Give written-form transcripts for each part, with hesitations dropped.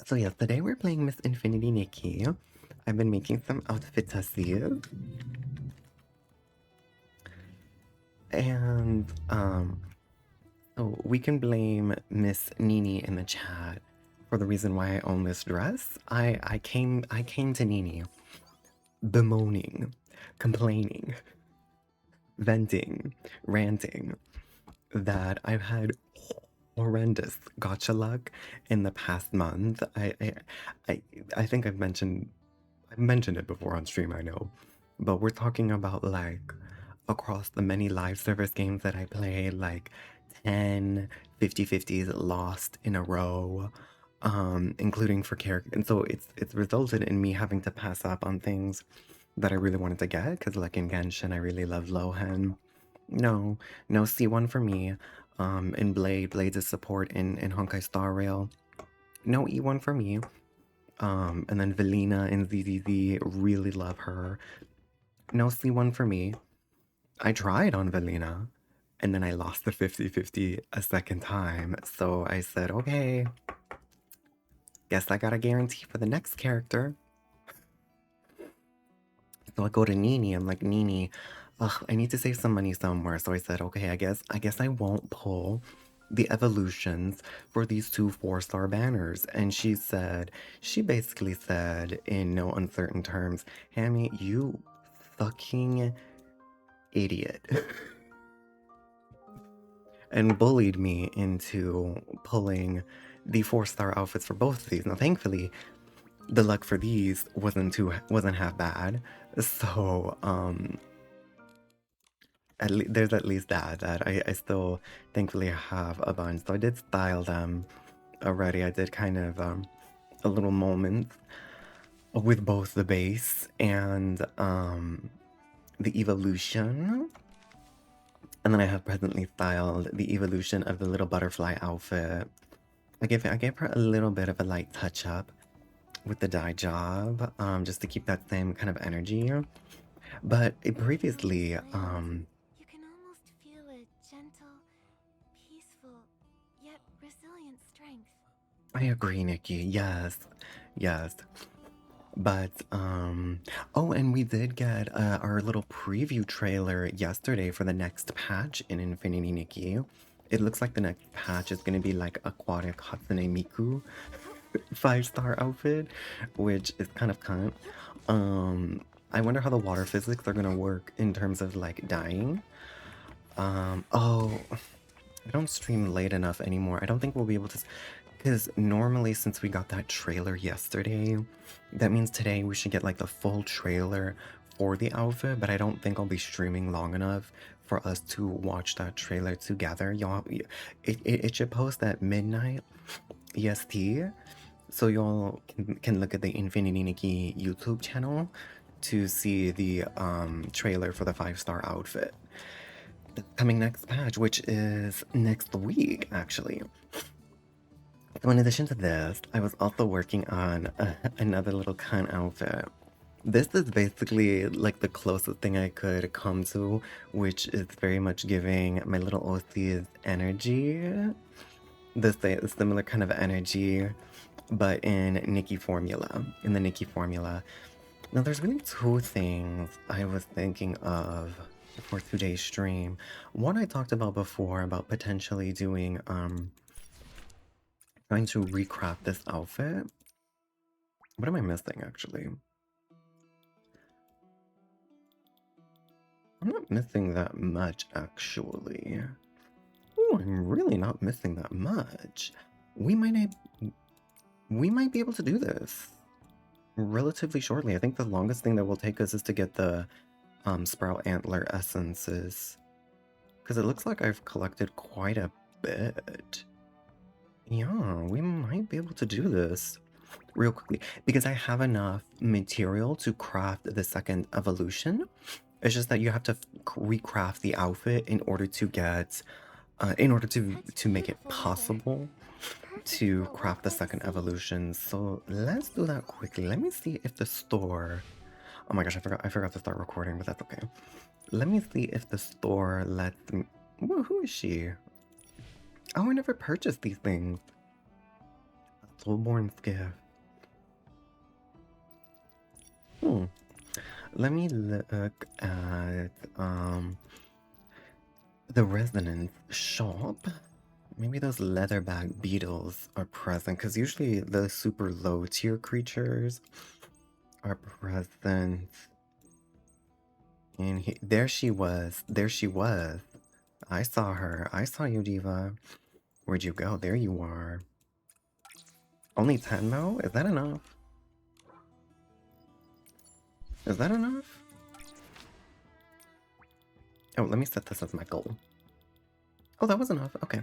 So yes, today we're playing Miss Infinity Nikki. I've been making some outfits and so we can blame Miss Nini in the chat for the reason why I own this dress. I came to Nini bemoaning, complaining, venting, ranting that I've had horrendous gotcha luck in the past month. I I think I've mentioned it before on stream, I know, but we're talking about like across the many live service games that I play, like 10 50/50s lost in a row, including for character. And so it's resulted in me having to pass up on things that I really wanted to get because, like in Genshin, I really love Lohan. No, no C1 for me. In Blades is support in Honkai Star Rail. No E1 for me. And then Velina and ZZZ, really love her. No C1 for me. I tried on Velina, and then I lost the 50/50 a second time. So I said, okay, guess I got a guarantee for the next character. So I go to Nini. I'm like, Nini, ugh, I need to save some money somewhere. So I said, okay, I guess I won't pull the evolutions for these two 4-star banners. And she basically said in no uncertain terms, Hammy, you fucking idiot. And bullied me into pulling the 4-star outfits for both of these. Now, thankfully, the luck for these wasn't half bad. So, there's at least that I still thankfully have a bunch. So I did style them already. I did kind of a little moment with both the base and the evolution. And then I have presently styled the evolution of the little butterfly outfit. I gave her a little bit of a light touch up with the dye job, just to keep that same kind of energy. But previously, You can almost feel a gentle, peaceful, yet resilient strength. I agree, Nikki. Yes, yes. But oh, and we did get our little preview trailer yesterday for the next patch in Infinity Nikki. It looks like the next patch is gonna be like aquatic Hatsune Miku 5-star outfit, which is kind of cunt. I wonder how the water physics are gonna work in terms of like dying. Oh, I don't stream late enough anymore. I don't think we'll be able to, because normally since we got that trailer yesterday, that means today we should get like the full trailer for the outfit, but I don't think I'll be streaming long enough for us to watch that trailer together. Y'all, it should post at midnight EST, so y'all can look at the Infinity Nikki YouTube channel to see the trailer for the 5-star outfit. That's coming next patch, which is next week, actually. So in addition to this, I was also working on another little cunt outfit. This is basically like the closest thing I could come to, which is very much giving my little OC's energy. This similar kind of energy, but in Nikki formula, in the Nikki formula. Now there's really two things I was thinking of for today's stream. One I talked about before, about potentially doing trying to recraft this outfit. What am I missing, actually? I'm not missing that much, actually. Oh, I'm really not missing that much. We might be able to do this relatively shortly. I think the longest thing that will take us is to get the Sprout Antler essences, because it looks like I've collected quite a bit. Yeah, we might be able to do this real quickly because I have enough material to craft the second evolution. It's just that you have to recraft the outfit in order to get, in order to make it possible to craft the second evolution. So let's do that quickly. Let me see if the store. Oh my gosh, I forgot to start recording, but that's okay. Let me see if the store lets me. Whoa, who is she? Oh, I never purchased these things. Soulborn Skiff. Let me look at the resonance shop. Maybe those leatherback beetles are present, because usually the super low tier creatures are present. And there she was. There she was. I saw her. I saw you, Diva. Where'd you go? There you are. Only 10 though? Is that enough? Is that enough? Oh, let me set this as my goal. Oh, that was enough. Okay.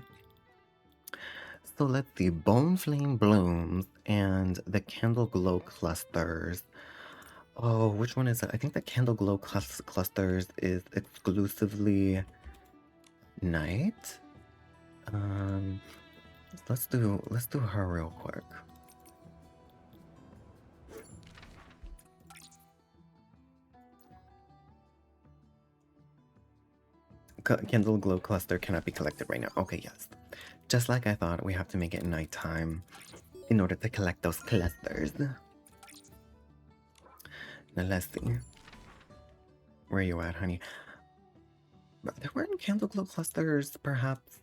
So let's see. Bone Flame Blooms and the Candle Glow Clusters. Oh, which one is it? I think the Candle Glow Clusters is exclusively night. Let's do her real quick. Candle Glow Cluster cannot be collected right now. Okay, yes. Just like I thought, we have to make it nighttime in order to collect those clusters. Now let's see. Where are you at, honey? There weren't candle glow clusters, perhaps.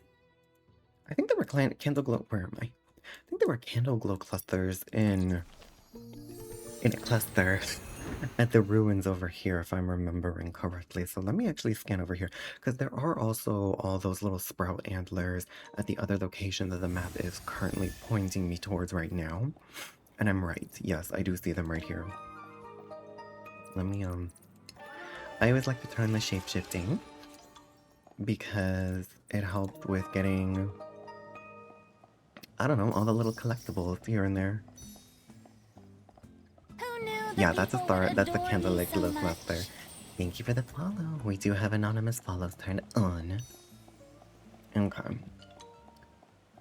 I think there were candle glow. Where am I? I think there were candle glow clusters in a cluster at the ruins over here, if I'm remembering correctly. So let me actually scan over here, because there are also all those little sprout antlers at the other location that the map is currently pointing me towards right now. And I'm right. Yes, I do see them right here. Let me, I always like to turn the shape-shifting because it helps with getting, I don't know, all the little collectibles here and there. Yeah, that's a start. That's the candlelight glow cluster. Thank you for the follow. We do have anonymous follows turned on. Okay.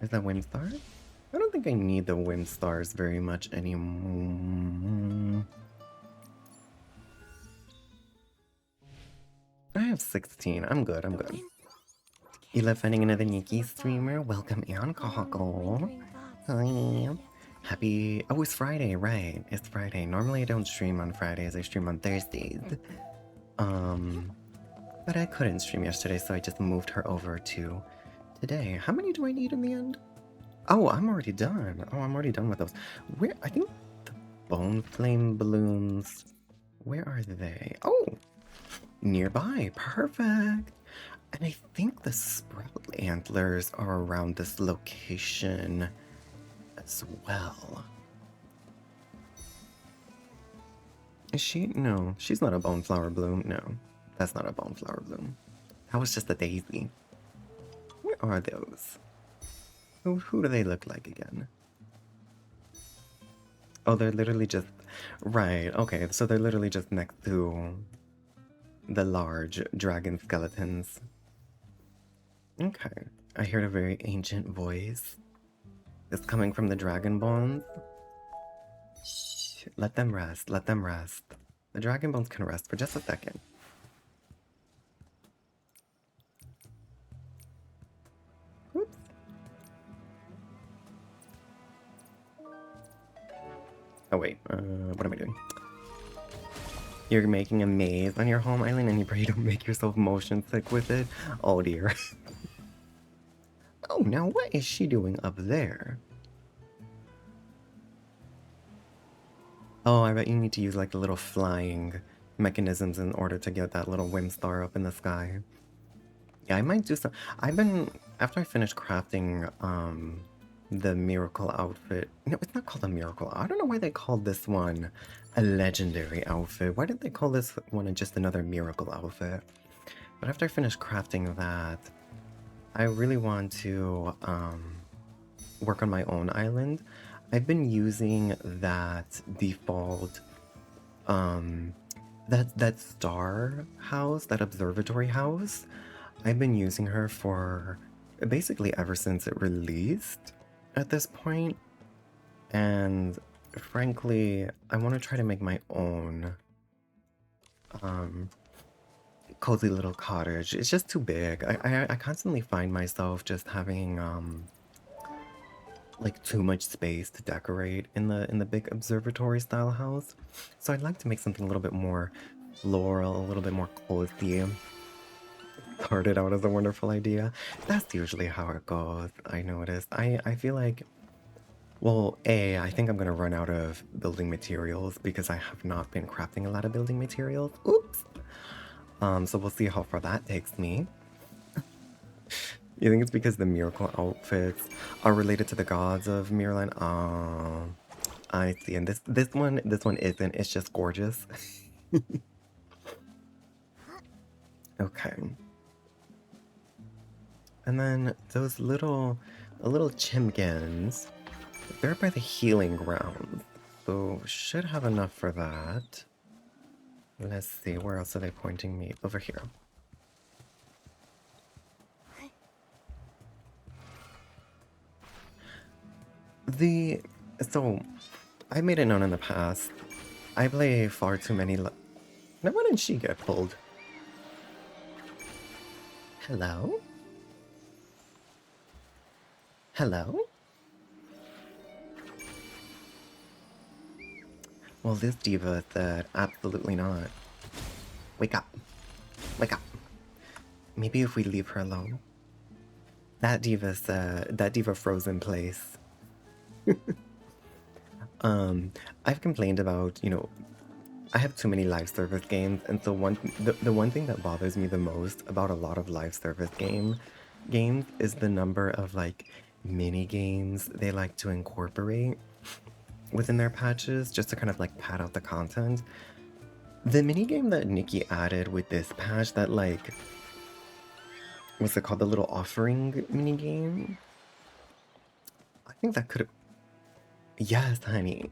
Is that Windstar? I don't think I need the Windstars very much anymore. I have 16. I'm good. I'm good. You love finding another Nikki streamer? Welcome in, Cockle. Hi. Happy... Oh, it's Friday, right. It's Friday. Normally I don't stream on Fridays. I stream on Thursdays. But I couldn't stream yesterday, so I just moved her over to today. How many do I need in the end? Oh, I'm already done. Oh, I'm already done with those. Where... I think the Bone Flame Balloons... Where are they? Oh! Nearby. Perfect! And I think the sprout antlers are around this location as well. Is she? No, she's not a boneflower bloom. No, that's not a boneflower bloom. That was just a daisy. Where are those? Who do they look like again? Oh, they're literally just... Right, okay, so they're literally just next to the large dragon skeletons. Okay, I heard a very ancient voice. It's coming from the dragon bones. Shh, let them rest, let them rest. The dragon bones can rest for just a second. Oops. Oh wait, what am I doing? You're making a maze on your home island and you pray you don't make yourself motion sick with it? Oh dear. Oh, now what is she doing up there? Oh, I bet you need to use like the little flying mechanisms in order to get that little whim star up in the sky. Yeah, I might do some. After I finish crafting the miracle outfit. No, it's not called a miracle. I don't know why they called this one a legendary outfit. Why did they call this one just another miracle outfit? But after I finish crafting that, I really want to work on my own island. I've been using that default, that star house, that observatory house. I've been using her for basically ever since it released at this point. And frankly, I want to try to make my own cozy little cottage. It's just too big. I constantly find myself just having like too much space to decorate in the big observatory style house. So I'd like to make something a little bit more floral, a little bit more cozy. Started out as a wonderful idea. That's usually how it goes. I noticed. I feel like, well, I think I'm gonna run out of building materials because I have not been crafting a lot of building materials. Oops. So we'll see how far that takes me. You think it's because the miracle outfits are related to the gods of Mirrorland? Oh, I see. And this one isn't. It's just gorgeous. Okay. And then those little chimkins, they're by the healing grounds. So should have enough for that. Let's see, where else are they pointing me? Over here. The so I made it known in the past. I play far too many. Now, why didn't she get pulled? Hello? Hello? Well, this diva said absolutely not. Wake up. Wake up. Maybe if we leave her alone. That diva said, that diva froze in place. I've complained about, I have too many live service games, and so the one thing that bothers me the most about a lot of live service games is the number of like mini games they like to incorporate within their patches just to kind of like pad out the content. The mini game that Nikki added with this patch, that like, what's it called, the little offering mini game? I think that could have, yes, honey.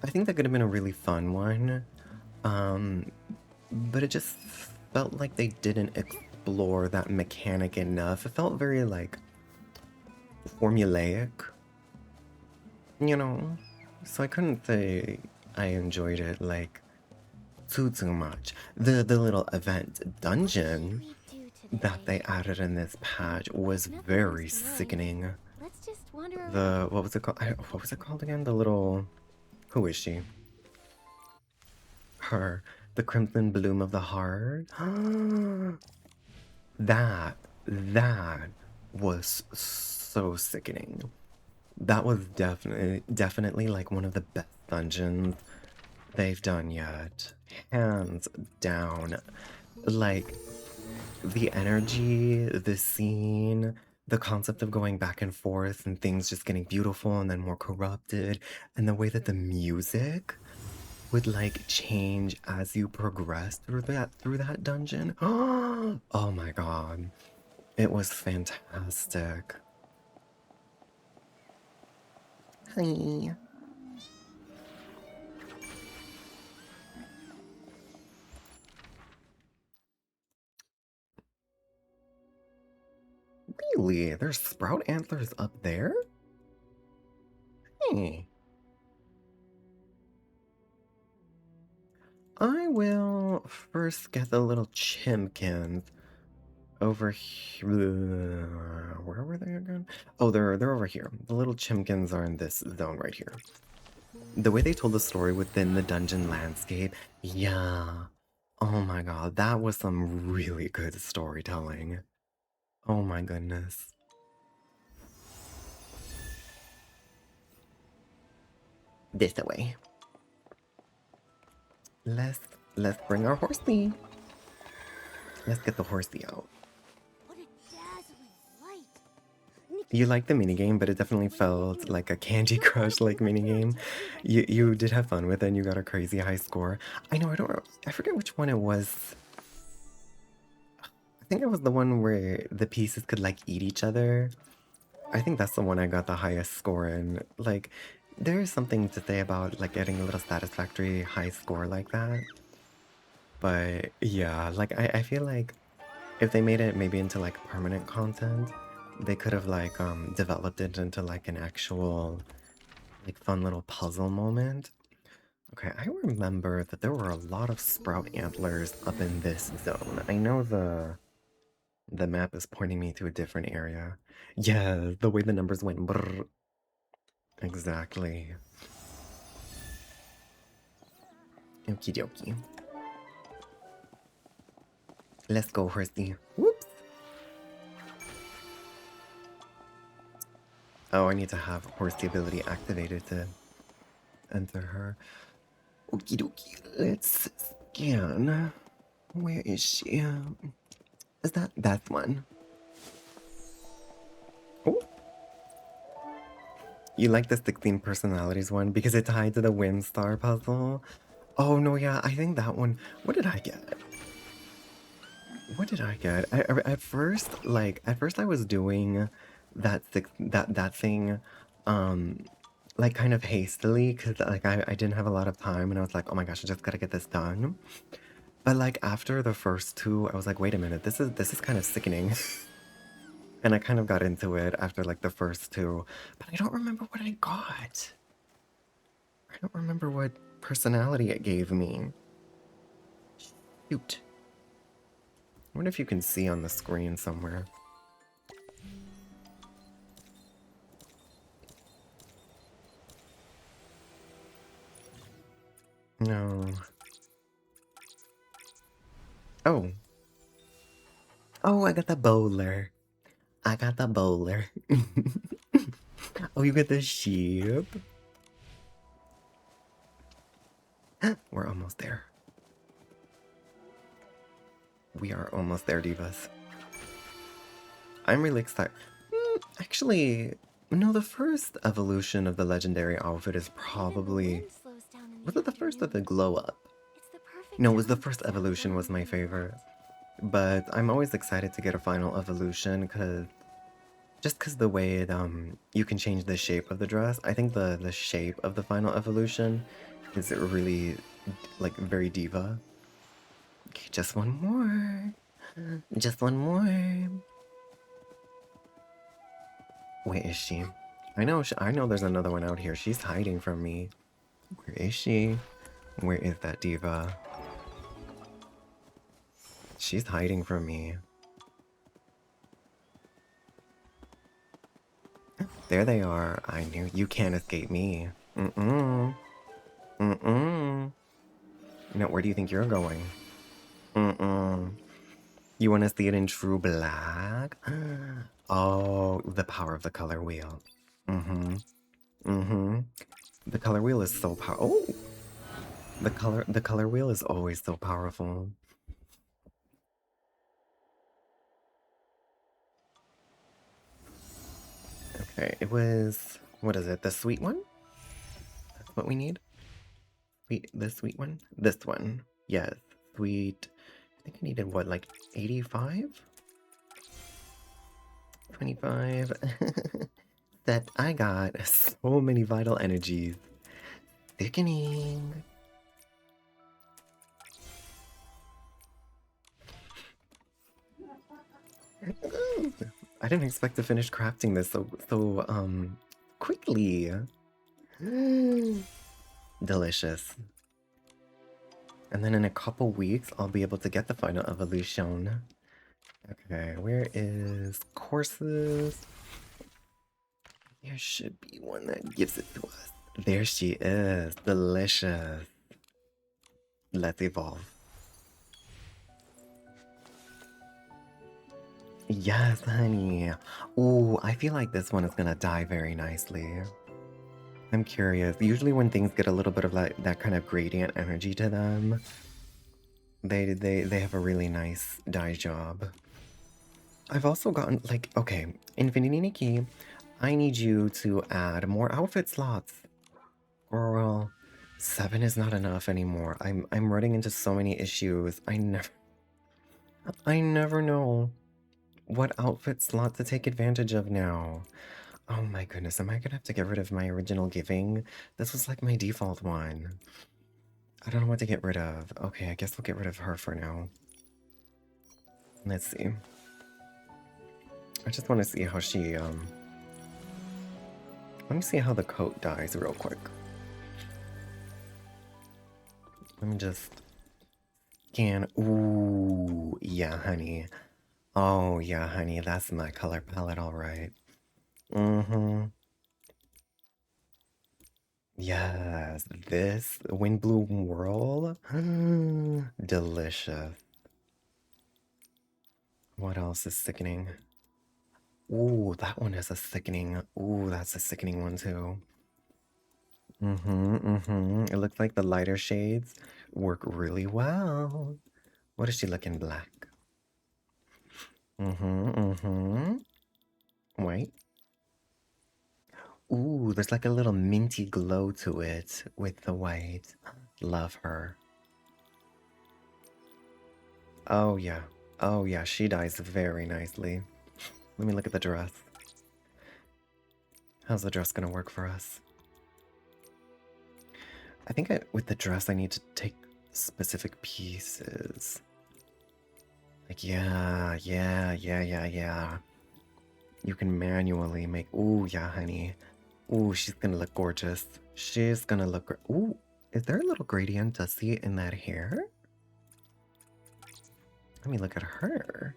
I think that could have been a really fun one. Um, but it just felt like they didn't explore that mechanic enough. It felt very like formulaic, you know? So I couldn't say I enjoyed it like too much. The little event dungeon that they added in this patch was very sickening. Let's just wander around. The what was it called? What was it called again? The little, who is she? Her, the Crimson Bloom of the Heart. That was so sickening. That was definitely like one of the best dungeons they've done yet. Hands down. Like the energy, the scene, the concept of going back and forth and things just getting beautiful and then more corrupted, and the way that the music would like change as you progress through that dungeon. Oh my god. It was fantastic. Hi. Really? There's sprout antlers up there? Hey. I will first get the little chimkins over here. Where were they again? Oh, they're over here. The little chimkins are in this zone right here. The way they told the story within the dungeon landscape, yeah. Oh my god, that was some really good storytelling. Oh my goodness. This away. Let's let's bring our horsey. Let's get the horsey out. What a dazzling light. You like the minigame, but it definitely felt like a Candy Crush like minigame. You did have fun with it and you got a crazy high score. I know, I forget which one it was. I think it was the one where the pieces could like eat each other. I think that's the one I got the highest score in. Like, there is something to say about like getting a little satisfactory high score like that. But yeah, like I feel like if they made it maybe into like permanent content, they could have like developed it into like an actual like fun little puzzle moment. Okay, I remember that there were a lot of sprout antlers up in this zone. I know the map is pointing me to a different area. Yeah, the way the numbers went brrr. Exactly. Okie dokie. Let's go, horsey. Whoops. Oh, I need to have horsey ability activated to enter her. Okie dokie. Let's scan. Where is she? Is that one? Oh, you like the 16 personalities one because it tied to the Wind Star puzzle? Oh no, yeah, I think that one. What did I get? What did I get? At first, I was doing that thing, um, like kind of hastily because like I didn't have a lot of time and I was like, oh my gosh, I just gotta get this done. But like after the first two, I was like, wait a minute, this is kind of sickening. And I kind of got into it after like the first two, but I don't remember what I got. I don't remember what personality it gave me. Shoot. I wonder if you can see on the screen somewhere. No. Oh. Oh, I got the bowler. I got the bowler. Oh, you got the sheep. We're almost there. We are almost there, divas. I'm really excited. Actually, no, the first evolution of the legendary outfit is probably... Was it the first or the glow up? No, it was the first evolution was my favorite. But I'm always excited to get a final evolution because just because the way it you can change the shape of the dress. I think the shape of the final evolution is really like very diva. Okay, just one more. Just one more. Where is she? I know there's another one out here. She's hiding from me. Where is she? Where is that diva? She's hiding from me. There they are. I knew you can't escape me. Mm-mm. Mm-mm. Now, where do you think you're going? Mm-mm. You want to see it in true black? Oh, the power of the color wheel. Mm-hmm. Mm-hmm. The color wheel is so powerful. Oh! The color wheel is always so powerful. Okay, it was... What is it? The sweet one? That's what we need? The sweet one? This one. Yes. Sweet... I think I needed, what, like 85? 25. That I got so many vital energies. Thickening. I didn't expect to finish crafting this so quickly. Delicious. And then in a couple weeks, I'll be able to get the final evolution. Okay, where is courses? There should be one that gives it to us. There she is. Delicious. Let's evolve. Yes, honey. Ooh, I feel like this one is gonna die very nicely. I'm curious. Usually when things get a little bit of like that kind of gradient energy to them, they have a really nice dye job. I've also gotten like, okay, Infinity Nikki, I need you to add more outfit slots. Girl, 7 is not enough anymore. I'm running into so many issues. I never know what outfit slot to take advantage of now. Oh my goodness, am I gonna have to get rid of my original giving? This was like my default one. I don't know what to get rid of. Okay, I guess we'll get rid of her for now. Let's see. I just want to see how she, let me see how the coat dies real quick. Let me just scan. Ooh, yeah, honey. Oh, yeah, honey, that's my color palette, all right. Mm-hmm. Yes, this wind bloom whirl. Delicious. What else is sickening? Ooh, that one is a sickening. Ooh, that's a sickening one too. It looks like the lighter shades work really well. What does she look in black? Wait. Ooh, there's like a little minty glow to it with the white. Love her. Oh yeah. Oh yeah, she dyes very nicely. Let me look at the dress. How's the dress gonna work for us? I think with the dress I need to take specific pieces. Like, yeah. You can manually make. Ooh, yeah, honey. Ooh, she's gonna look gorgeous. She's gonna look. Ooh, is there a little gradient dusty in that hair? Let me look at her.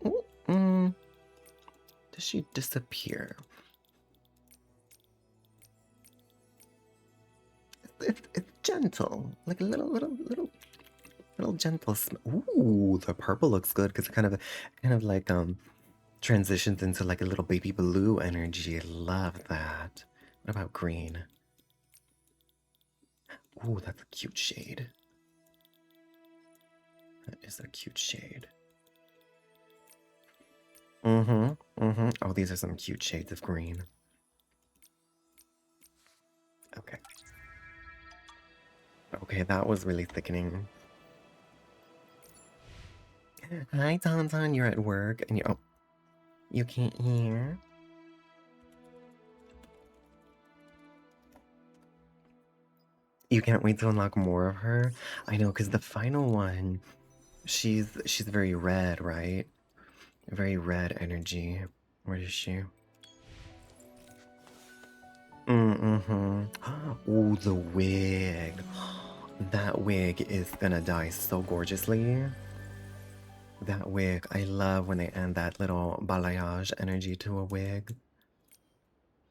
Ooh, does she disappear? It's gentle, like a little gentle. Ooh, the purple looks good because it kind of like transitions into like a little baby blue energy. Love that. What about green? Ooh, that's a cute shade. That is a cute shade. Oh, these are some cute shades of green. Okay. Okay, that was really thickening. Hi, Tauntaun, you're at work and you can't hear? You can't wait to unlock more of her? I know, because the final one, she's very red, right? Very red energy. Where is she? Ooh, the wig. That wig is gonna dye so gorgeously. That wig, I love when they add that little balayage energy to a wig.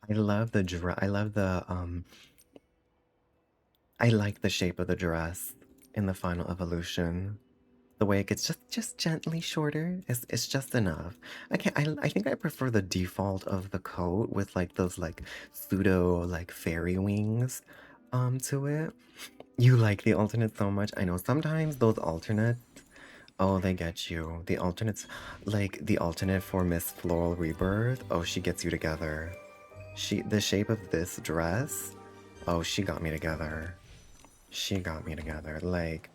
I love the dress. I like the shape of the dress in the final evolution. The way it gets just gently shorter. It's just enough. I think I prefer the default of the coat with like those like pseudo like fairy wings to it. You like the alternate so much. I know sometimes those alternates, oh, they get you. The alternates, like the alternate for Miss Floral Rebirth, oh, she gets you together. The shape of this dress, oh, she got me together. She got me together. Like,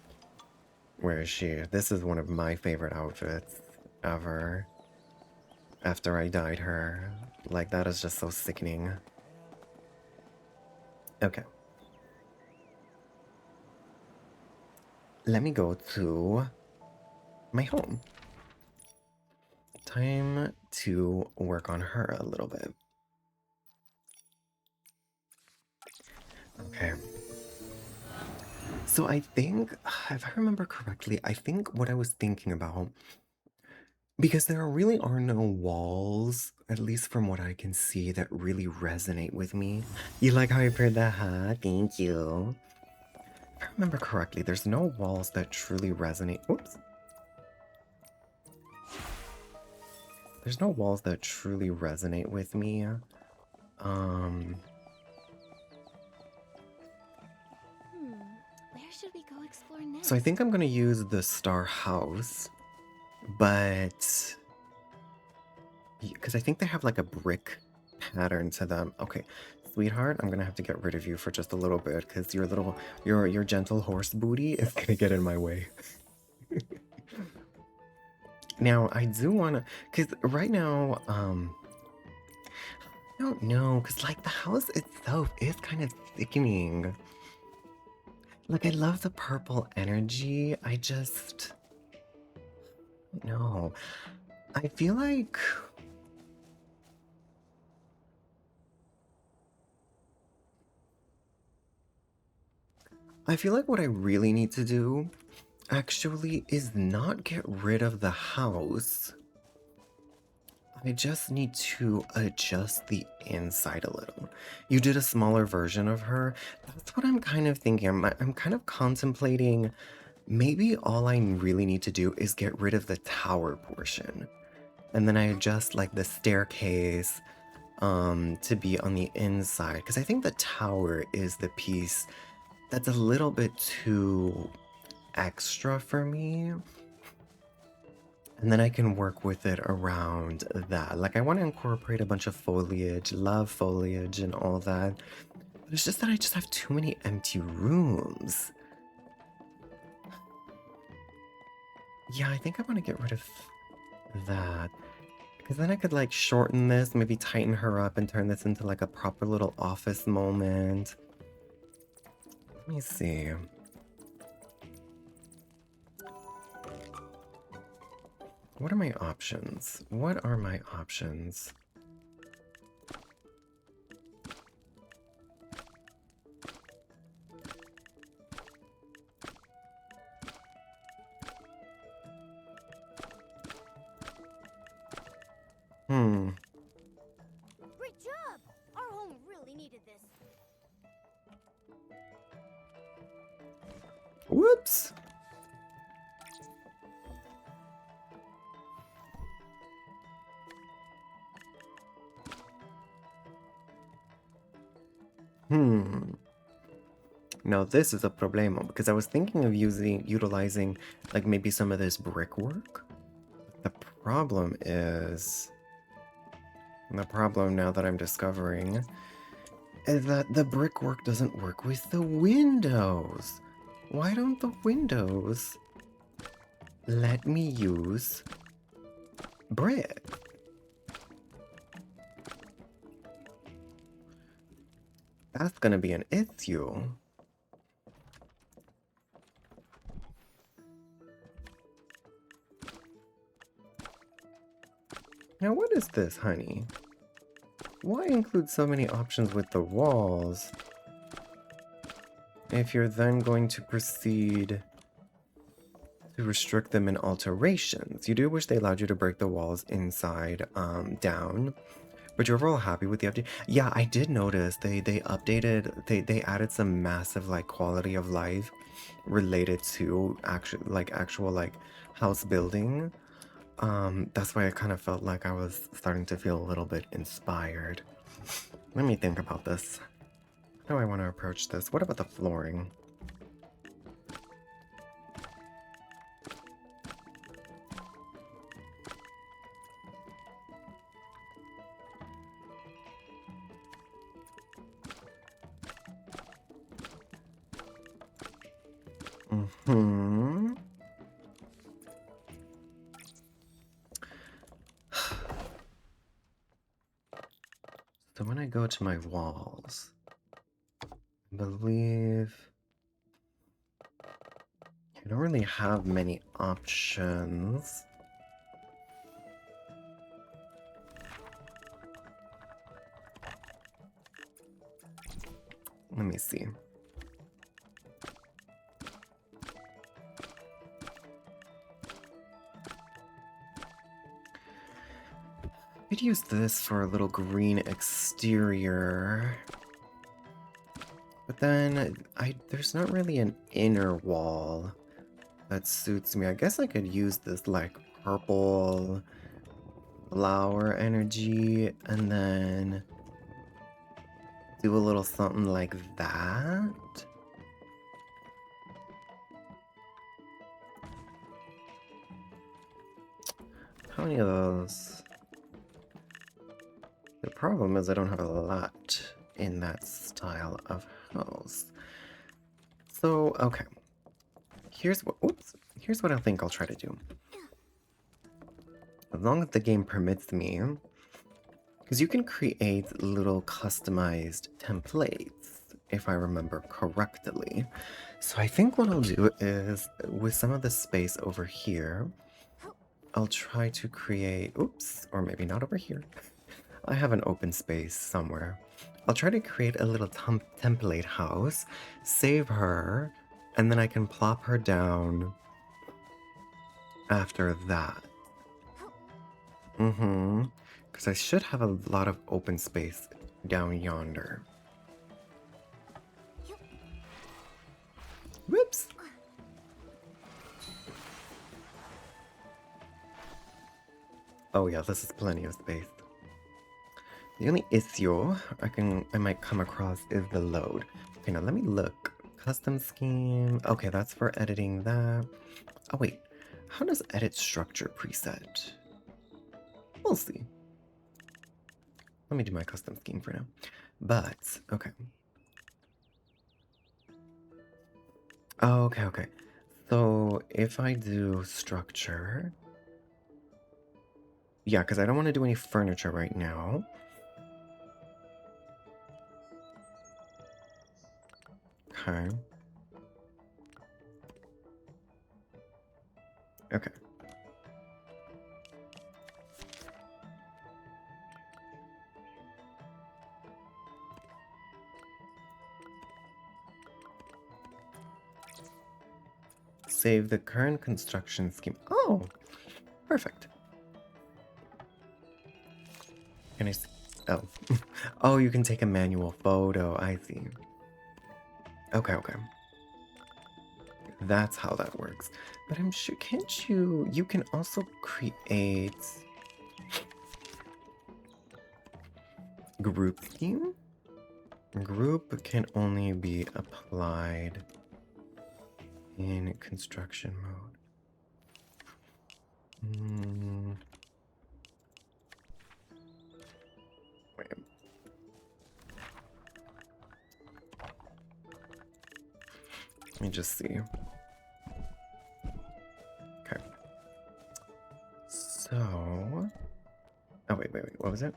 where is she? This is one of my favorite outfits ever. After I dyed her. Like, that is just so sickening. Okay. Let me go to my home. Time to work on her a little bit. Okay. So I think, if I remember correctly, I think what I was thinking about, because there really are no walls, at least from what I can see, that really resonate with me. You like how I paired the hat? Thank you. If I remember correctly, there's no walls that truly resonate. Oops. There's no walls that truly resonate with me. Where should we go explore next? So I think I'm gonna use the star house, but because I think they have like a brick pattern to them. Okay, sweetheart, I'm gonna have to get rid of you for just a little bit because your gentle horse booty is gonna get in my way. Now I do wanna, because right now, I don't know, because like the house itself is kind of thickening. Like I love the purple energy. I just no. I feel like what I really need to do actually is not get rid of the house. I just need to adjust the inside a little. You did a smaller version of her. That's what I'm kind of thinking. I'm kind of contemplating maybe all I really need to do is get rid of the tower portion. And then I adjust like the staircase to be on the inside. Because I think the tower is the piece that's a little bit too extra for me. And then I can work with it around that. Like, I want to incorporate a bunch of foliage, love foliage, and all that. But it's just that I just have too many empty rooms. Yeah, I think I want to get rid of that. Because then I could, like, shorten this, maybe tighten her up and turn this into, like, a proper little office moment. Let me see. What are my options? What are my options? Great job! Our home really needed this. Whoops! Now this is a problemo because I was thinking of utilizing like maybe some of this brickwork. The problem now that I'm discovering is that the brickwork doesn't work with the windows. Why don't the windows let me use brick? That's gonna be an issue. Now what is this, honey? Why include so many options with the walls if you're then going to proceed to restrict them in alterations? You do wish they allowed you to break the walls inside down, but you're overall happy with the update. Yeah, I did notice they updated, they added some massive like quality of life related to actual like house building. That's why I kind of felt like I was starting to feel a little bit inspired. Let me think about this. How do I want to approach this? What about the flooring? So when I go to my walls, I believe I don't really have many options. Let me see. I'd use this for a little green exterior. But then there's not really an inner wall that suits me. I guess I could use this like purple flower energy and then do a little something like that. How many of those? The problem is I don't have a lot in that style of house. So, okay. Here's what I think I'll try to do. As long as the game permits me, because you can create little customized templates, if I remember correctly. So I think what I'll do is, with some of the space over here, I'll try to create, or maybe not over here. I have an open space somewhere. I'll try to create a little template house, save her, and then I can plop her down after that. Because I should have a lot of open space down yonder. Whoops! Oh yeah, this is plenty of space. The only issue I might come across is the load. Okay, now let me look. Custom scheme. Okay, that's for editing that. Oh wait, how does edit structure preset? We'll see. Let me do my custom scheme for now. But, okay. Okay. So if I do structure... Yeah, because I don't want to do any furniture right now. Okay. Okay. Save the current construction scheme. Oh, perfect. Can I see? Oh. Oh, you can take a manual photo. I see. Okay. That's how that works. But I'm sure, can't you? You can also create group scheme? Group can only be applied in construction mode. Wait. Let me just see. Okay. So... Oh, wait. What was it?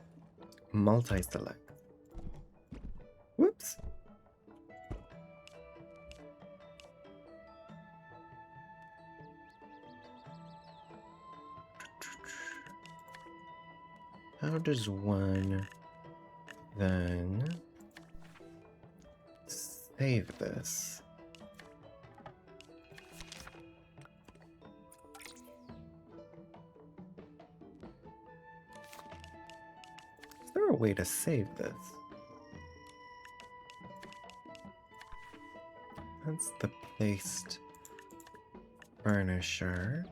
Multi-select. Whoops. How does one then save this? Is there a way to save this? That's the placed furniture.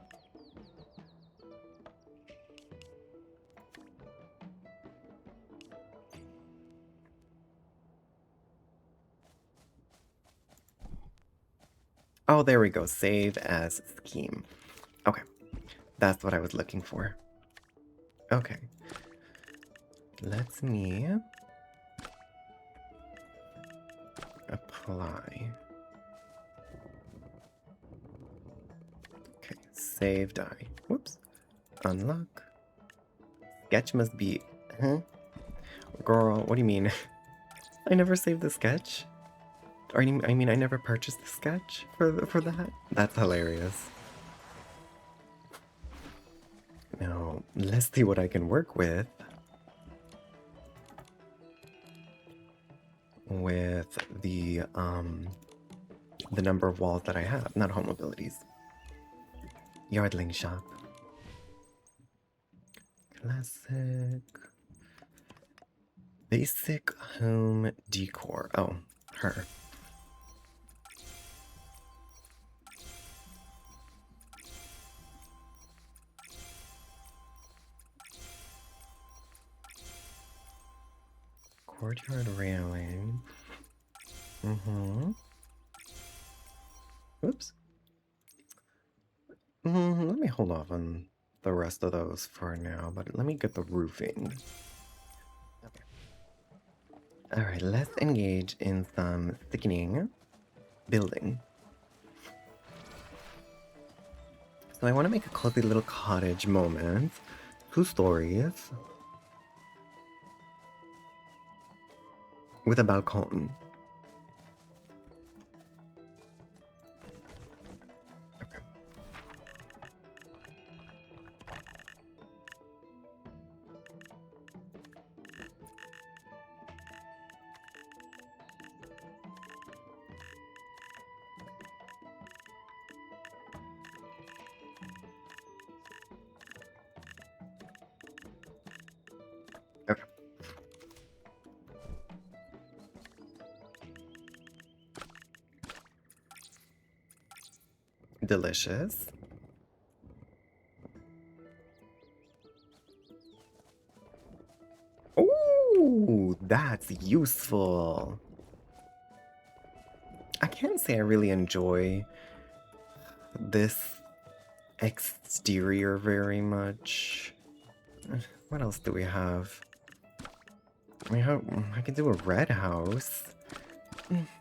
Oh, there we go. Save as scheme. Okay. That's what I was looking for. Okay. Let me apply. Okay. Save die. Whoops. Unlock. Sketch must be... Huh? Girl, what do you mean? I never saved the sketch? I mean, I never purchased the sketch for that? That's hilarious. Now, let's see what I can work with the number of walls that I have, not home abilities. Yardling shop. Classic. Basic home decor. Oh, her. Courtyard railing. Oops. Let me hold off on the rest of those for now, but let me get the roofing. Okay. Alright, let's engage in some thickening building. So I want to make a cozy little cottage moment. 2 stories. With a balcony. Okay. Delicious. Ooh, that's useful. I can't say I really enjoy this exterior very much. What else do we have? I can do a red house.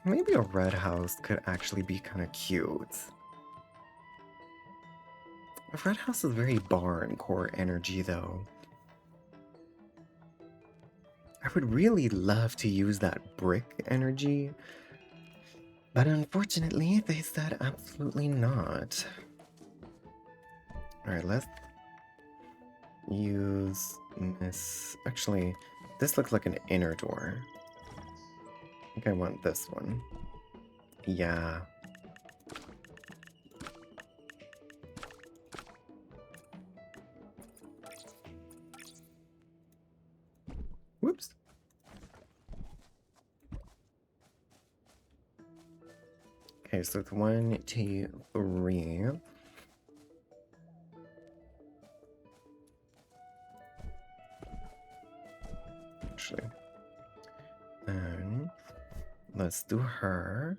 Maybe a red house could actually be kind of cute. A red house is very barn core energy, though. I would really love to use that brick energy, but unfortunately, they said absolutely not. Alright, let's use this. Actually, this looks like an inner door. I think I want this one. Yeah. Whoops. Okay, so it's 1, 2, 3. Actually. And let's do her.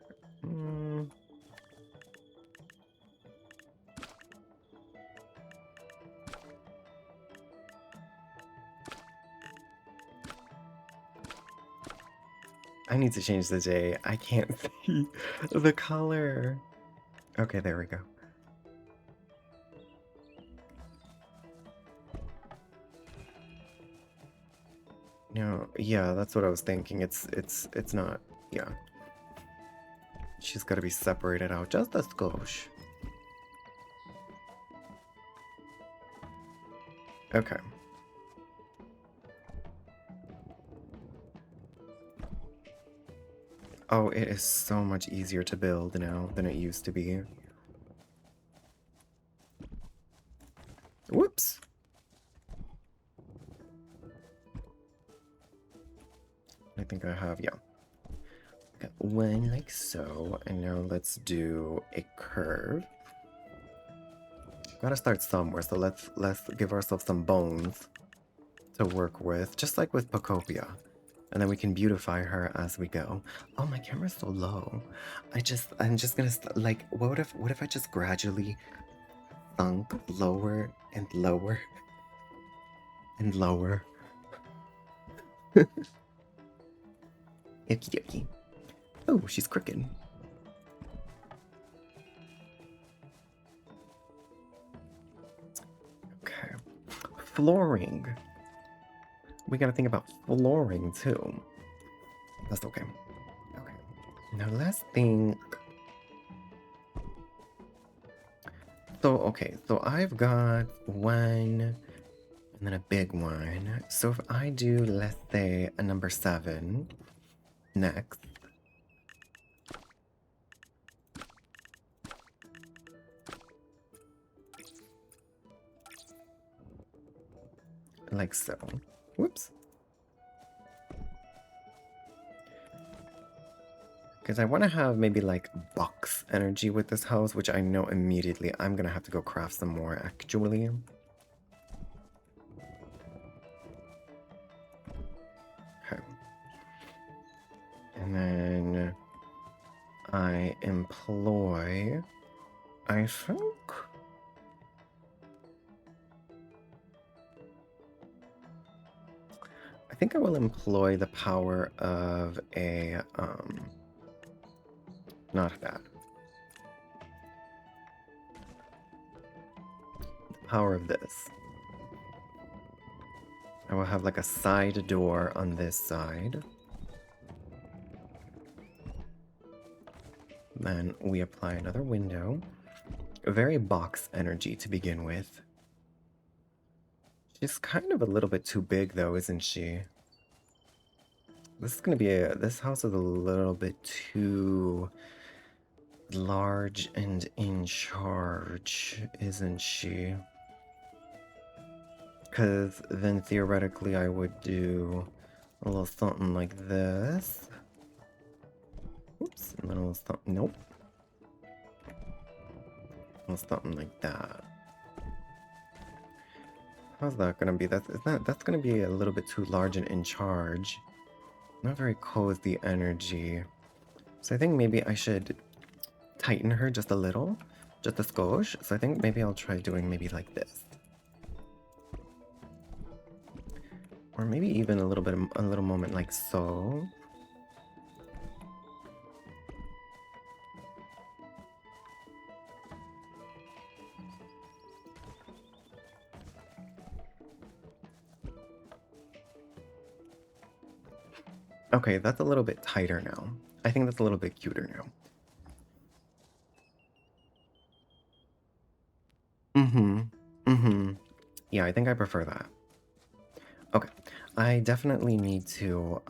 I need to change the day. I can't see the color. Okay, there we go. No, yeah, that's what I was thinking. It's not. Yeah. She's got to be separated out just a skosh. Okay. Oh, it is so much easier to build now than it used to be. Whoops. I think I have, yeah. Got one like so, and now let's do a curve. Gotta start somewhere, so let's give ourselves some bones to work with, just like with Pocopia. And then we can beautify her as we go. Oh, my camera's so low. I'm just gonna, like, what if I just gradually sunk lower and lower and lower? Okie dokie. Oh, she's crooked. Okay. Flooring. We gotta think about flooring too. That's okay. Okay. Now let's think. So, okay, so I've got one and then a big one. So if I do, let's say, a number 7 next. Like so. Whoops. Because I want to have maybe like box energy with this house, which I know immediately I'm going to have to go craft some more actually. Okay. And then I employ, I think, I will employ the power of a, not that. The power of this. I will have like a side door on this side. Then we apply another window. Very box energy to begin with. She's kind of a little bit too big though, isn't she? This house is a little bit too large and in charge, isn't she? Because then theoretically I would do a little something like this. Oops, and then a little something, nope. Or something like that. How's that gonna be? That's gonna be a little bit too large and in charge. Not very cozy energy. So I think maybe I should tighten her just a little. Just a skosh. So I think maybe I'll try doing maybe like this. Or maybe even a little moment like so. Okay, that's a little bit tighter now. I think that's a little bit cuter now. Mm-hmm. Mm-hmm. Yeah, I think I prefer that. Okay. I definitely need to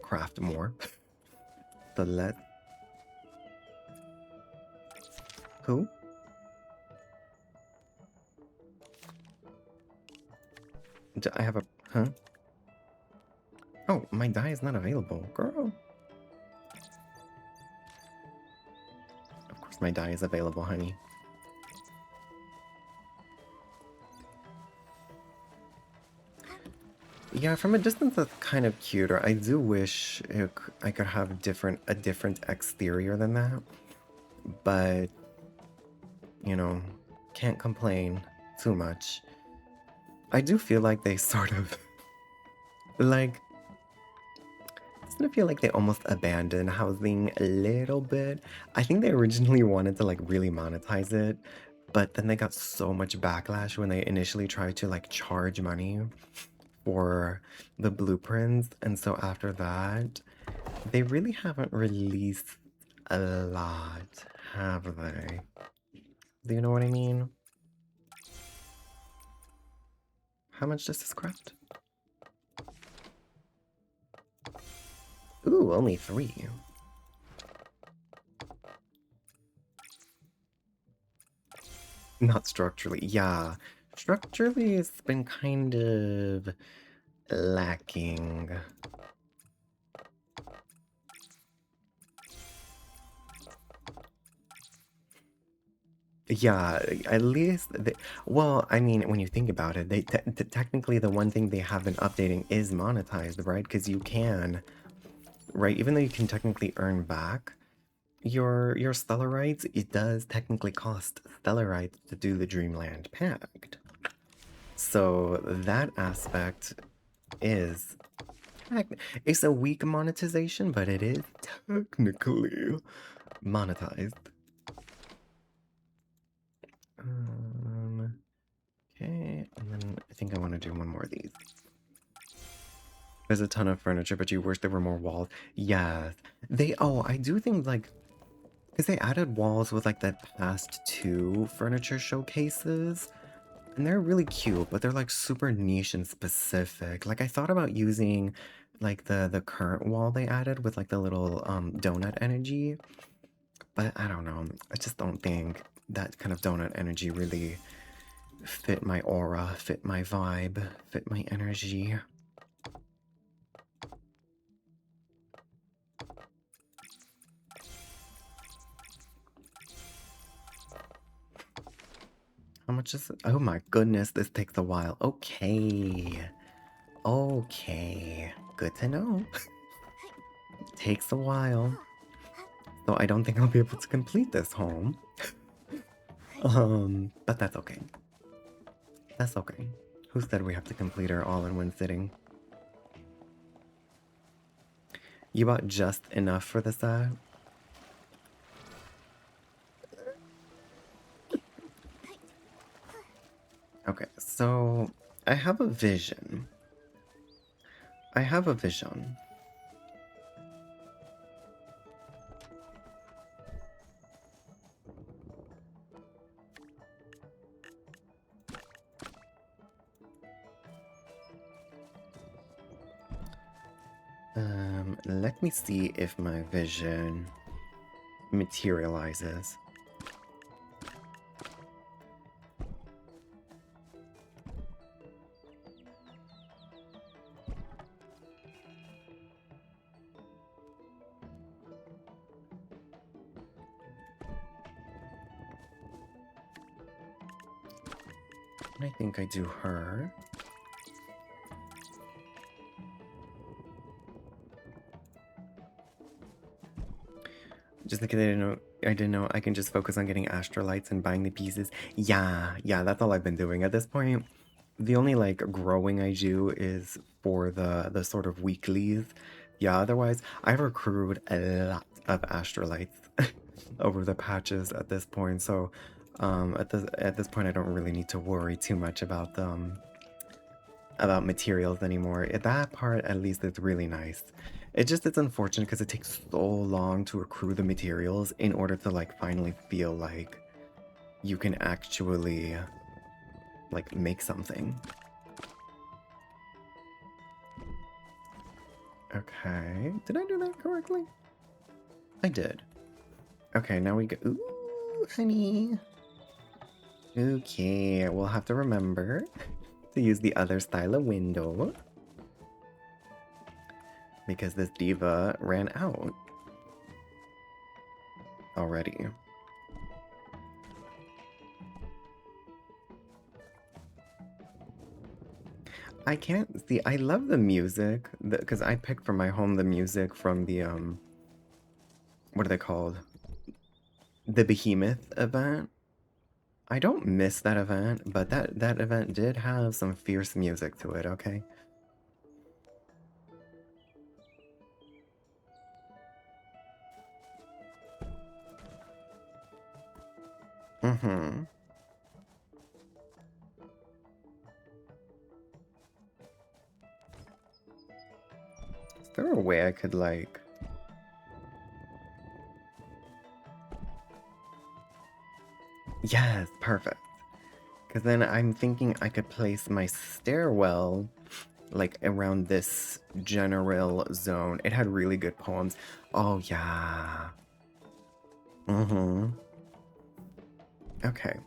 craft more. So let who? Do I have a huh? Oh, my dye is not available, girl. Of course my dye is available, honey. Yeah, from a distance that's kind of cuter. I do wish I could have a different exterior than that. But, you know, can't complain too much. I do feel like they sort of like doesn't it feel like they almost abandoned housing a little bit? I think they originally wanted to like really monetize it, but then they got so much backlash when they initially tried to like charge money for the blueprints, and so after that, they really haven't released a lot, have they? Do you know what I mean? How much does this craft? Ooh, only 3. Not structurally, yeah. Structurally, it's been kind of lacking. Yeah, at least well, I mean, when you think about it, technically the one thing they have been updating is monetized, right? Because you can, right? Even though you can technically earn back your stellarites, it does technically cost stellarites to do the Dreamland Pact. So that aspect is it's a weak monetization, but it is technically monetized. Okay, and then I think I want to do one more of these. There's a ton of furniture, but you wish there were more walls. Yes. I do think, like, because they added walls with, like, the past 2 furniture showcases, and they're really cute, but they're, like, super niche and specific. Like, I thought about using, like, the current wall they added with, like, the little, donut energy, but I don't know. I just don't think that kind of donut energy really fit my aura, fit my vibe, fit my energy. How much is it? Oh my goodness, this takes a while. Okay. Okay. Good to know. Takes a while. So I don't think I'll be able to complete this home. But that's okay. That's okay. Who said we have to complete her all in one sitting? You bought just enough for the set? Okay, so I have a vision. I have a vision. Let me see if my vision materializes. I think I do her. Just because I didn't know I can just focus on getting astrolites and buying the pieces. Yeah, that's all I've been doing at this point. The only like growing I do is for the sort of weeklies. Yeah, otherwise I've accrued a lot of astrolites over the patches at this point. So at this point I don't really need to worry too much about materials anymore. That part at least is really nice. It's unfortunate because it takes so long to accrue the materials in order to like finally feel like you can actually like make something. Okay, did I do that correctly? I did. Okay, now we go. Ooh, honey. Okay, we'll have to remember to use the other style of window because this diva ran out already. I can't see. I love the music because I picked for my home the music from the what are they called? The Behemoth event. I don't miss that event, but that event did have some fierce music to it, okay? Mm-hmm. Is there a way I could like Yes, perfect. Because then I'm thinking I could place my stairwell like around this general zone. It had really good poems. Oh yeah. Mm-hmm. Okay.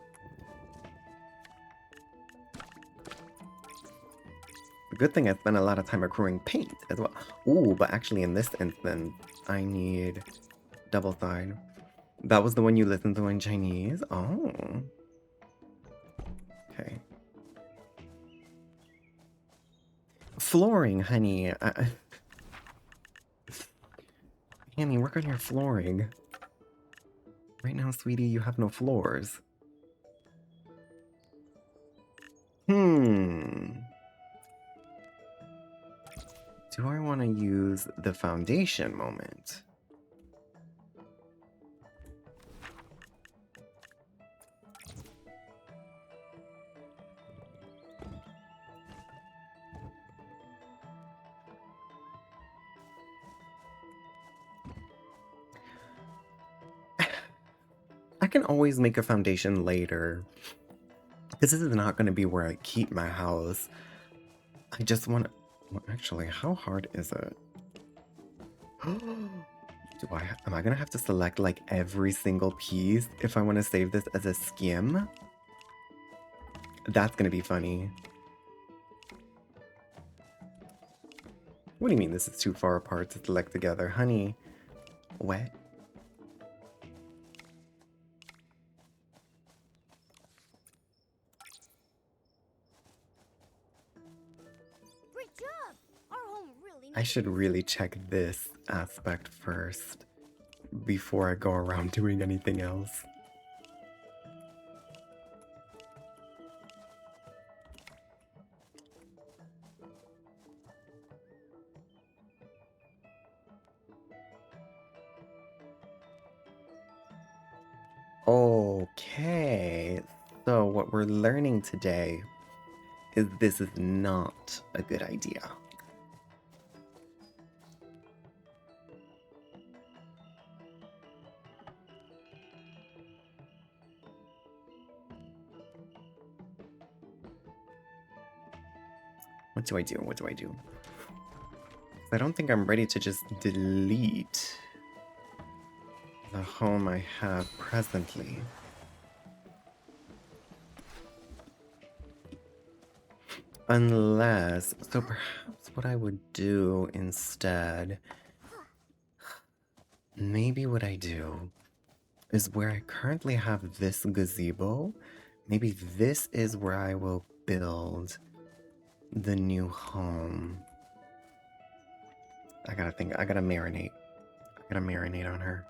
The good thing I spent a lot of time accruing paint as well. Ooh, but actually in this instance, I need double side. That was the one you listened to in Chinese? Oh. Okay. Flooring, honey. Annie, work on your flooring. Right now, sweetie, you have no floors. Do I want to use the foundation moment? I can always make a foundation later. Because this is not going to be where I keep my house. I just want to... Well, actually, how hard is it? Am I going to have to select like every single piece if I want to save this as a skim? That's going to be funny. What do you mean this is too far apart to select together? Honey, what? Great job! Our home really I should really check this aspect first before I go around doing anything else. Okay, so what we're learning today is this is not a good idea. What do I do? What do I do? I don't think I'm ready to just delete the home I have presently. Unless, so perhaps what I would do instead, maybe what I do is where I currently have this gazebo, maybe this is where I will build the new home. I gotta think. I gotta marinate. I gotta marinate on her.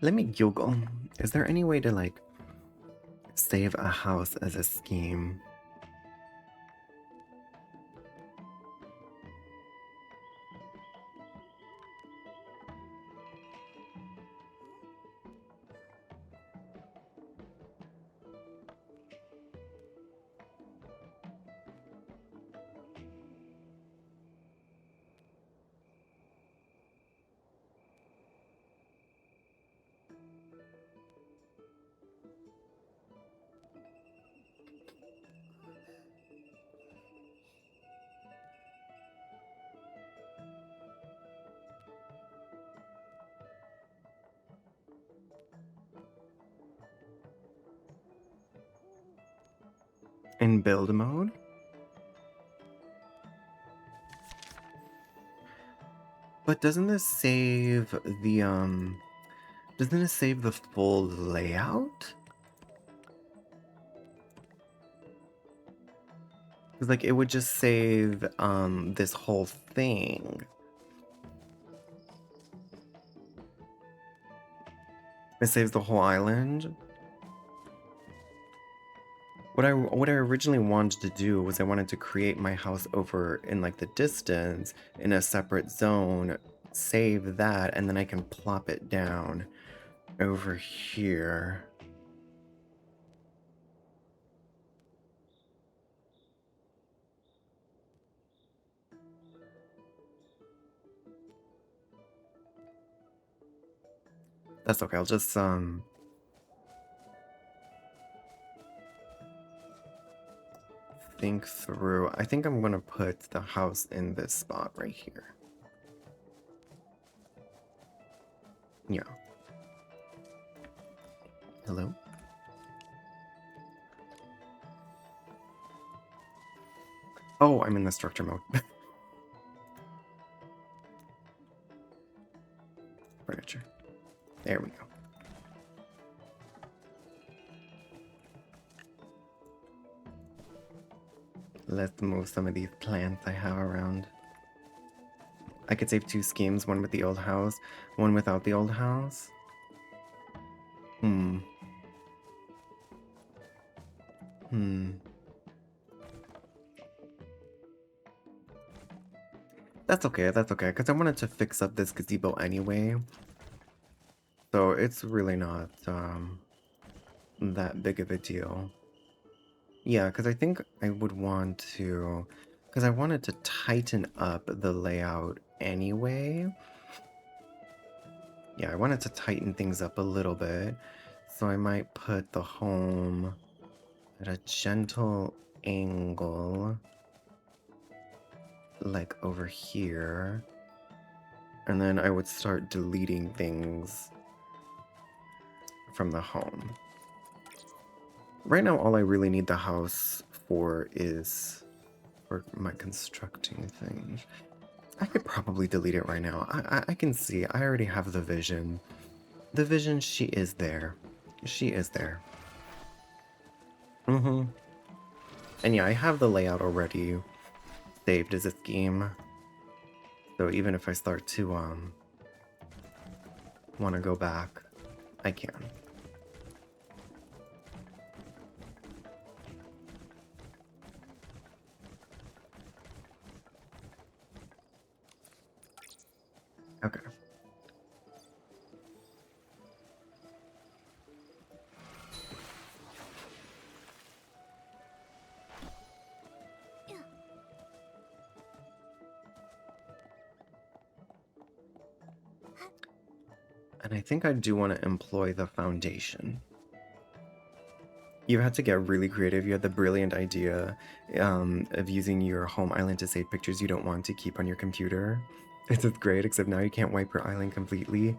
Let me Google. Is there any way to like save a house as a scheme? In build mode? But doesn't this save the doesn't it save the full layout? Because like it would just save this whole thing. It saves the whole island. What I originally wanted to do was I wanted to create my house over in like the distance in a separate zone, save that, and then I can plop it down over here. That's okay. I'll just think through. I think I'm gonna put the house in this spot right here. Yeah. Hello? Oh, I'm in the structure mode. Furniture. There we go. Let's move some of these plants I have around. I could save 2 schemes, one with the old house, one without the old house. Hmm. That's okay, because I wanted to fix up this gazebo anyway. So it's really not that big of a deal. Yeah, because I think I would want to, because I wanted to tighten up the layout anyway. Yeah, I wanted to tighten things up a little bit. So I might put the home at a gentle angle, like over here. And then I would start deleting things from the home. Right now, all I really need the house for is for my constructing thing. I could probably delete it right now. I can see. I already have the vision. The vision, she is there. She is there. Mm-hmm. And yeah, I have the layout already saved as a scheme. So even if I start to want to go back, I can. Okay. And I think I do want to employ the foundation. You had to get really creative. You had the brilliant idea of using your home island to save pictures you don't want to keep on your computer. It's just great, except now you can't wipe your island completely,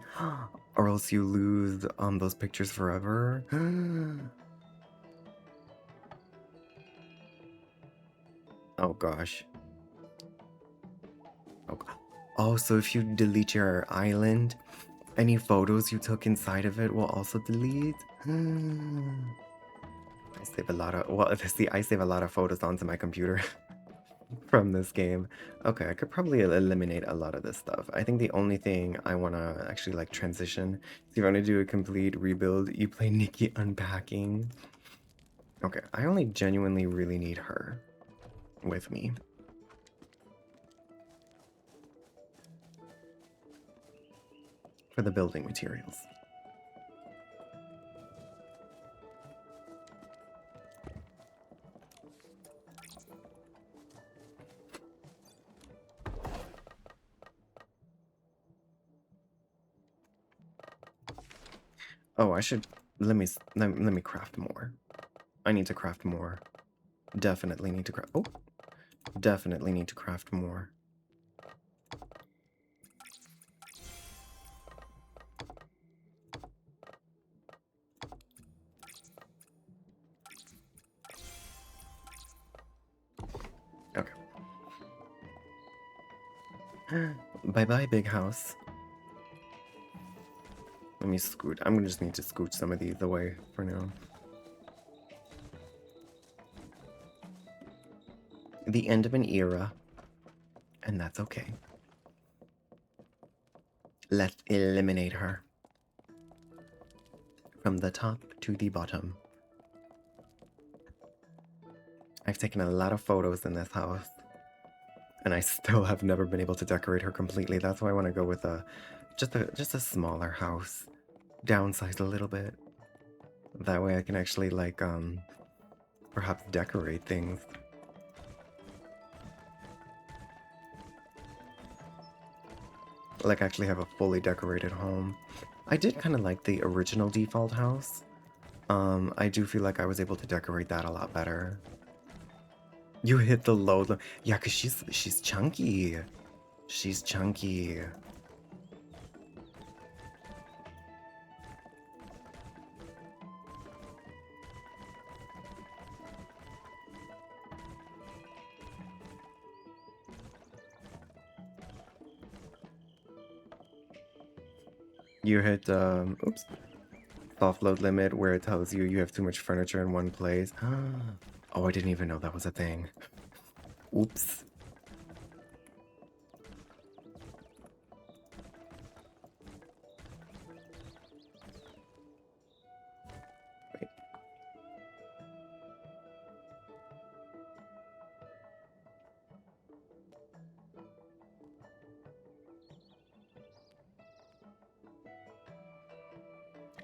or else you lose those pictures forever. Oh gosh. Oh, oh, so if you delete your island, any photos you took inside of it will also delete? I save a lot of, well, see, I save a lot of photos onto my computer from this game. Okay, I could probably eliminate a lot of this stuff. I think the only thing I want to actually like transition, if you want to do a complete rebuild, you play Nikki unpacking. Okay, I only genuinely really need her with me. For the building materials. Oh, I should let me craft more. I need to craft more. Definitely need to craft. Oh, definitely need to craft more. Okay. Bye bye, big house. Let me scoot. I'm gonna just need to scooch some of these away for now. The end of an era, and that's okay. Let's eliminate her. From the top to the bottom. I've taken a lot of photos in this house, and I still have never been able to decorate her completely. That's why I want to go with just a smaller house. Downsize a little bit. That way I can actually like perhaps decorate things. Like actually have a fully decorated home. I did kind of like the original default house. I do feel like I was able to decorate that a lot better. You hit the low, yeah, cause she's chunky. She's chunky. You hit oops, soft load limit where it tells you you have too much furniture in one place. Oh, I didn't even know that was a thing. Oops. Wait.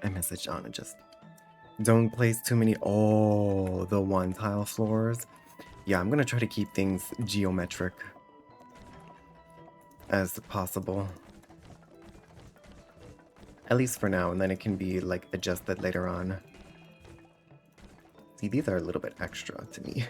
I messaged Anna just. Don't place too many. Oh, the one tile floors. Yeah, I'm gonna try to keep things geometric as possible. At least for now, and then it can be like adjusted later on. See, these are a little bit extra to me.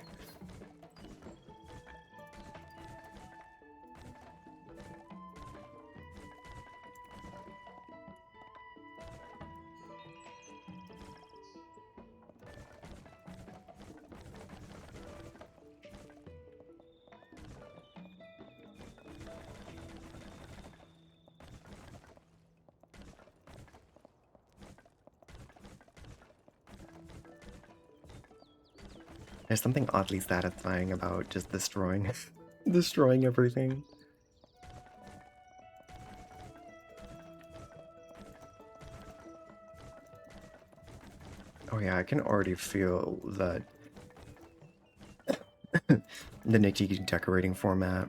There's something oddly satisfying about just destroying destroying everything. Oh yeah, I can already feel that the Nikki decorating format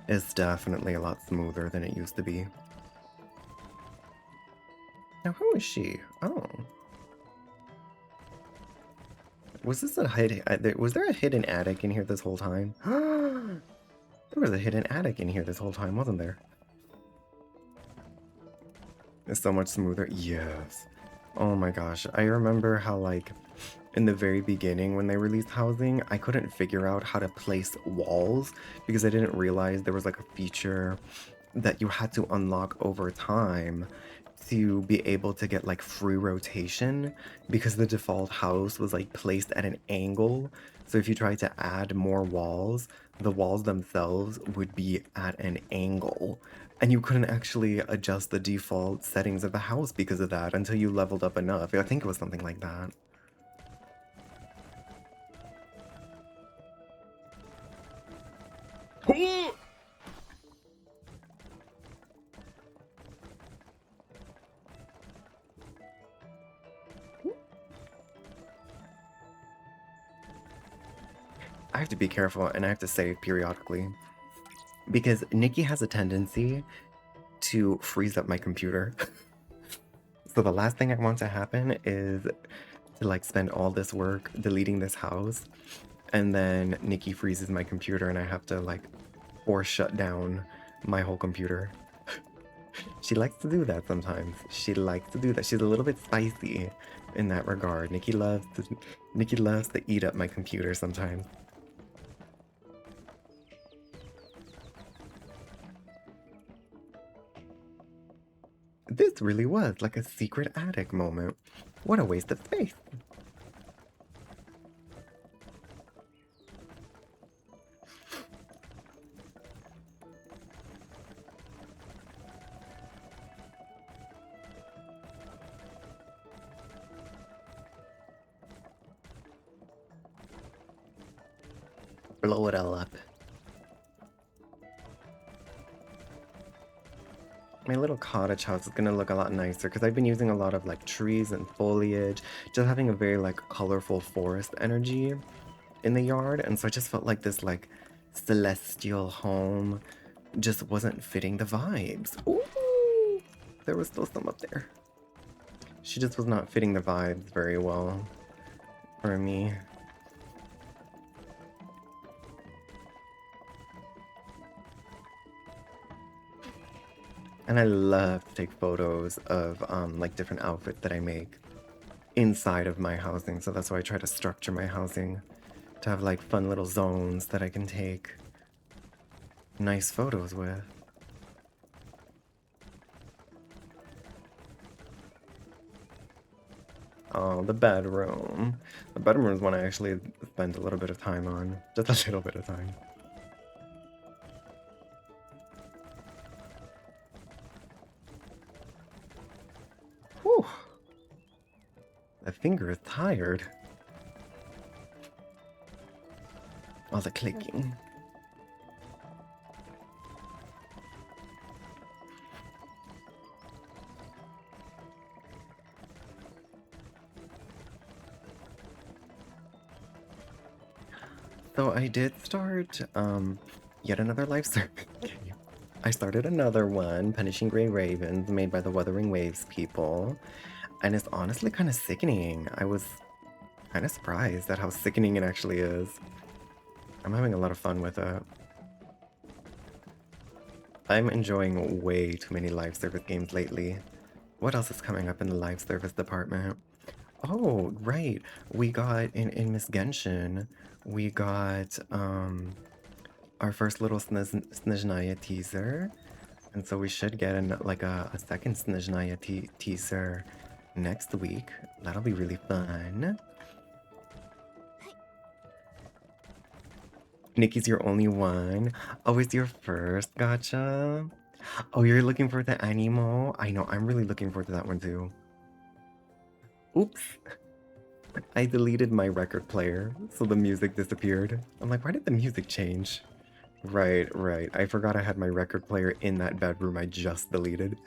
is definitely a lot smoother than it used to be. Now who is she? Oh. Was this a hidden... was there a hidden attic in here this whole time? There was a hidden attic in here this whole time, wasn't there? It's so much smoother. Yes. Oh my gosh. I remember how, like, in the very beginning when they released housing, I couldn't figure out how to place walls because I didn't realize there was like a feature that you had to unlock over time to be able to get like free rotation because the default house was like placed at an angle. So if you tried to add more walls, the walls themselves would be at an angle. And you couldn't actually adjust the default settings of the house because of that until you leveled up enough. I think it was something like that. I have to be careful and I have to save periodically because Nikki has a tendency to freeze up my computer. So the last thing I want to happen is to like spend all this work deleting this house and then Nikki freezes my computer and I have to like force shut down my whole computer. She likes to do that sometimes. She likes to do that. She's a little bit spicy in that regard. Nikki loves to eat up my computer sometimes. This really was like a secret attic moment. What a waste of space. Blow it all up. My little cottage house is gonna look a lot nicer because I've been using a lot of like trees and foliage, just having a very like colorful forest energy in the yard, and so I just felt like this like celestial home just wasn't fitting the vibes. Ooh, there was still some up there. She just was not fitting the vibes very well for me. And I love to take photos of like different outfits that I make inside of my housing. So that's why I try to structure my housing to have like fun little zones that I can take nice photos with. Oh, the bedroom. The bedroom is one I actually spent a little bit of time on. Just a little bit of time. Whew. The finger is tired. All the clicking. So I did start yet another live service game. I started another one, Punishing Grey Ravens, made by the Wuthering Waves people. And it's honestly kind of sickening. I was kind of surprised at how sickening it actually is. I'm having a lot of fun with it. I'm enjoying way too many live service games lately. What else is coming up in the live service department? Oh, right. We got in Miss Genshin, we got our first little Snezhnaya teaser. And so we should get like a second Snezhnaya teaser next week. That'll be really fun. Nikki's your only one. Oh, it's your first. Gotcha. Oh, you're looking for the animo? I know, I'm really looking forward to that one too. Oops. I deleted my record player, so the music disappeared. I'm like, why did the music change? Right, right. I forgot I had my record player in that bedroom I just deleted.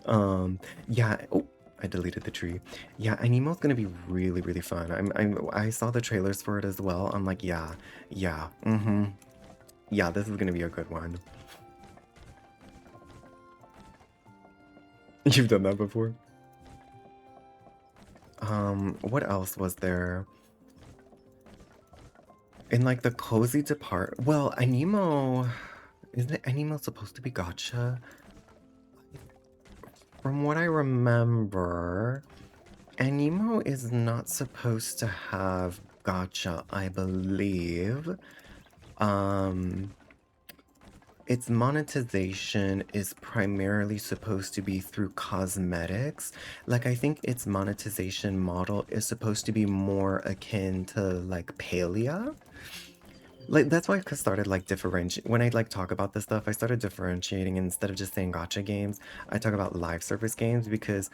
Yeah. Oh, I deleted the tree. Yeah, Animo's gonna be really, really fun. I saw the trailers for it as well. I'm like, yeah, yeah, yeah, this is gonna be a good one. You've done that before? What else was there? In like the cozy depart. Well, Animo, isn't Animo supposed to be gotcha? From what I remember, Anemo is not supposed to have gacha, I believe. Um, its monetization is primarily supposed to be through cosmetics. Like, I think its monetization model is supposed to be more akin to like Palia. Like, that's why I started like differentiating. When I like talk about this stuff, I started differentiating instead of just saying gotcha games. I talk about live service games because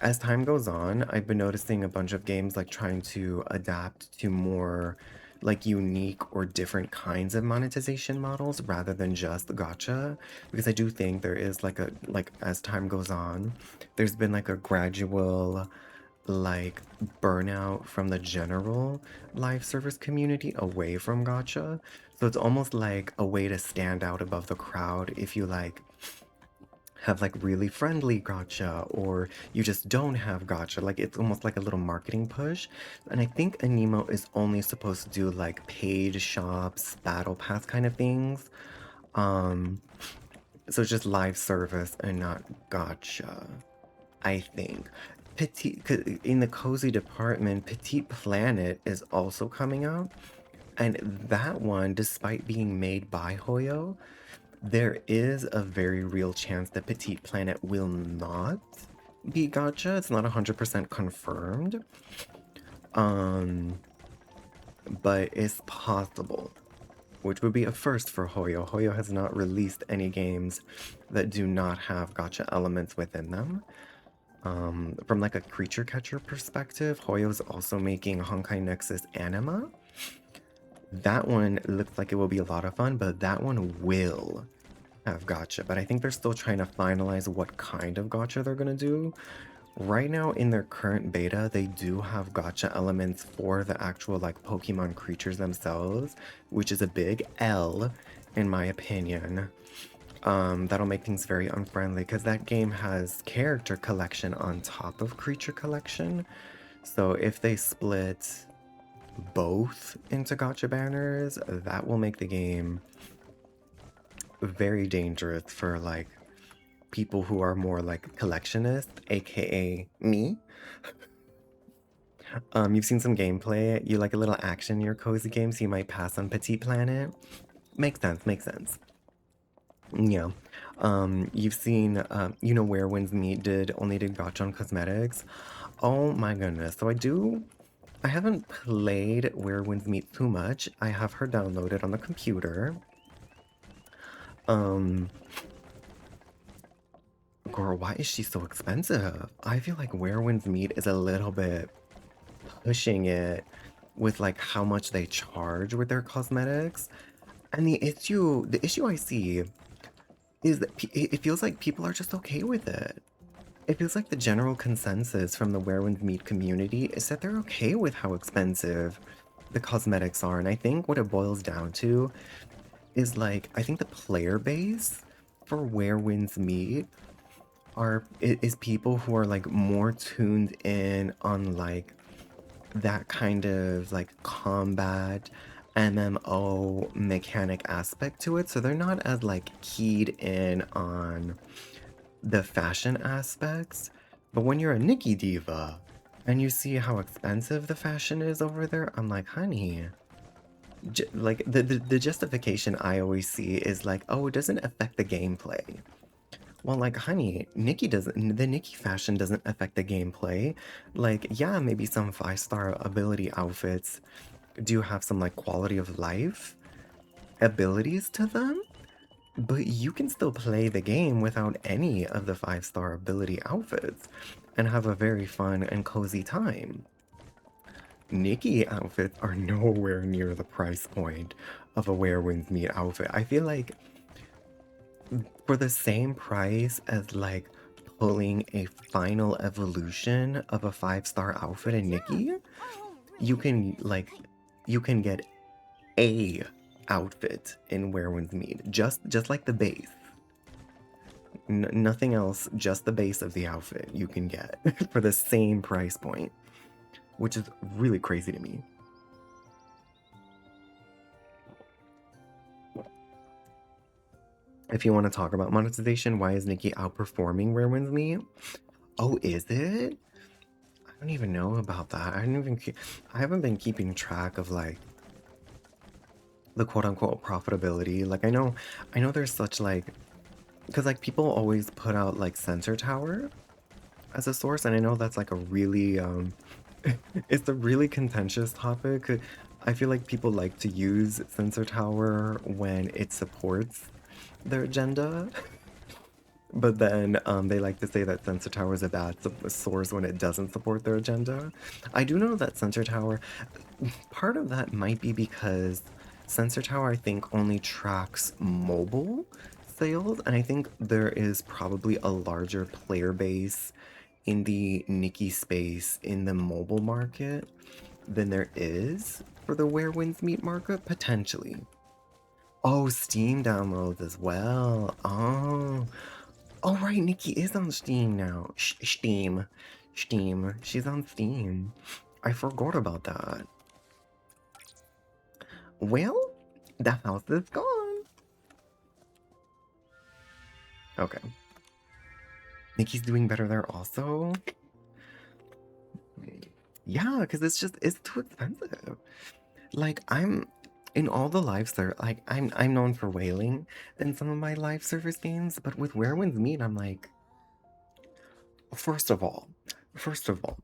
as time goes on, I've been noticing a bunch of games like trying to adapt to more like unique or different kinds of monetization models rather than just gotcha. Because I do think there is like a like as time goes on, there's been like a gradual like burnout from the general live service community away from gotcha. So it's almost like a way to stand out above the crowd if you like have like really friendly gotcha or you just don't have gotcha. Like it's almost like a little marketing push. And I think Anemo is only supposed to do like paid shops, battle pass kind of things. Um, so it's just live service and not gotcha, I think. In the cozy department, Petite Planet is also coming out. And that one, despite being made by Hoyo, there is a very real chance that Petite Planet will not be gacha. It's not 100% confirmed. Um, but it's possible, which would be a first for Hoyo. Hoyo has not released any games that do not have gacha elements within them. From like a creature catcher perspective, Hoyo's also making Honkai Nexus Anima. That one looks like it will be a lot of fun, but that one will have gacha. But I think they're still trying to finalize what kind of gacha they're gonna do. Right now in their current beta, they do have gacha elements for the actual like Pokemon creatures themselves, which is a big L in my opinion. That'll make things very unfriendly because that game has character collection on top of creature collection. So if they split both into gacha banners, that will make the game very dangerous for like people who are more like collectionists, aka me. You've seen some gameplay, you like a little action in your cozy games, so you might pass on Petite Planet. Makes sense, makes sense. Yeah. You've seen, you know, Where Winds Meet only did gacha on cosmetics. Oh my goodness. So I haven't played Where Winds Meet too much. I have her downloaded on the computer. Um, Girl, why is she so expensive? I feel like Where Winds Meet is a little bit pushing it with like how much they charge with their cosmetics. And the issue I see is that it feels like people are just okay with it. It feels like the general consensus from the Where Winds Meet community is that they're okay with how expensive the cosmetics are. And I think what it boils down to is like, I think the player base for Where Winds Meet is people who are like more tuned in on like that kind of like combat MMO mechanic aspect to it. So they're not as like keyed in on the fashion aspects. But when you're a Nikki diva and you see how expensive the fashion is over there, I'm like, honey, like the justification I always see is like, oh, it doesn't affect the gameplay. Well, like, honey, the Nikki fashion doesn't affect the gameplay. Like, yeah, maybe some 5-star ability outfits do have some, like, quality of life abilities to them, but you can still play the game without any of the 5-star ability outfits and have a very fun and cozy time. Nikki outfits are nowhere near the price point of a Where Winds Meet outfit. I feel like for the same price as like pulling a final evolution of a 5-star outfit in Nikki, you can like you can get a outfit in Where Winds Meet. Just like the base. Nothing else, just the base of the outfit you can get for the same price point, which is really crazy to me. If you want to talk about monetization, why is Nikki outperforming Where Winds Meet? Oh, is it? don't even know about that. I haven't been keeping track of like the quote unquote profitability. Like I know there's such like, because like people always put out like Sensor Tower as a source, and I know that's like a really it's a really contentious topic. I feel like people like to use Sensor Tower when it supports their agenda, but then they like to say that Sensor Tower is a bad source when it doesn't support their agenda. I do know that Sensor Tower, part of that might be because Sensor Tower, I think, only tracks mobile sales, and I think there is probably a larger player base in the Nikki space in the mobile market than there is for the Where Winds Meet market, potentially. Oh, Steam downloads as well. Oh. Oh, right, Nikki is on Steam now. Steam. Steam. She's on Steam. I forgot about that. Well, the house is gone. Okay. Nikki's doing better there also? Yeah, because it's too expensive. Like, I'm in all the live ser like I'm known for whaling in some of my live service games, but with Where Winds Meet, I'm like, first of all, first of all,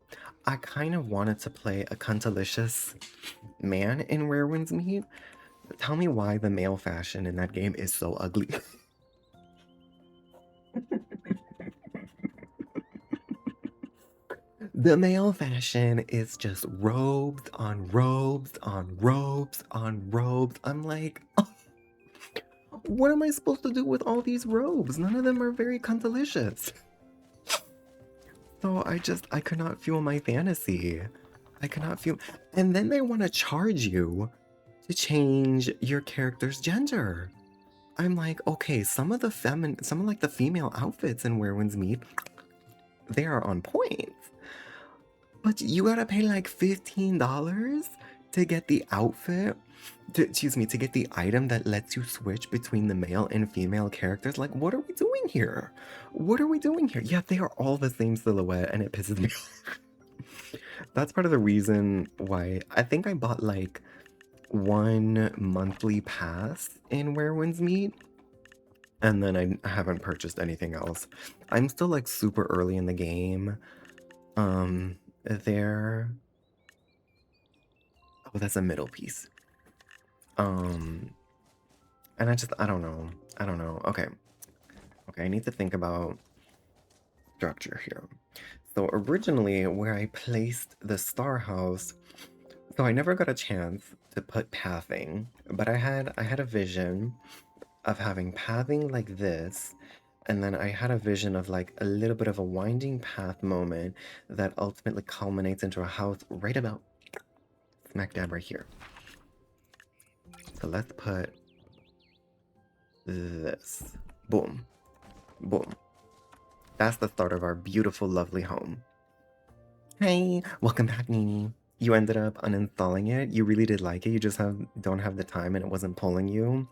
I kind of wanted to play a cuntalicious man in Where Winds Meet. Tell me why the male fashion in that game is so ugly. The male fashion is just robes on robes on robes on robes. I'm like, oh, what am I supposed to do with all these robes? None of them are very cuntalicious. So I could not fuel my fantasy. I could not fuel. And then they want to charge you to change your character's gender. I'm like, okay, some of like the female outfits in Where Winds Meet, they are on point. But you gotta pay like $15 to get the outfit, to get the item that lets you switch between the male and female characters. Like, what are we doing here? What are we doing here? Yeah, they are all the same silhouette, and it pisses me off. That's part of the reason why I think I bought like one monthly pass in Where Winds Meet, and then I haven't purchased anything else. I'm still like super early in the game. There. Oh, that's a middle piece. Um, and I don't know. I don't know. Okay. Okay, I need to think about structure here. So originally, where I placed the star house, so I never got a chance to put pathing, but I had a vision of having pathing like this, and then I had a vision of like a little bit of a winding path moment that ultimately culminates into a house right about smack dab right here. So let's put this. Boom. Boom. That's the start of our beautiful, lovely home. Hey, welcome back, Nini. You ended up uninstalling it. You really did like it. You just don't have the time and it wasn't pulling you.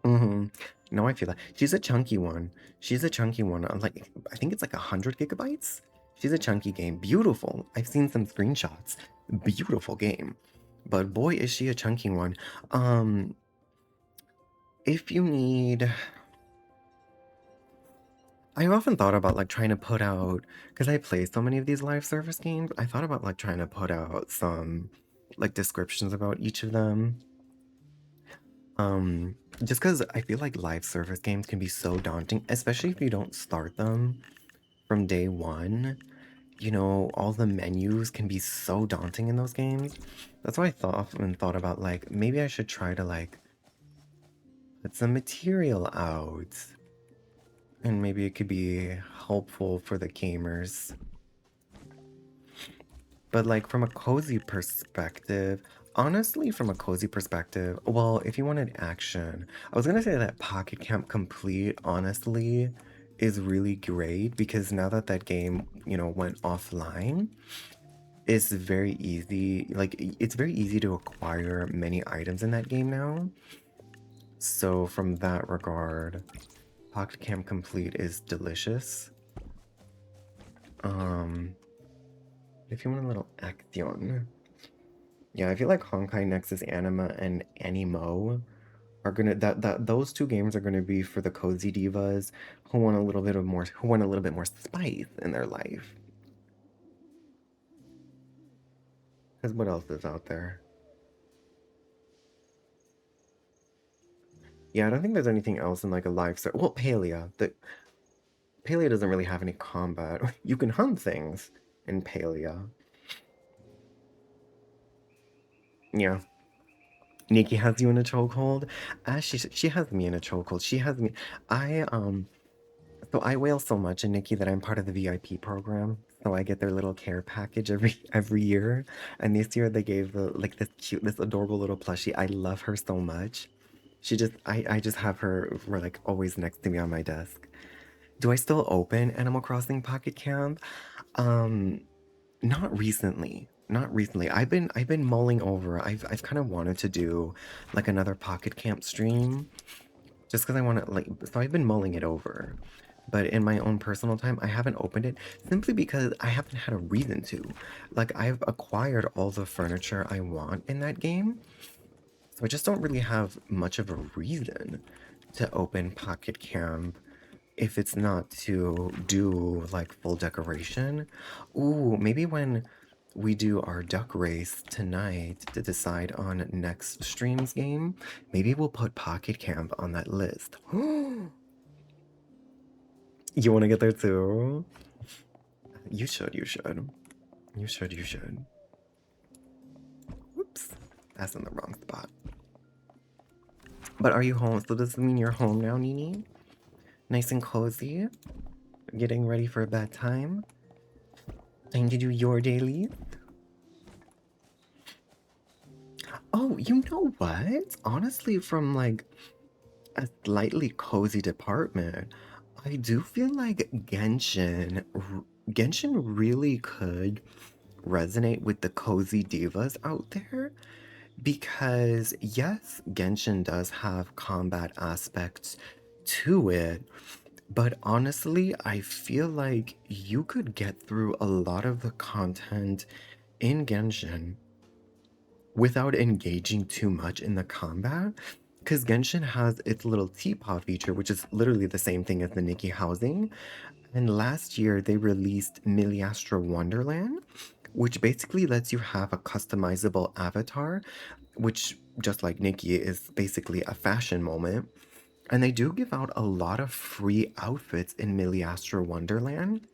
Mm-hmm. No, I feel that. She's a chunky one. She's a chunky one. Like, I think it's like 100 gigabytes. She's a chunky game. Beautiful. I've seen some screenshots. Beautiful game. But boy, is she a chunky one. Um, if you need... I've often thought about like trying to put out, because I play so many of these live service games, I thought about like trying to put out some like descriptions about each of them. Just because I feel like live service games can be so daunting, especially if you don't start them from day one. You know, all the menus can be so daunting in those games. That's why often thought about like maybe I should try to like put some material out. And maybe it could be helpful for the gamers. But like from a cozy perspective, honestly, from a cozy perspective, well, if you wanted action, I was gonna say that Pocket Camp Complete, honestly, is really great because now that that game, you know, went offline, it's very easy. Like, it's very easy to acquire many items in that game now. So from that regard, Pocket Camp Complete is delicious. Um, If you want a little action. Yeah, I feel like Honkai Nexus Anima and Animo are gonna that those two games are gonna be for the cozy divas who want a little bit more spice in their life. Cause what else is out there? Yeah, I don't think there's anything else in like a live set. Well, Palia. The Palia doesn't really have any combat. You can hunt things in Palia. Yeah. Nikki has you in a chokehold. She has me in a chokehold. She has me. I So I wail so much in Nikki that I'm part of the VIP program. So I get their little care package every year. And this year they gave this adorable little plushie. I love her so much. I just have her like always next to me on my desk. Do I still open Animal Crossing Pocket Camp? Um, Not recently. Not recently. I've been mulling over. I've kind of wanted to do like another Pocket Camp stream just because I want to so I've been mulling it over. But in my own personal time, I haven't opened it simply because I haven't had a reason to. Like I've acquired all the furniture I want in that game, so I just don't really have much of a reason to open Pocket Camp if it's not to do like full decoration. Ooh, maybe when we do our duck race tonight to decide on next stream's game, maybe we'll put Pocket Camp on that list. You want to get there too? You should, you should. You should, you should. Whoops. That's in the wrong spot. But are you home? So does this mean you're home now, Nini? Nice and cozy? Getting ready for bedtime? Time to do your daily? Oh, you know what? Honestly, from like a slightly cozy department, I do feel like Genshin really could resonate with the cozy divas out there because yes, Genshin does have combat aspects to it, but honestly, I feel like you could get through a lot of the content in Genshin without engaging too much in the combat. Because Genshin has its little teapot feature, which is literally the same thing as the Nikki housing. And last year they released Miliastra Wonderland, which basically lets you have a customizable avatar, which, just like Nikki, is basically a fashion moment. And they do give out a lot of free outfits in Miliastra Wonderland.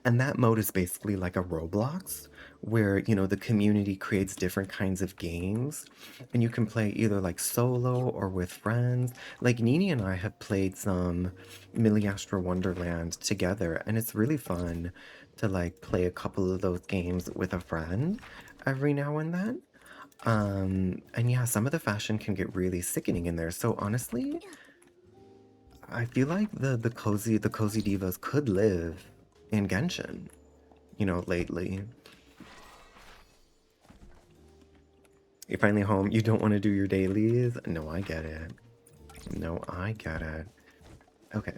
And that mode is basically like a Roblox where, the community creates different kinds of games and you can play either like solo or with friends. Like Nini and I have played some Miliastra Wonderland together and it's really fun to like play a couple of those games with a friend every now and then. And yeah, some of the fashion can get really sickening in there. So honestly, I feel like the cozy divas could live in Genshin, lately. You're finally home. You don't want to do your dailies? No, I get it. No, I get it. Okay.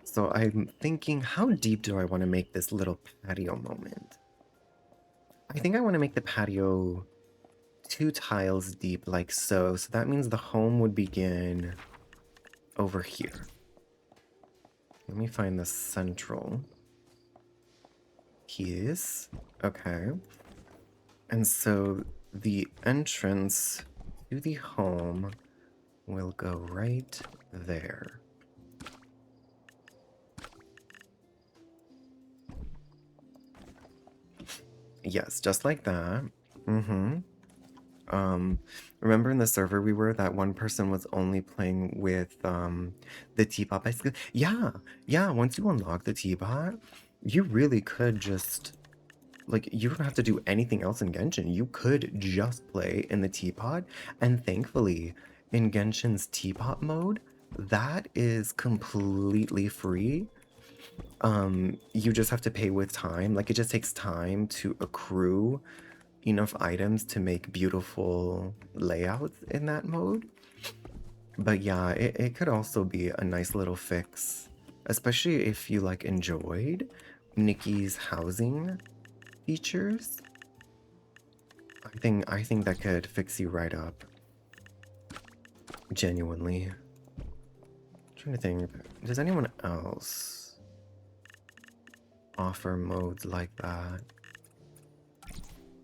So I'm thinking, how deep do I want to make this little patio moment? I think I want to make the patio 2 tiles deep like so. So that means the home would begin over here. Let me find the central piece. Okay. And so the entrance to the home will go right there. Yes, just like that. Mm-hmm. Remember in the server we were, that one person was only playing with the teapot basically? Yeah, yeah, once you unlock the teapot, you really could just like you don't have to do anything else in Genshin. You could just play in the teapot, and thankfully, in Genshin's teapot mode, that is completely free. You just have to pay with time. Like it just takes time to accrue enough items to make beautiful layouts in that mode. But yeah, it could also be a nice little fix, especially if you like enjoyed Nikki's housing features, I think that could fix you right up. Genuinely. I'm trying to think, does anyone else offer modes like that?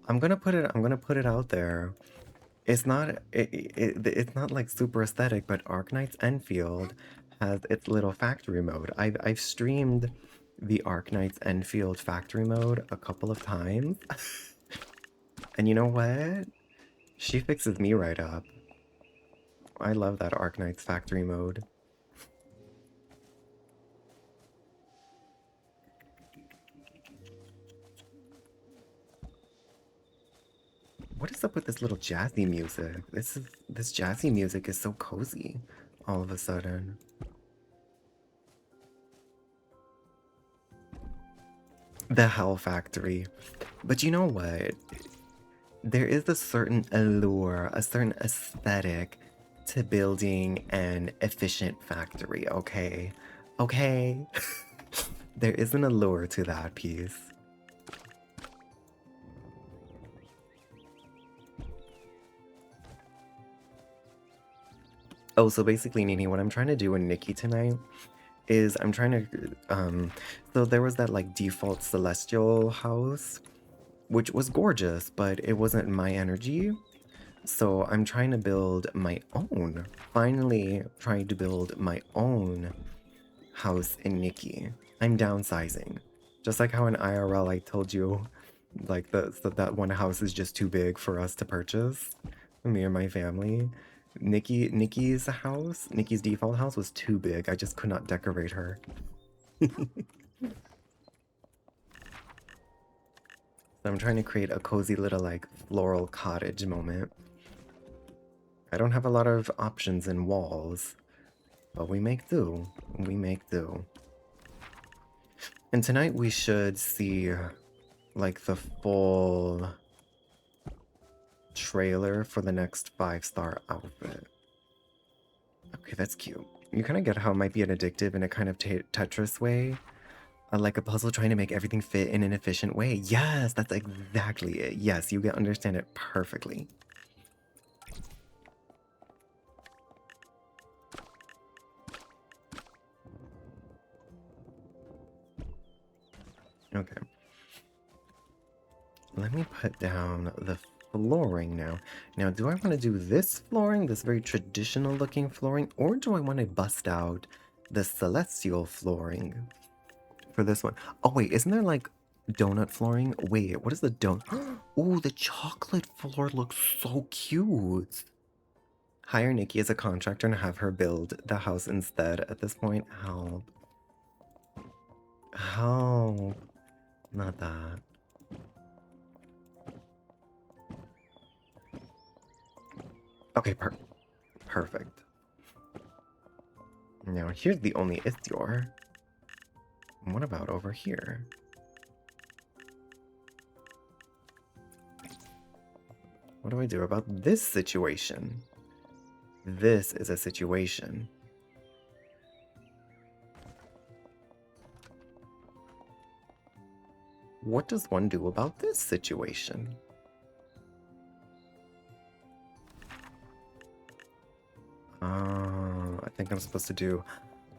I'm gonna put it out there. It's not like super aesthetic, but Arknight's Enfield has its little factory mode. I've streamed the Arknight's Enfield factory mode a couple of times. And you know what? She fixes me right up. I love that Arknight's factory mode. What is up with this little jazzy music? This jazzy music is so cozy all of a sudden. The Hell Factory. But you know what? There is a certain allure, a certain aesthetic to building an efficient factory, okay? Okay? There is an allure to that piece. Oh, so basically, Nini, what I'm trying to do in Nikki tonight is I'm trying to, so there was that like default celestial house, which was gorgeous, but it wasn't my energy. So I'm trying to build my own, finally trying to build my own house in Nikki. I'm downsizing. Just like how in IRL I told you, like that one house is just too big for us to purchase, me and my family. Nikki's house, Nikki's default house was too big. I just could not decorate her. So I'm trying to create a cozy little like floral cottage moment. I don't have a lot of options in walls, but we make do. We make do. And tonight we should see like the full trailer for the next 5-star outfit. Okay, that's cute. You kind of get how it might be an addictive in a kind of Tetris way. Like a puzzle trying to make everything fit in an efficient way. Yes, that's exactly it. Yes, you can understand it perfectly. Okay. Let me put down the flooring now. Now, do I want to do this flooring, this very traditional looking flooring, or do I want to bust out the celestial flooring for this one? Oh, wait, isn't there like donut flooring? Wait, what is the donut? Oh, the chocolate floor looks so cute. Hire Nikki as a contractor and have her build the house instead at this point. Help. Help. Not that. Okay, perfect. Now, here's the only Istyor. What about over here? What do I do about this situation? This is a situation. What does one do about this situation? I think I'm supposed to do...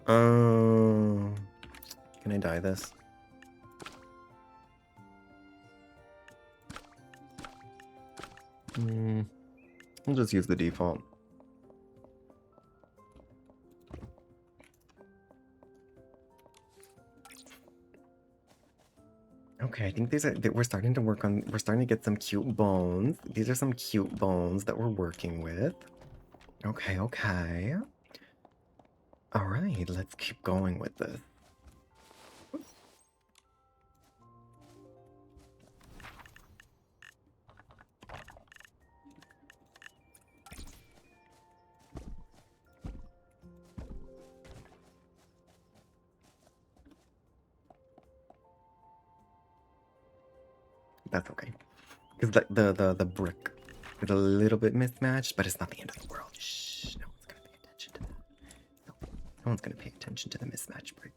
can I dye this? I'll just use the default. Okay, I think these are... We're starting to work on... We're starting to get some cute bones. These are some cute bones that we're working with. Okay, okay. Alright, let's keep going with this. That's okay. Because the brick is a little bit mismatched, but it's not the end of the world. Shh, no one's gonna pay attention to that. No one's gonna pay attention to the mismatched brick.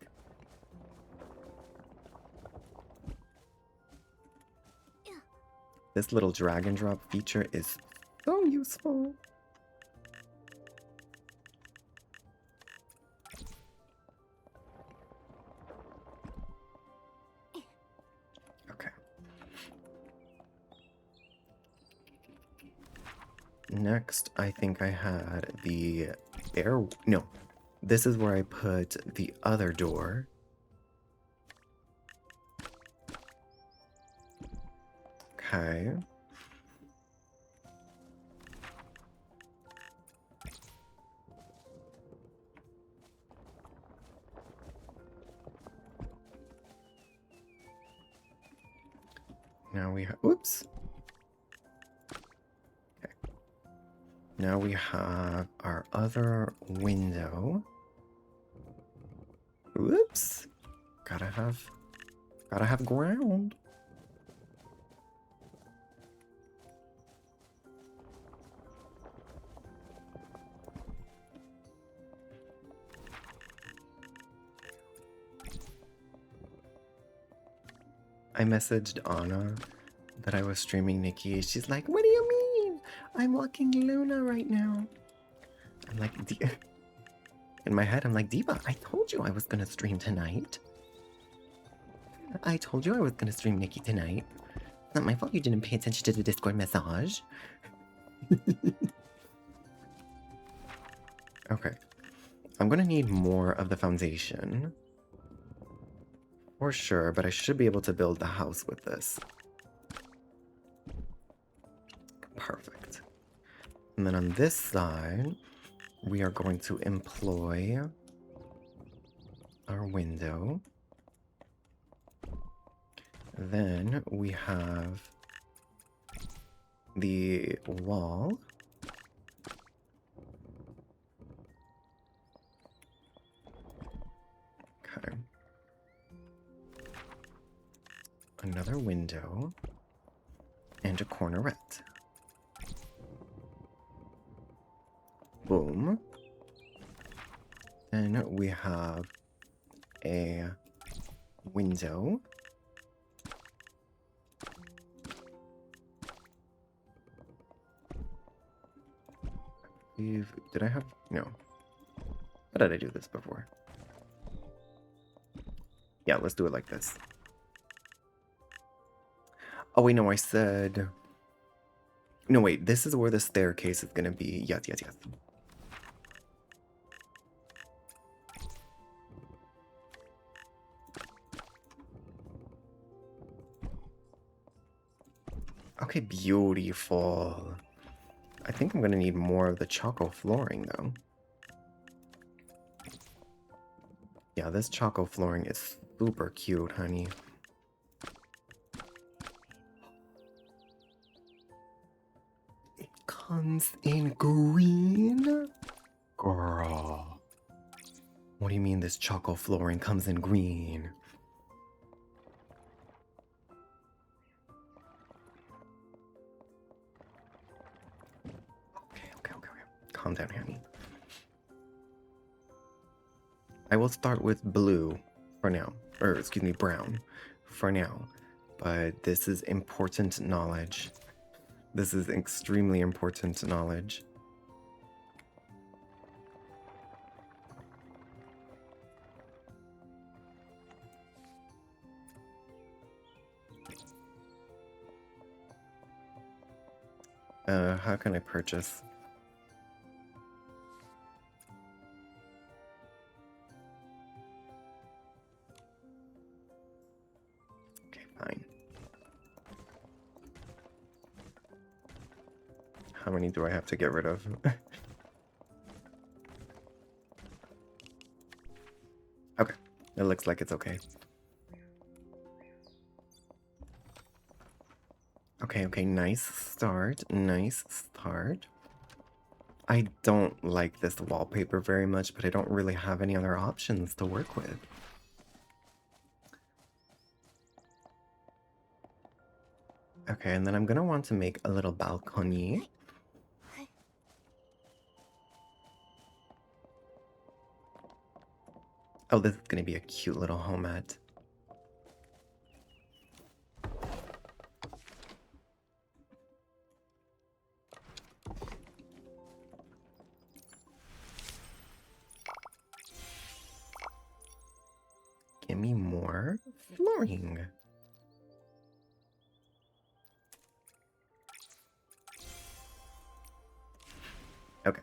This little drag and drop feature is so useful. Okay. Next, I think I had the air... No, this is where I put the other door. Okay. Now we have... Oops. Okay. Now we have our other window. Whoops. Gotta have ground. I messaged Anna that I was streaming Nikki. She's like, what do you mean? I'm walking Luna right now. I'm like, in my head, I'm like, Diva, I told you I was gonna stream tonight. I told you I was gonna stream Nikki tonight. It's not my fault you didn't pay attention to the Discord message. Okay. I'm gonna need more of the foundation. For sure, but I should be able to build the house with this. Perfect. And then on this side, we are going to employ our window. Then we have the wall. Okay. Another window. And a cornerette. Boom. Then we have a window. Did I have... No. How did I do this before? Yeah, let's do it like this. Oh, wait, no, I said... No, wait, this is where the staircase is gonna be. Yes, yes, yes. Okay, beautiful. I think I'm gonna need more of the choco flooring, though. Yeah, this choco flooring is super cute, honey. It comes in green? Girl. What do you mean this choco flooring comes in green? Okay. Calm down, honey. I will start with blue for now. Or, excuse me, brown for now. But this is important knowledge. This is extremely important knowledge. How can I purchase? Okay, fine. How many do I have to get rid of? Okay, it looks like it's okay. Okay, nice start. I don't like this wallpaper very much, but I don't really have any other options to work with. Okay, and then I'm gonna want to make a little balcony. Oh, this is gonna be a cute little homette. flooring. Okay.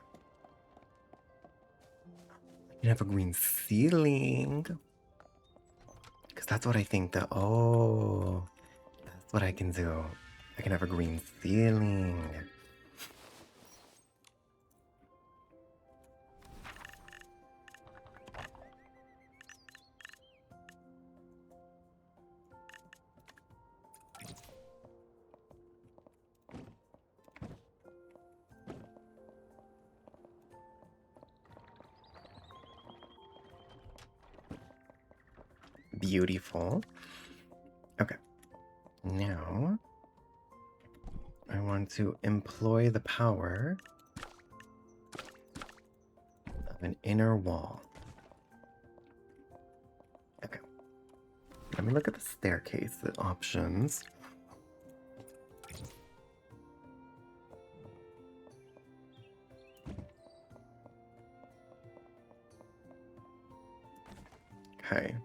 I can have a green ceiling. Because that's what I think that. Oh, that's what I can do. I can have a green ceiling. Beautiful. Okay. Now, I want to employ the power of an inner wall. Okay. Let me look at the staircase options. Okay.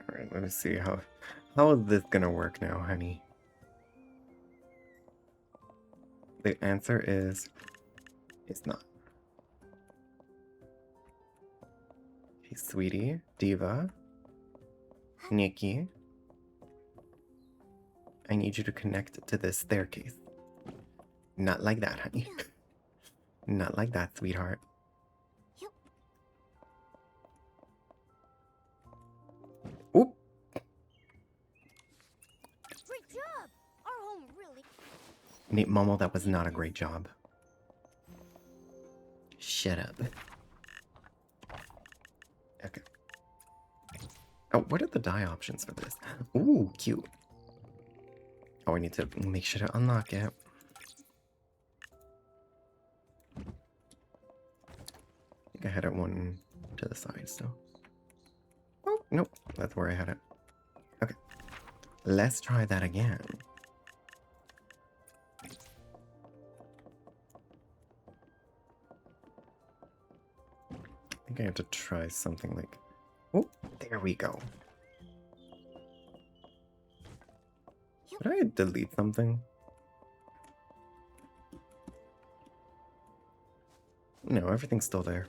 Alright, let me see how is this gonna work now, honey? The answer is it's not. Hey, sweetie, Diva, Nikki, I need you to connect to this staircase. Not like that, honey. Not like that, sweetheart. Oop! Great job! Our home really. Nate Momo, that was not a great job. Shut up. Okay. Oh, what are the die options for this? Ooh, cute. Oh, I need to make sure to unlock it. I think I had it one to the side still. Oh, nope. That's where I had it. Okay. Let's try that again. I think I have to try something like... Oh, there we go. Did I delete something? No, everything's still there.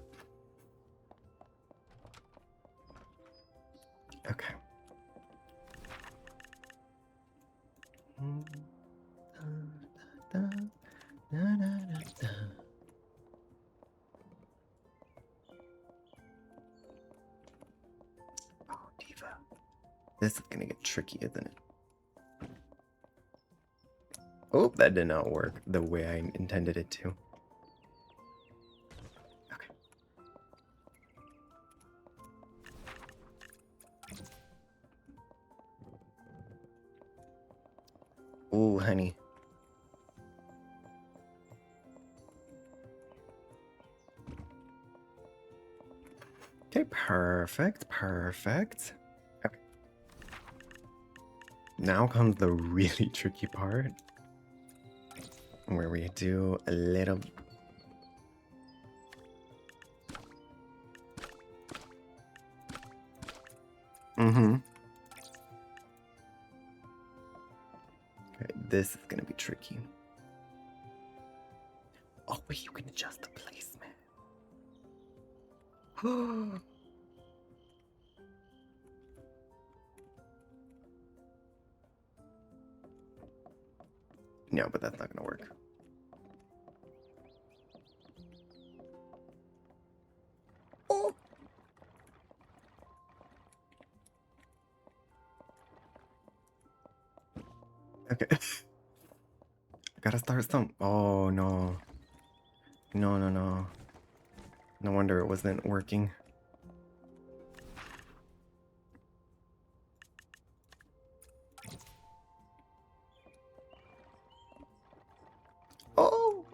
Okay. Oh, Diva. This is gonna get tricky, isn't it? Oh, that did not work the way I intended it to. Okay. Ooh, honey. Okay, perfect, perfect. Okay. Now comes the really tricky part. Where we do a little... Mm-hmm. Okay, this is gonna be tricky. Oh, wait, you can adjust the placement. No, but that's not gonna work. Oh! Okay. I gotta start some... Oh, no. No, no, no. No wonder it wasn't working. Oh!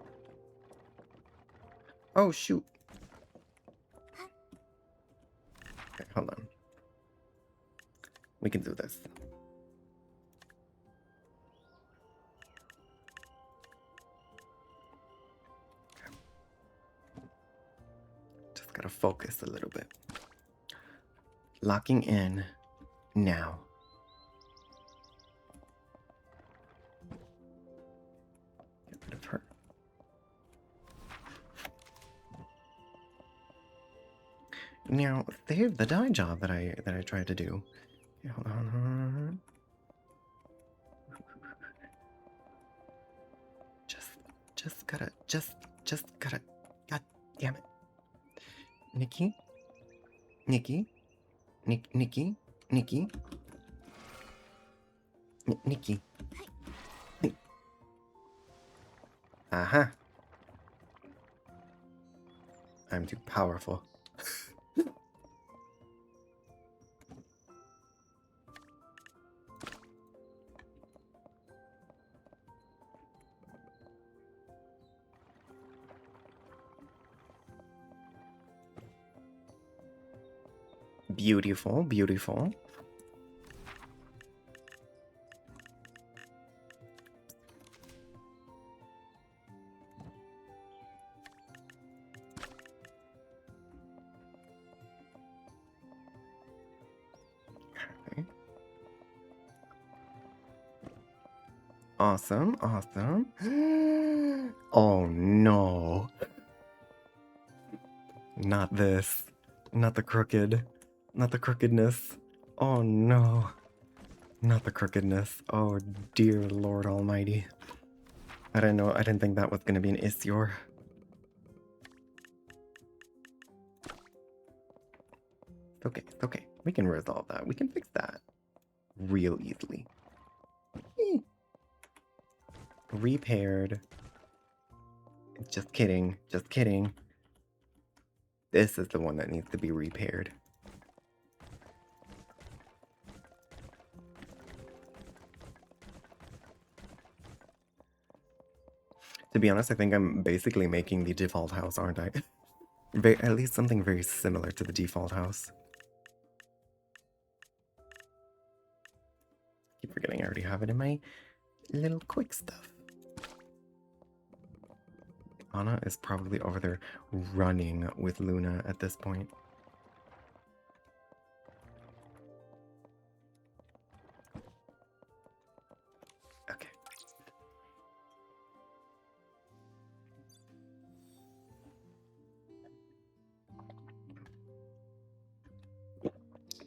Oh, shoot. Okay, hold on. can do this. Okay. Just gotta focus a little bit. Locking in now. Get rid of her. Now, save the dye job that I tried to do. Okay, hold on. Just gotta. God damn it. Nikki? Nikki? Nikki? Nikki? Nikki? Uh-huh. I'm too powerful. Beautiful, beautiful. Okay. Awesome, awesome. Oh no. Not this. Not the crooked. Not the crookedness. Oh no. Not the crookedness. Oh dear Lord Almighty. I didn't think that was gonna be an issue. It's okay, it's okay. We can resolve that. We can fix that real easily. Repaired. Just kidding, just kidding. This is the one that needs to be repaired. To be honest, I think I'm basically making the default house, aren't I? At least something very similar to the default house. Keep forgetting I already have it in my little quick stuff. Anna is probably over there running with Luna at this point. Okay.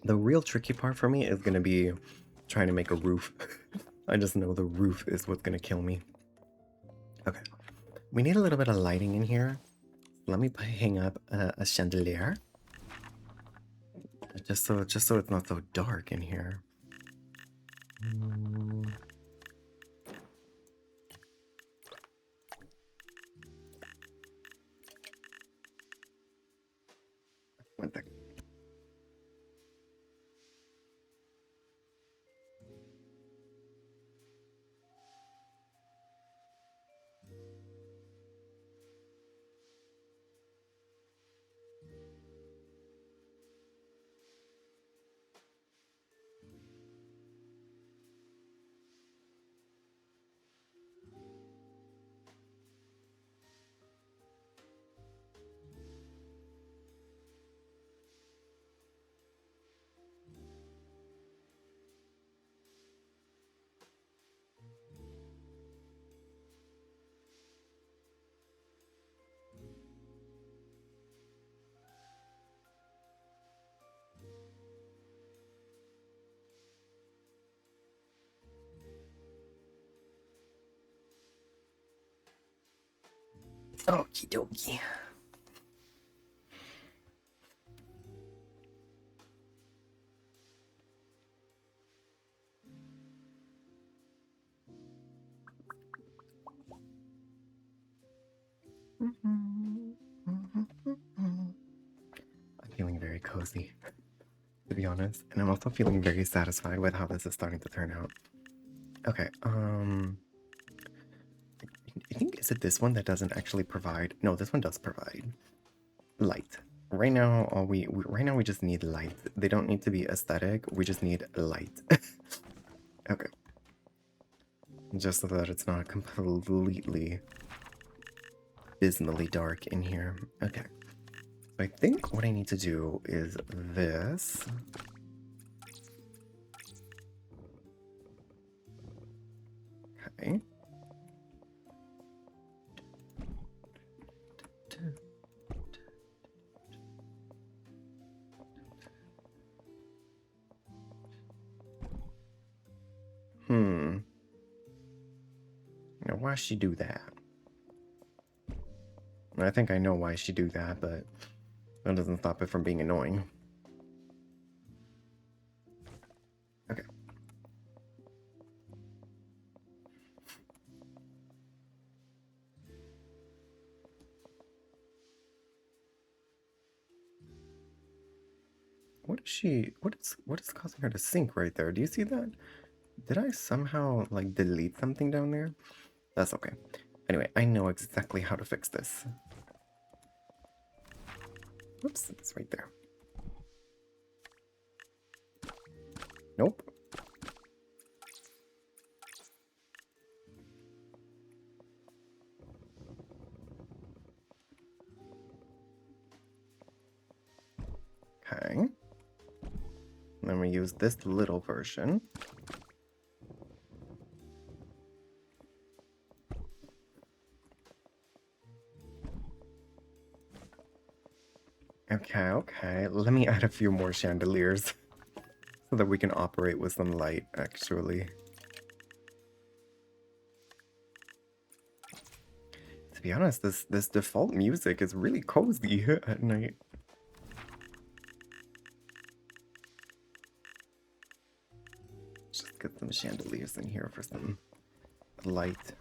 The real tricky part for me is going to be trying to make a roof. I just know the roof is what's going to kill me. Okay. We need a little bit of lighting in here. Let me hang up a chandelier. Just so it's not so dark in here. One second. Okie dokie. I'm feeling very cozy, to be honest, and I'm also feeling very satisfied with how this is starting to turn out. Okay, I think, is it this one that doesn't actually provide? No, this one does provide light. Right now, right now we just need light. They don't need to be aesthetic. We just need light. Okay. Just so that it's not completely dismally dark in here. Okay. So I think what I need to do is this. Okay. Now, why she do that? I think I know why she do that, but that doesn't stop it from being annoying. Okay. What is causing her to sink right there? Do you see that? Did I somehow like delete something down there? That's okay. Anyway, I know exactly how to fix this. Whoops, it's right there. Nope. Okay. Then we use this little version. Okay, okay. Let me add a few more chandeliers so that we can operate with some light, actually. To be honest, this default music is really cozy at night. Just get some chandeliers in here for some light.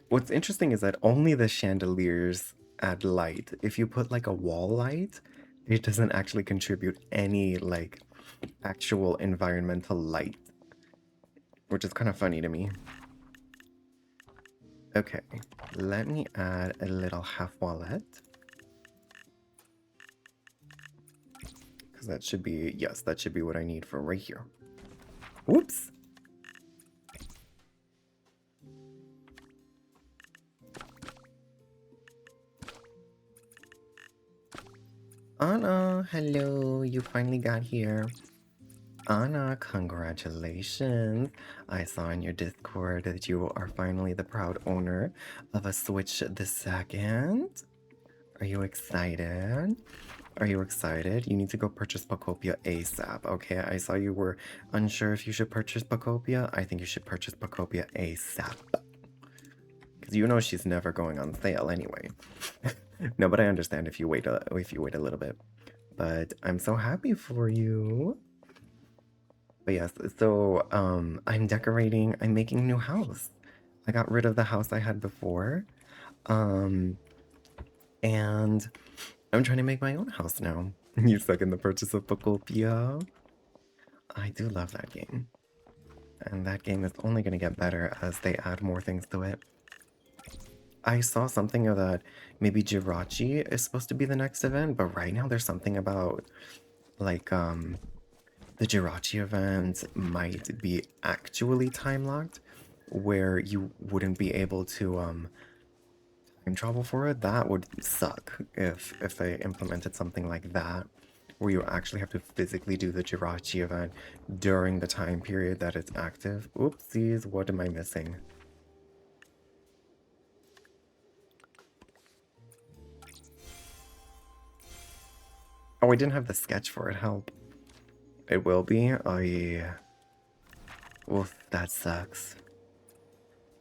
What's interesting is that only the chandeliers add light. If you put like a wall light, it doesn't actually contribute any like actual environmental light, which is kind of funny to me. Okay, let me add a little half wallet. Because that should be, yes, that should be what I need for right here. Whoops! Anna, hello, you finally got here. Anna, congratulations. I saw in your Discord that you are finally the proud owner of a Switch the second. Are you excited? Are you excited? You need to go purchase Pocopia ASAP, okay? I saw you were unsure if you should purchase Pocopia. I think you should purchase Pocopia ASAP. Because you know she's never going on sale anyway. No, but I understand if you wait a little bit. But I'm so happy for you. But yes, so I'm decorating, I'm making a new house. I got rid of the house I had before. And I'm trying to make my own house now. You second the purchase of Pocopia. I do love that game. And that game is only going to get better as they add more things to it. I saw something that maybe Jirachi is supposed to be the next event, but right now there's something about like the Jirachi event might be actually time locked, where you wouldn't be able to time travel for it. That would suck if they implemented something like that, where you actually have to physically do the Jirachi event during the time period that it's active. Oopsies, what am I missing? Oh, I didn't have the sketch for it. Help. It will be? Oh, yeah. Oof, that sucks.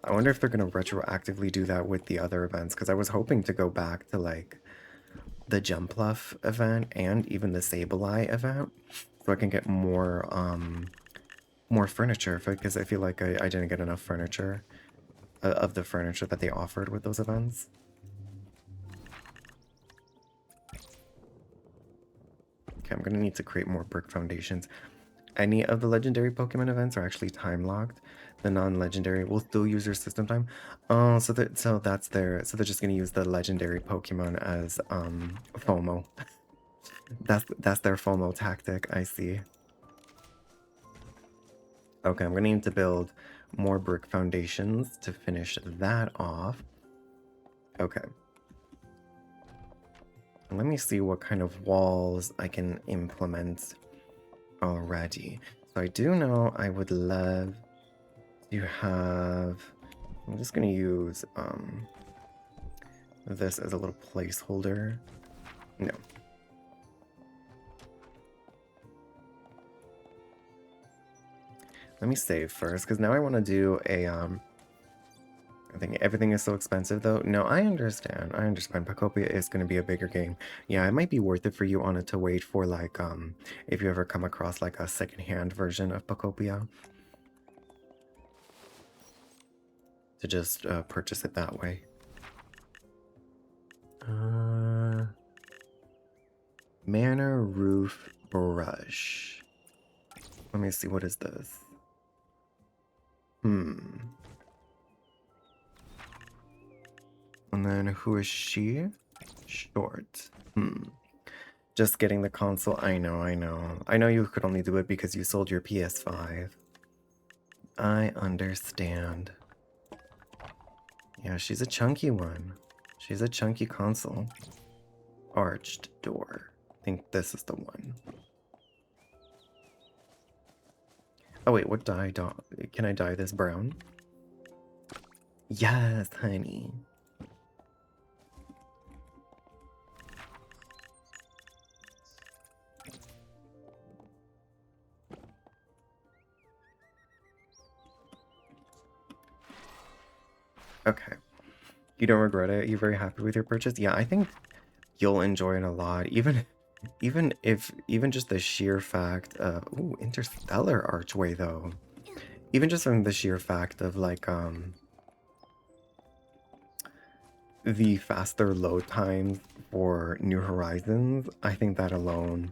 I wonder if they're gonna retroactively do that with the other events, because I was hoping to go back to, like, the Jumpluff event and even the Sableye event, so I can get more, more furniture, because I feel like I didn't get enough furniture, of the furniture that they offered with those events. Okay, I'm gonna need to create more brick foundations. any of the legendary Pokemon events are actually time locked. The non-legendary will still use their system time. Oh, so they're just gonna use the legendary Pokemon as FOMO. That's their FOMO tactic. I see. Okay, I'm gonna need to build more brick foundations to finish that off. Okay. Let me see what kind of walls I can implement already. So I do know I would love to have... I'm just gonna use this as a little placeholder. No. Let me save first, because now I want to do a I think everything is so expensive though. No, I understand. I understand. Pacopia is going to be a bigger game. Yeah, it might be worth it for you, Anna, to wait for like if you ever come across like a secondhand version of Pacopia, to just purchase it that way. Manor roof brush. Let me see, what is this? And then who is she? Short. Just getting the console. I know. I know you could only do it because you sold your PS5. I understand. Yeah, she's a chunky one. She's a chunky console. Arched door. I think this is the one. Oh wait, what dye can I dye this brown? Yes, honey. Okay. You don't regret it? You're very happy with your purchase? Yeah, I think you'll enjoy it a lot. Even just the sheer fact of ooh, interstellar archway though. Even just from the sheer fact of like the faster load times for New Horizons, I think that alone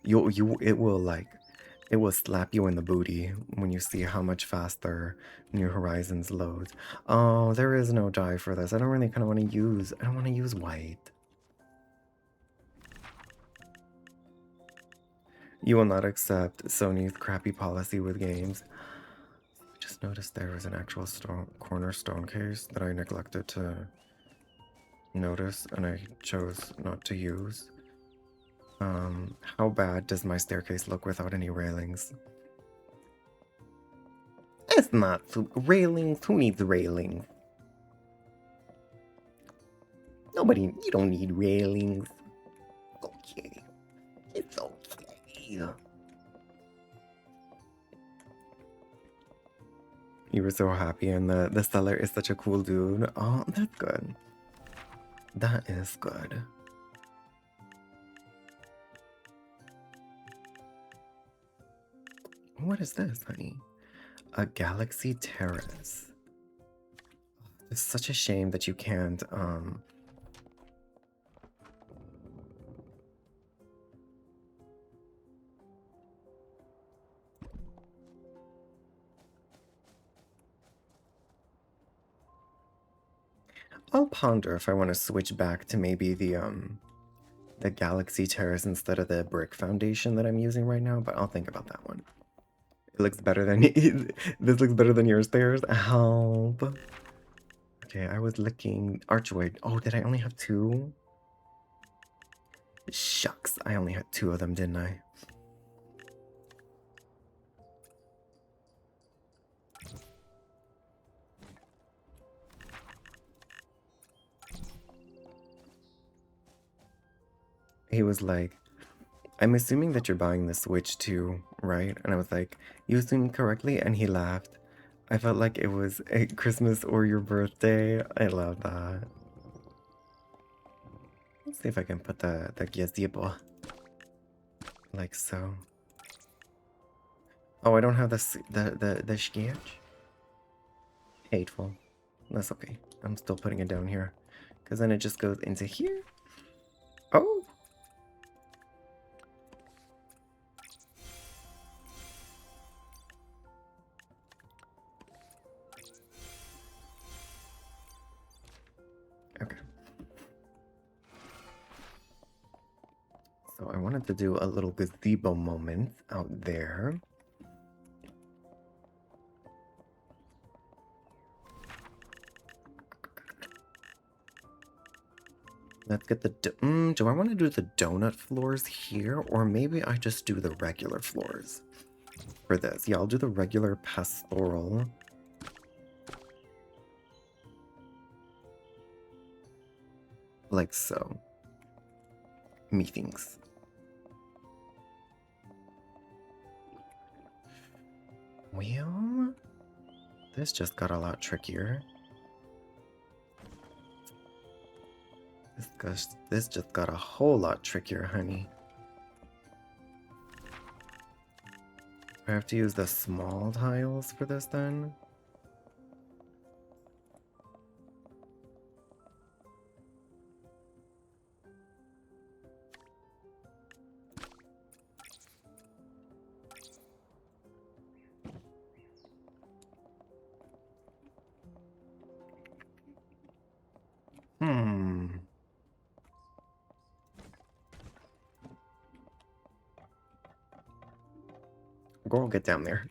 it will slap you in the booty when you see how much faster New Horizons loads. Oh, there is no dye for this. I don't really kind of want to use... I don't want to use white. You will not accept Sony's crappy policy with games. I just noticed there was an actual cornerstone case that I neglected to notice and I chose not to use. How bad does my staircase look without any railings? It's not railings. Who needs railings? Nobody. You don't need railings. Okay. It's okay. You were so happy, and the seller is such a cool dude. Oh, that's good. That is good. What is this, honey? A galaxy terrace. It's such a shame that you can't, I'll ponder if I want to switch back to maybe the galaxy terrace instead of the brick foundation that I'm using right now, but I'll think about that one. It looks better than this looks better than your stairs. Help. Okay, I was looking archway. Oh, did I only have 2? Shucks, I only had 2 of them, didn't I? He was like, I'm assuming that you're buying the Switch too, right? And I was like, you assumed correctly, and he laughed. I felt like it was a Christmas or your birthday. I love that. Let's see if I can put the gazebo like so. Oh, I don't have the sketch. Hateful. That's okay. I'm still putting it down here, because then it just goes into here. Oh. So I wanted to do a little gazebo moment out there. Let's get the... do I want to do the donut floors here? Or maybe I just do the regular floors for this. Yeah, I'll do the regular pastoral. Like so. Methinks. Well, this just got a lot trickier. This just got a whole lot trickier, honey. I have to use the small tiles for this then? Girl, get down there.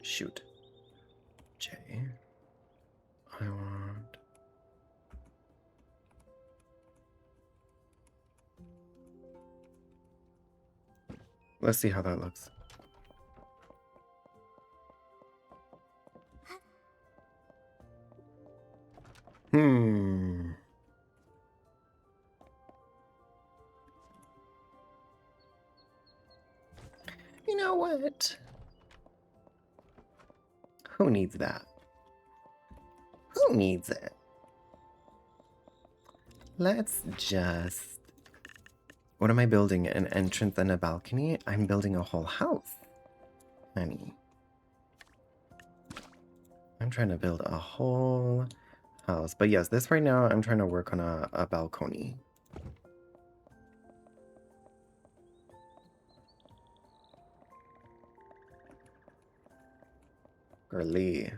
Shoot. J. I want... Let's see how that looks. You know what? Who needs that? Who needs it? Let's just... What am I building? An entrance and a balcony? I'm building a whole house, honey. I'm trying to build a whole house. But yes, this right now, I'm trying to work on a balcony. Girly.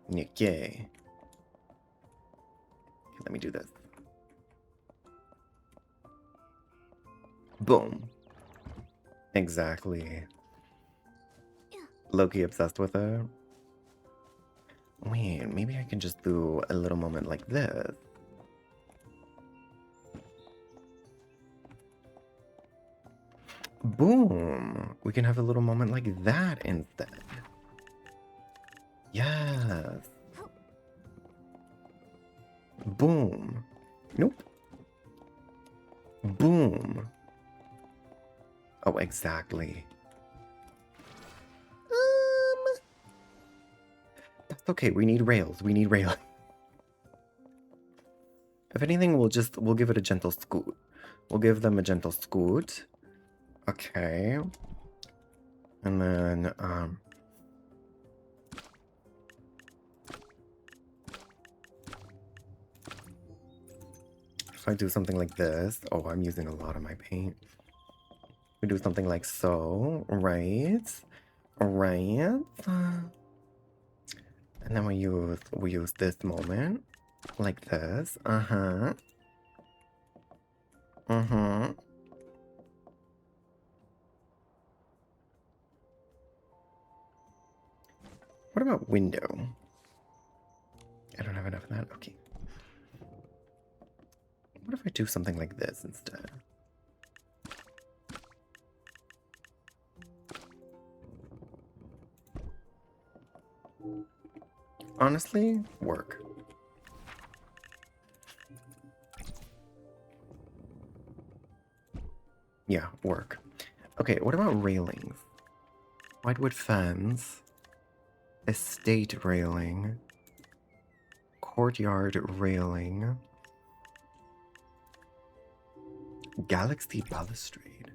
Nikki. Okay, let me do this. Boom. Exactly. Low-key obsessed with it. Wait, maybe I can just do a little moment like this. Boom! We can have a little moment like that instead. Yes. Boom. Nope. Boom. Oh, exactly. That's okay. We need rails. We need rails. If anything, we'll give it a gentle scoot. We'll give them a gentle scoot. Okay. And then, if I do something like this... Oh, I'm using a lot of my paint. We do something like so, right? Right? And then we use this moment like this. Uh-huh. Uh-huh. What about window? I don't have enough of that. Okay. What if I do something like this instead? Honestly, work. Yeah, work. Okay, what about railings? Whitewood fence, estate railing, courtyard railing, galaxy balustrade.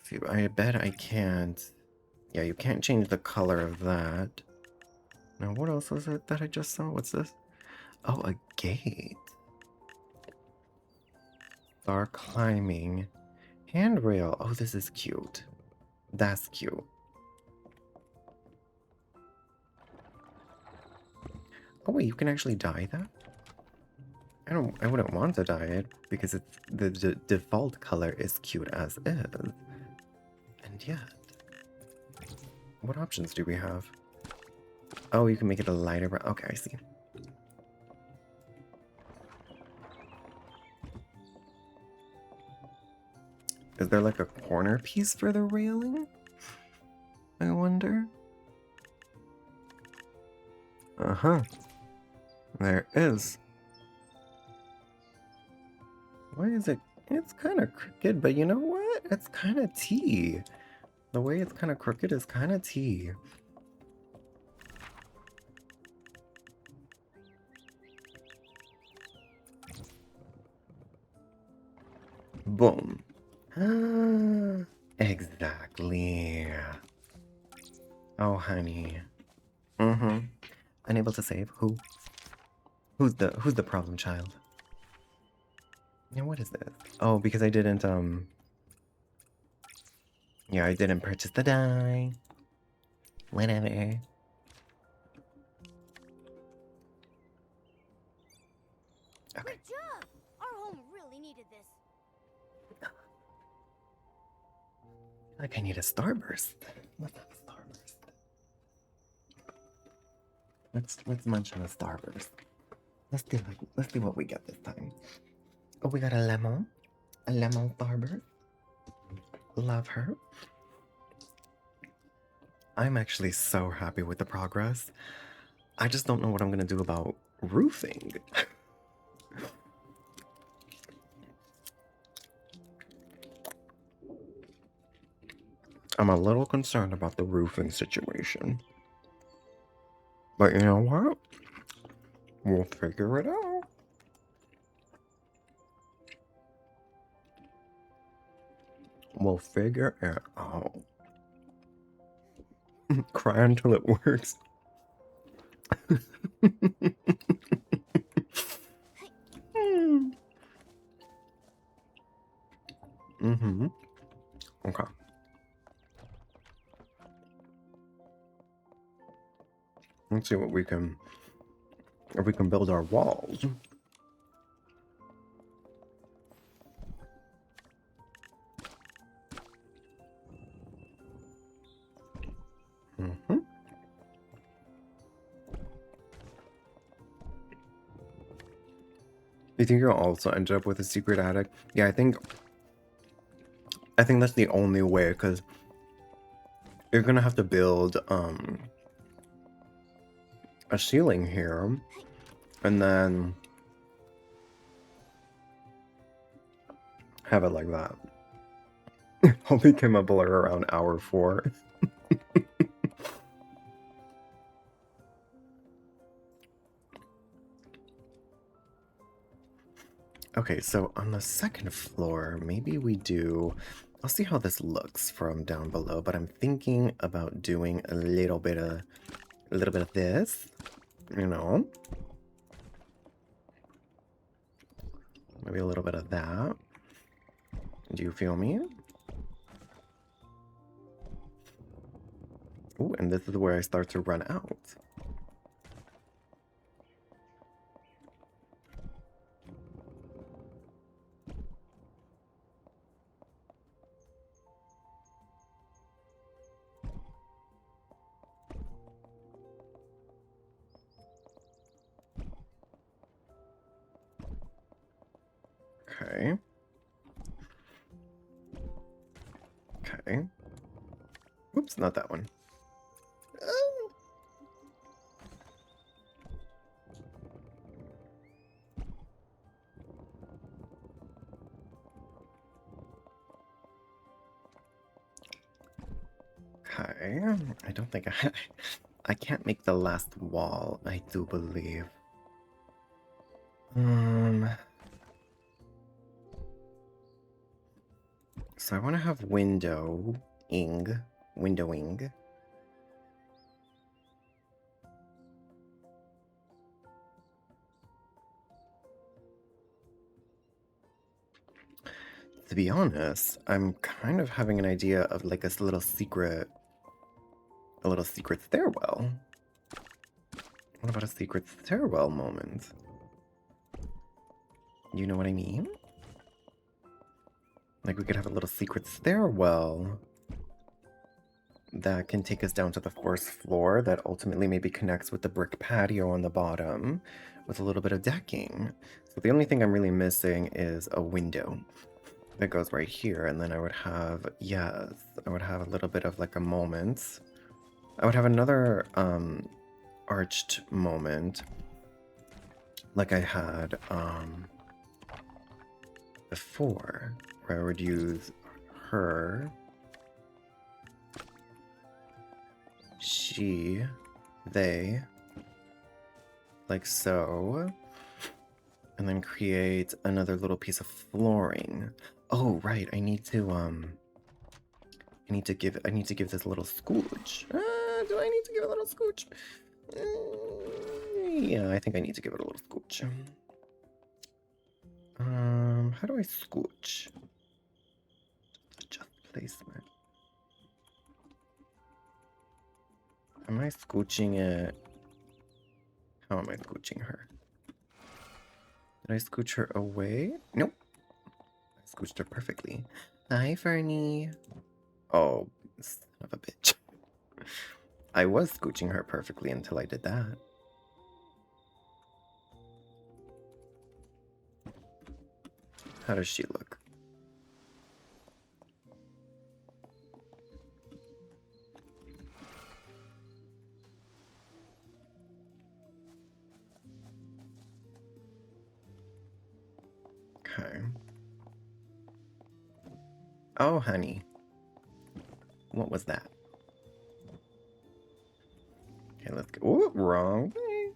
See, I bet I can't. Yeah, you can't change the color of that. Now, what else was it that I just saw? What's this? Oh, a gate. Star climbing. Handrail. Oh, this is cute. That's cute. Oh wait, you can actually dye that? I wouldn't want to dye it because it's the default color is cute as is. And yet, what options do we have? Oh, you can make it a lighter brown. Okay, I see. Is there like a corner piece for the railing? I wonder. Uh-huh. There is. Why is it? It's kind of crooked, but you know what? It's kind of tea. The way it's kind of crooked is kind of tea. Boom. Exactly. Oh, honey. Mm-hmm. Unable to save? Who? Who's the problem child? Yeah, what is this? Oh, because I didn't, yeah, I didn't purchase the dye. Whatever. Okay. Good job! Our home really needed this. Like I need a starburst. Let's have a starburst. Let's munch on a starburst. Let's see what we get this time. Oh, we got a lemon starburst. Love her. I'm actually so happy with the progress. I just don't know what I'm gonna do about roofing. I'm a little concerned about the roofing situation. But you know what? We'll figure it out. We'll figure it out. Cry until it works. Mm-hmm. Okay. Let's see what we can, if we can build our walls. Mm-hmm. You think you'll also end up with a secret attic? Yeah, I think that's the only way, because you're gonna have to build a ceiling here, and then have it like that. I'll become a blur around hour 4. Okay, so on the second floor, maybe we do... I'll see how this looks from down below, but I'm thinking about doing a little bit of this, you know? Maybe a little bit of that. Do you feel me? Ooh, and this is where I start to run out. Okay. Okay. Oops, not that one. Okay. I don't think I can't make the last wall, I do believe. So I want to have windowing. To be honest, I'm kind of having an idea of like a little secret stairwell. What about a secret stairwell moment? You know what I mean? Like we could have a little secret stairwell that can take us down to the first floor that ultimately maybe connects with the brick patio on the bottom with a little bit of decking. So the only thing I'm really missing is a window that goes right here, and then I would have, yes, I would have a little bit of like a moment. I would have another arched moment like I had before, where I would use her, she, they, like so, and then create another little piece of flooring. Oh, right, I need to give this a little scooch. Do I need to give it a little scooch? Yeah, I think I need to give it a little scooch. How do I scooch? Adjust placement. Am I scooching it? How am I scooching her? Did I scooch her away? Nope. I scooched her perfectly. Hi, Fernie. Oh, son of a bitch. I was scooching her perfectly until I did that. How does she look? Okay. Oh, honey. What was that? Okay, let's go. Ooh, wrong way.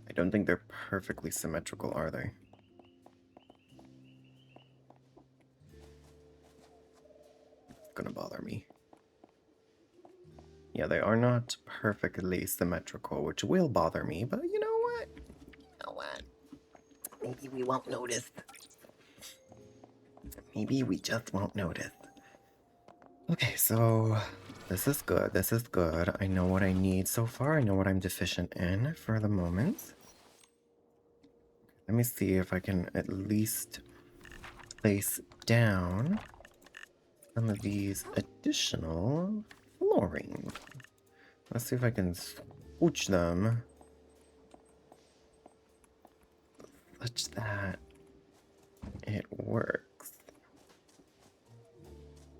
I don't think they're perfectly symmetrical, are they? It's gonna bother me. Yeah, they are not perfectly symmetrical, which will bother me, but you know what? You know what? Maybe we won't notice. Maybe we just won't notice. Okay, so this is good. This is good. I know what I need so far. I know what I'm deficient in for the moment. Let me see if I can at least place down some of these additional flooring. Let's see if I can swoosh them such that it works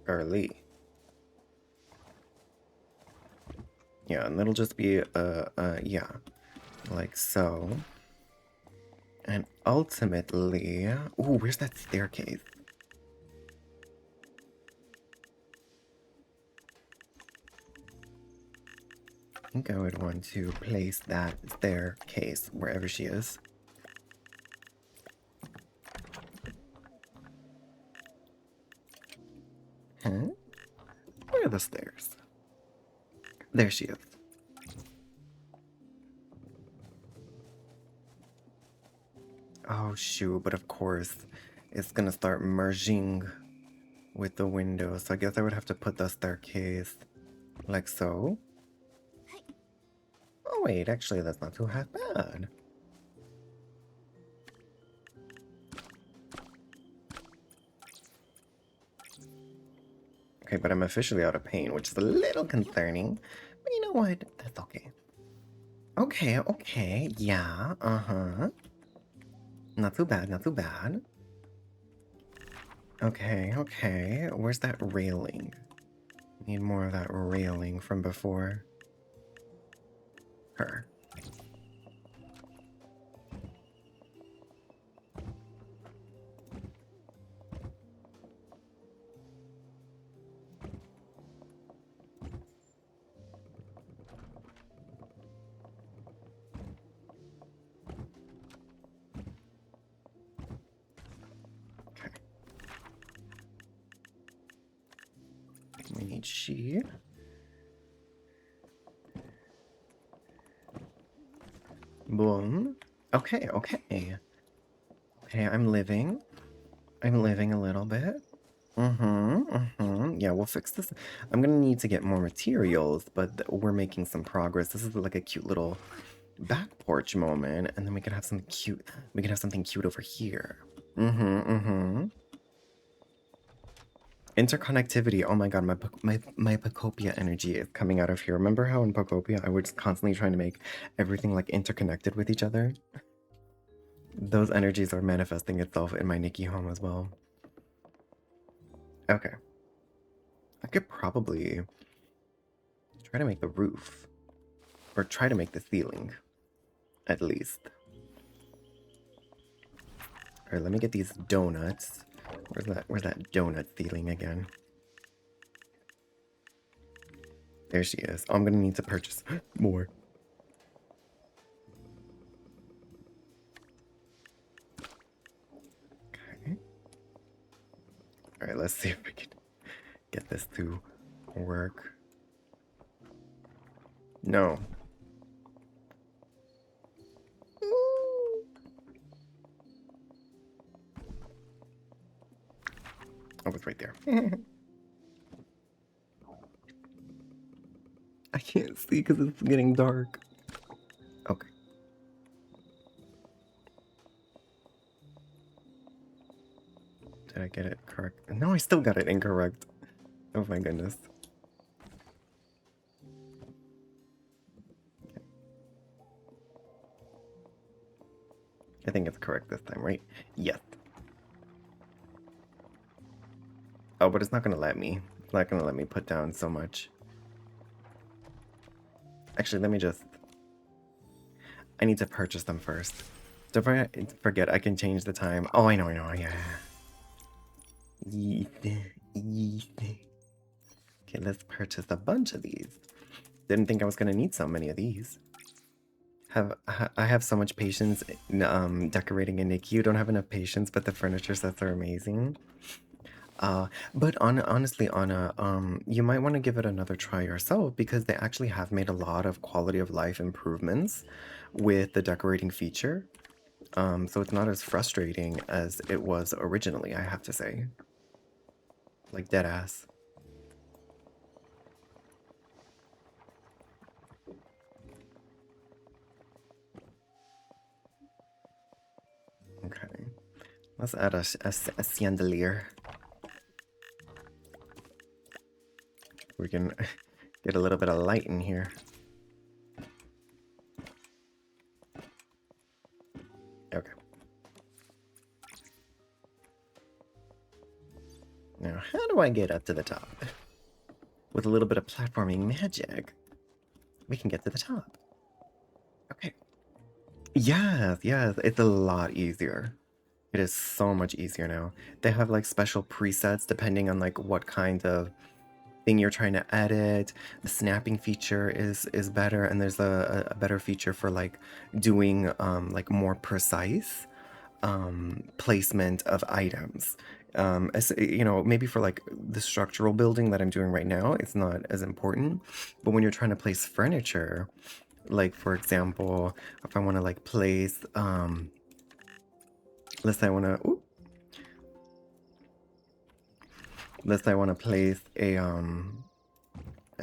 early. Yeah, and it'll just be, yeah, like so. And ultimately, ooh, where's that staircase? I think I would want to place that staircase wherever she is. Huh? Where are the stairs? There she is. Oh shoot, but of course, it's gonna start merging with the window, so I guess I would have to put the staircase like so. Oh wait, actually that's not too half bad. Okay, but I'm officially out of paint, which is a little concerning. But you know what? That's okay. Okay, okay, yeah, uh-huh. Not too bad, not too bad. Okay, okay. Where's that railing? Need more of that railing from before. Her. Peachy. Boom. Okay, okay. Okay, I'm living. I'm living a little bit. Yeah, we'll fix this. I'm gonna need to get more materials, but we're making some progress. This is like a cute little back porch moment, and then we can have some cute. We can have something cute over here. Interconnectivity. Oh my god, my Pocopia energy is coming out of here. Remember how in Pocopia I was constantly trying to make everything like interconnected with each other? Those energies are manifesting itself in my Nikki home as well. Okay. I could probably try to make the roof. Or try to make the ceiling. At least. Alright, let me get these donuts. Where's that donut ceiling again? There she is. Oh, I'm gonna need to purchase more. Okay. Alright, let's see if we can get this to work. No. Oh, it's right there. I can't see because it's getting dark. Okay. Did I get it correct? No, I still got it incorrect. Oh my goodness. I think it's correct this time, right? Yes. Oh, but it's not gonna let me. It's not gonna let me put down so much. Actually, let me just... I need to purchase them first. Don't forget, I can change the time. Oh, I know, yeah. Okay, let's purchase a bunch of these. Didn't think I was gonna need so many of these. I have so much patience in, decorating a Nikki. You don't have enough patience, but the furniture sets are amazing. But honestly, Anna, you might want to give it another try yourself because they actually have made a lot of quality of life improvements with the decorating feature. So it's not as frustrating as it was originally, I have to say. Like dead ass. Okay. Let's add a chandelier. We can get a little bit of light in here. Okay. Now, how do I get up to the top? With a little bit of platforming magic, we can get to the top. Okay. Yes, it's a lot easier. It is so much easier now. They have like special presets depending on like what kind of thing you're trying to edit. The snapping feature is better, and there's a better feature for like doing like more precise placement of items. As you know, maybe for like the structural building that I'm doing right now, it's not as important. But when you're trying to place furniture, like for example, if I want to like place let's say I want to place a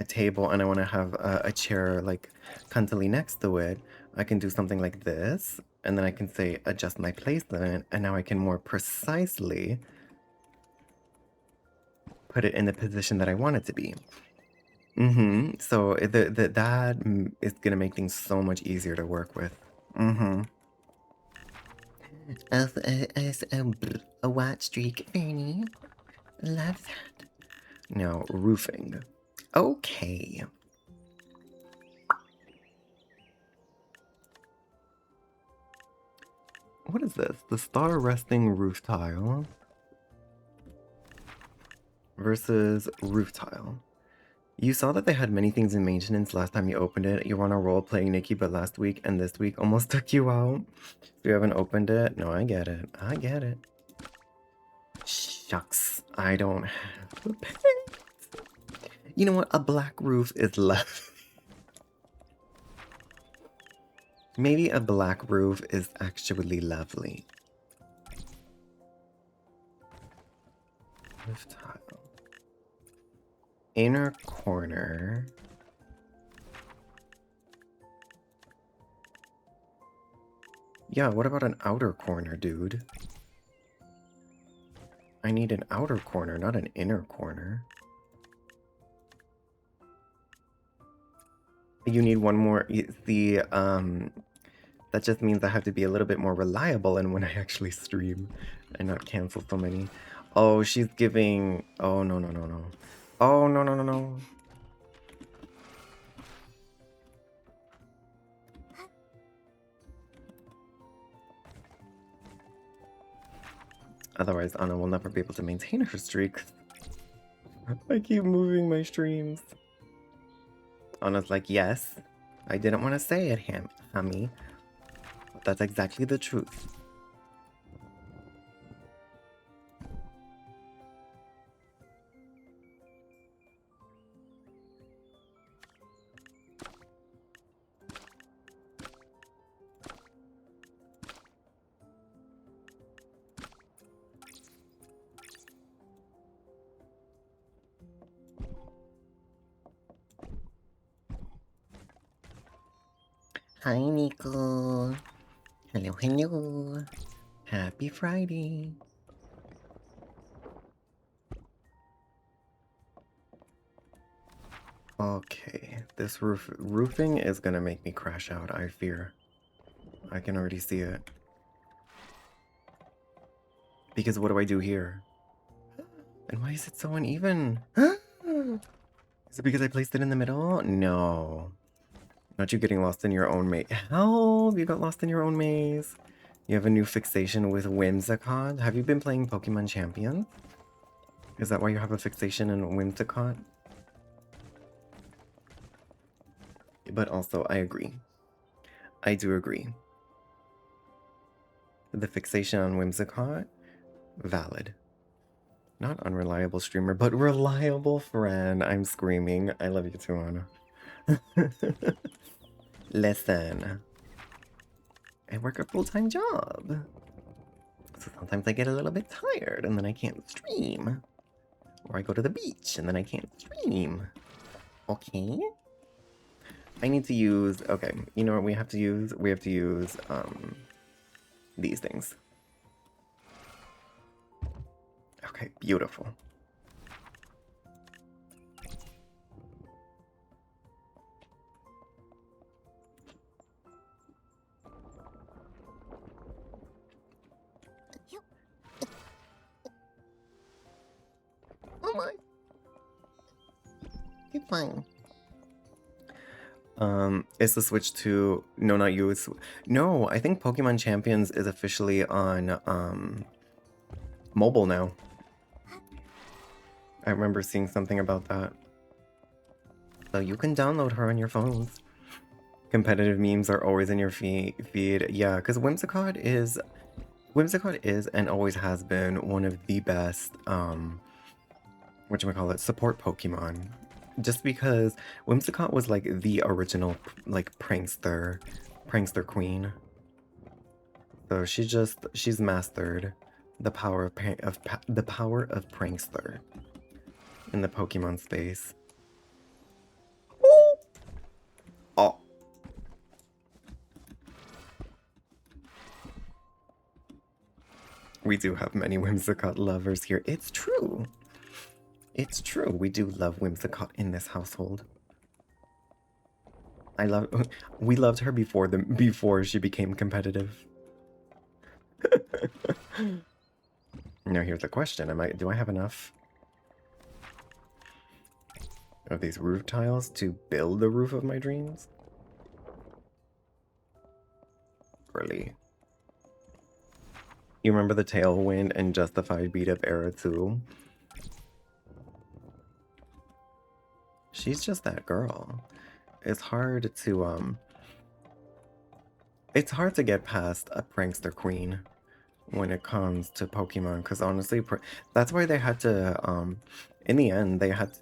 table and I want to have a chair like cantily next to it, I can do something like this, and then I can say adjust my placement, and now I can more precisely put it in the position that I want it to be. So that is gonna make things so much easier to work with. A white streak, Ernie. Love that. Now, roofing. Okay. What is this? The star resting roof tile versus roof tile. You saw that they had many things in maintenance last time you opened it. You were on a roll playing Nikki, but last week and this week almost took you out. You haven't opened it? No, I get it. I get it. Shucks, I don't have the pants. You know what? A black roof is lovely. Maybe a black roof is actually lovely. Roof tile. Inner corner. Yeah, what about an outer corner, dude? I need an outer corner, not an inner corner. You need one more. That just means I have to be a little bit more reliable and when I actually stream and not cancel so many. Oh, she's giving. Oh, no, no, no, no. Oh, no, no, no, no. Otherwise, Anna will never be able to maintain her streak. I keep moving my streams. Anna's like, yes, I didn't want to say it, Hammy, but that's exactly the truth. Hi, Nico. Hello, hello. Happy Friday. Okay, this roofing is gonna make me crash out, I fear. I can already see it. Because what do I do here? And why is it so uneven? Is it because I placed it in the middle? No. Not you getting lost in your own maze. Help! You got lost in your own maze. You have a new fixation with Whimsicott. Have you been playing Pokemon Champions? Is that why you have a fixation in Whimsicott? But also, I agree. I do agree. The fixation on Whimsicott? Valid. Not unreliable streamer, but reliable friend. I'm screaming. I love you too, Anna. Listen. I work a full-time job. So sometimes I get a little bit tired and then I can't stream. Or I go to the beach and then I can't stream. Okay? I need to use... Okay, you know what we have to use? We have to use, these things. Okay, beautiful. Oh my. You're fine. Is the Switch to... No, not you. No, I think Pokemon Champions is officially on, mobile now. I remember seeing something about that. So you can download her on your phones. Competitive memes are always in your feed. Yeah, because Whimsicott is and always has been one of the best, whatchamacallit, support Pokemon. Just because Whimsicott was like the original, like, prankster queen. So she's mastered the power of prankster in the Pokemon space. Oh. We do have many Whimsicott lovers here. It's true. It's true. We do love Whimsicott in this household. We loved her before she became competitive. Now here's the question. Do I have enough of these roof tiles to build the roof of my dreams? Really? You remember the Tailwind and Justified beat up era too? She's just that girl. It's hard to get past a prankster queen when it comes to Pokemon, because honestly, that's why they had to, in the end, they had to,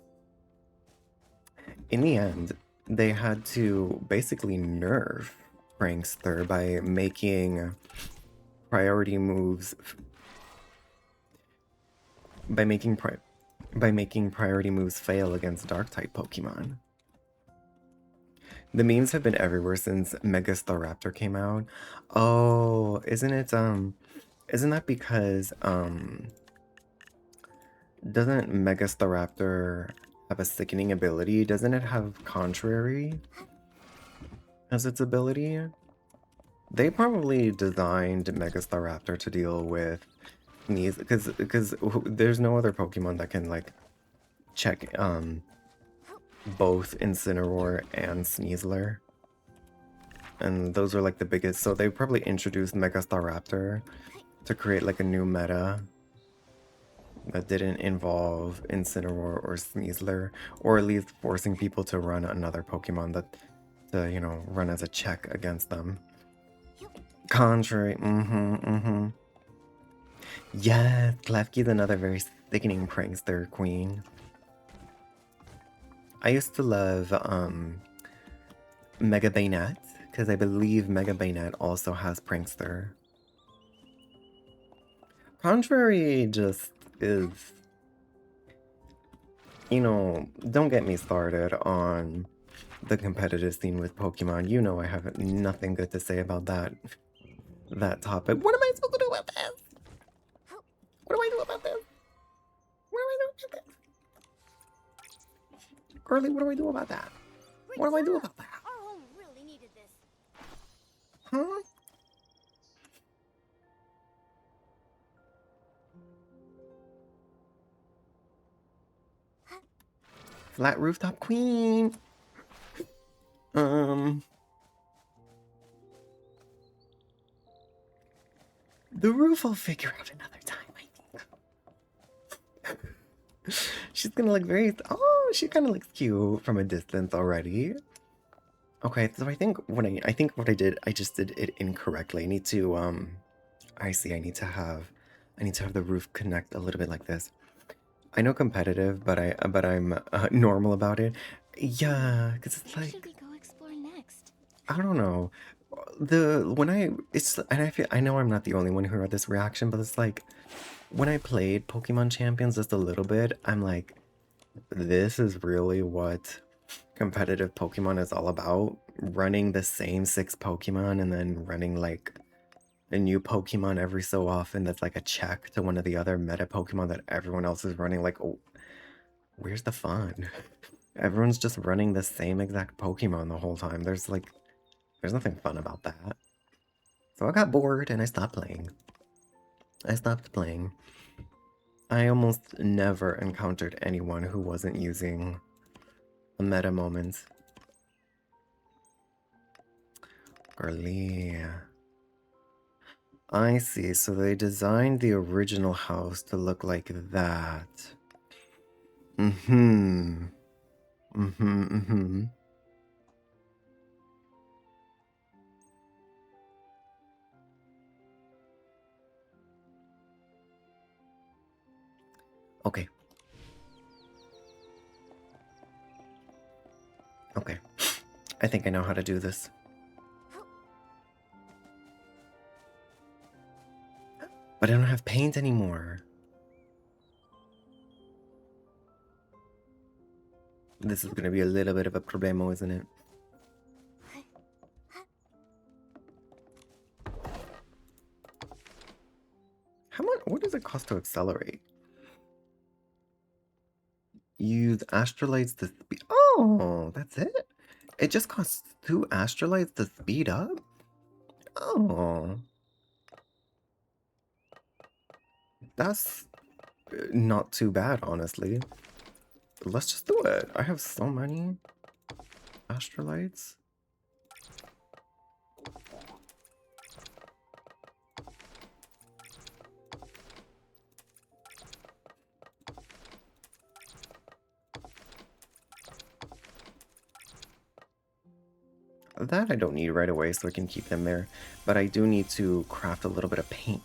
in the end, they had to basically nerf Prankster by making priority moves by making priority moves fail against dark type Pokemon. The memes have been everywhere since Mega Staraptor came out. Oh, isn't that because doesn't Mega Staraptor have a sickening ability? Doesn't it have Contrary as its ability? They probably designed Megastaraptor to deal with Sneeze because there's no other Pokemon that can like check both Incineroar and Sneasler. And those are like the biggest, so they probably introduced Megastaraptor to create like a new meta that didn't involve Incineroar or Sneasler, or at least forcing people to run another Pokemon that to, you know, run as a check against them. Contrary, Yes, Klefki's another very sickening prankster queen. I used to love Mega Bayonet, because I believe Mega Bayonet also has prankster. Contrary just is, you know, don't get me started on the competitive scene with Pokemon. You know I have nothing good to say about that topic. What am I supposed to do about this? What do I do about this? What do I do about this? Girly, what do I do about that? What do I do about that? Our home really needed this. Huh? Flat rooftop queen. The roof I'll figure out another time, I think. She's gonna look very. Oh, she kind of looks cute from a distance already. Okay, so I think what I did, I just did it incorrectly. I need to I see. I need to have the roof connect a little bit like this. I know competitive, but I'm normal about it. Yeah, because it's Where like should we go explore next? I don't know. I know I'm not the only one who had this reaction, but it's like when I played Pokemon Champions just a little bit, I'm like, this is really what competitive Pokemon is all about. Running the same 6 Pokemon and then running like a new Pokemon every so often that's like a check to one of the other meta Pokemon that everyone else is running. Like, oh, where's the fun? Everyone's just running the same exact Pokemon the whole time. There's nothing fun about that. So I got bored and I stopped playing. I almost never encountered anyone who wasn't using a meta moment. Girly. I see, so they designed the original house to look like that. Okay. Okay. I think I know how to do this. But I don't have paint anymore. This is gonna be a little bit of a problemo, isn't it? How much? What does it cost to accelerate? Use astrolites to speed. Oh, that's it? It just costs 2 astrolites to speed up? Oh. That's not too bad, honestly. Let's just do it. I have so many astrolites. That I don't need right away, so I can keep them there. But I do need to craft a little bit of paint.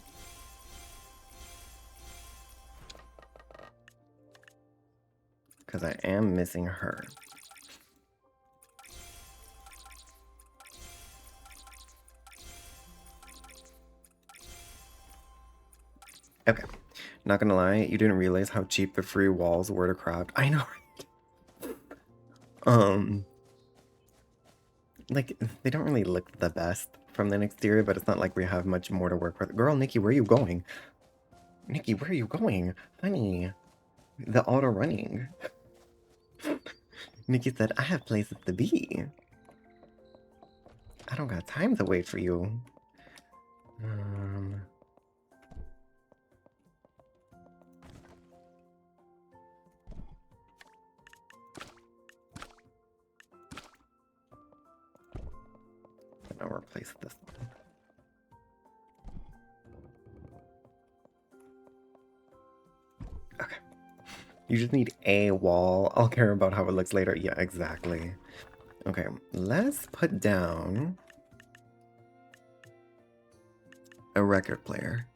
Because I am missing her. Okay. Not gonna lie, you didn't realize how cheap the free walls were to craft. I know. Like, they don't really look the best from the exterior, but it's not like we have much more to work with. Girl, Nikki, where are you going? Nikki, where are you going? Honey, the auto running. Nikki said, I have places to be. I don't got time to wait for you. I'll replace this one. Okay. You just need a wall. I'll care about how it looks later. Yeah, exactly. Okay, let's put down a record player.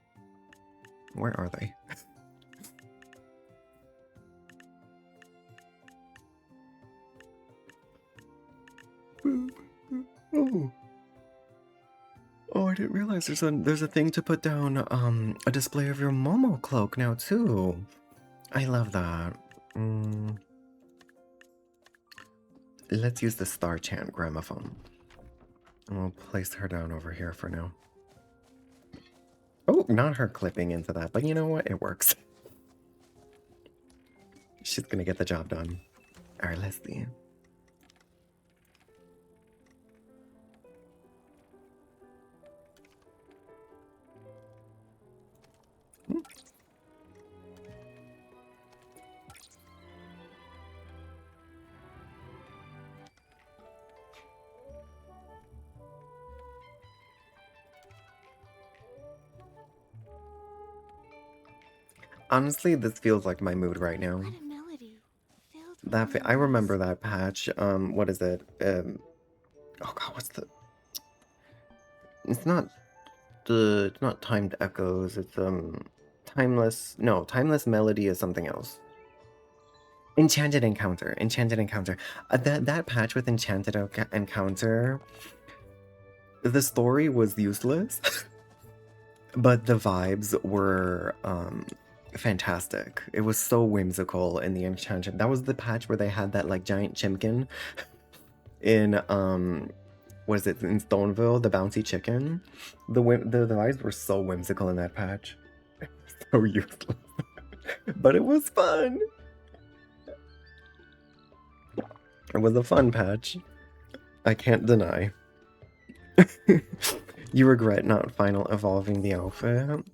Where are they? Oh. Oh, I didn't realize there's a thing to put down a display of your Momo cloak now too. I love that. Let's use the Star Chant gramophone. And we'll place her down over here for now. Oh, not her clipping into that, but you know what? It works. She's gonna get the job done. Alright, let's see. Honestly, this feels like my mood right now. What a melody. I remember that patch. What is it? Oh god, what's the? It's not timed echoes. It's timeless. No, timeless melody is something else. Enchanted Encounter. Enchanted Encounter. That patch with Enchanted Encounter. The story was useless, but the vibes were fantastic. It was so whimsical in the Enchanted. That was the patch where they had that like giant chimkin in what is it, in Stoneville, the bouncy chicken. The vibes were so whimsical in that patch. So useless. But it was fun. It was a fun patch. I can't deny. You regret not final evolving the outfit?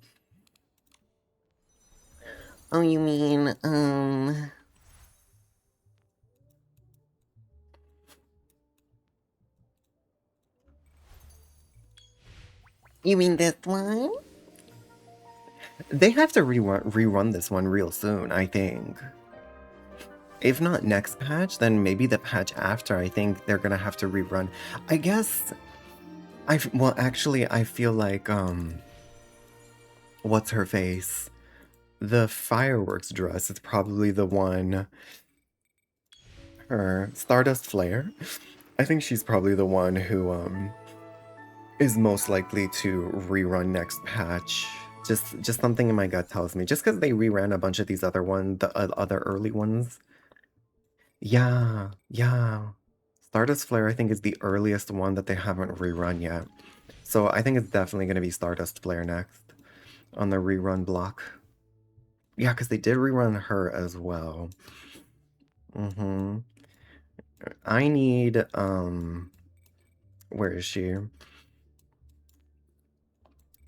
Oh, you mean, you mean this one? They have to rerun this one real soon, I think. If not next patch, then maybe the patch after. I think they're gonna have to rerun. I guess... well, actually, I feel like, what's her face? The fireworks dress is probably the one... Her Stardust Flare. I think she's probably the one who, is most likely to rerun next patch. Just something in my gut tells me. Just because they reran a bunch of these other ones, the other early ones. Yeah. Stardust Flare, I think, is the earliest one that they haven't rerun yet. So I think it's definitely going to be Stardust Flare next on the rerun block. Yeah, because they did rerun her as well. I need, where is she?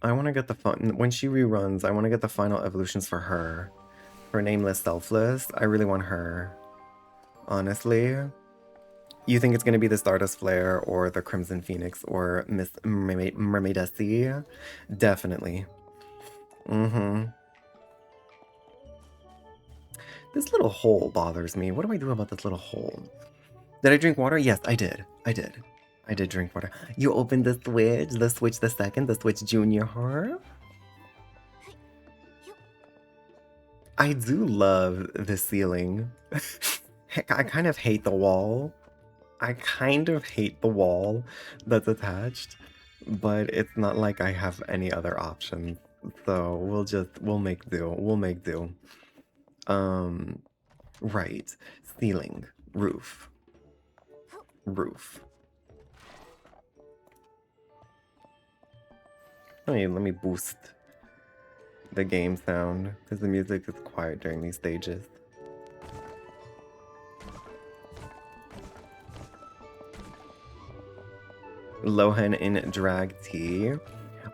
I want to get the when she reruns, I want to get the final evolutions for her. For Nameless Selfless, I really want her. Honestly. You think it's going to be the Stardust Flare or the Crimson Phoenix or Miss Mermaidessie? Definitely. This little hole bothers me. What do I do about this little hole? Did I drink water? Yes, I did. I did drink water. You opened the Switch the second, the Switch Junior, huh? I do love the ceiling. Heck, I kind of hate the wall. I kind of hate the wall that's attached, but it's not like I have any other options. So we'll make do. We'll make do. Right. Ceiling. Roof. Roof. Let me boost the game sound because the music is quiet during these stages. Lohan in drag tea.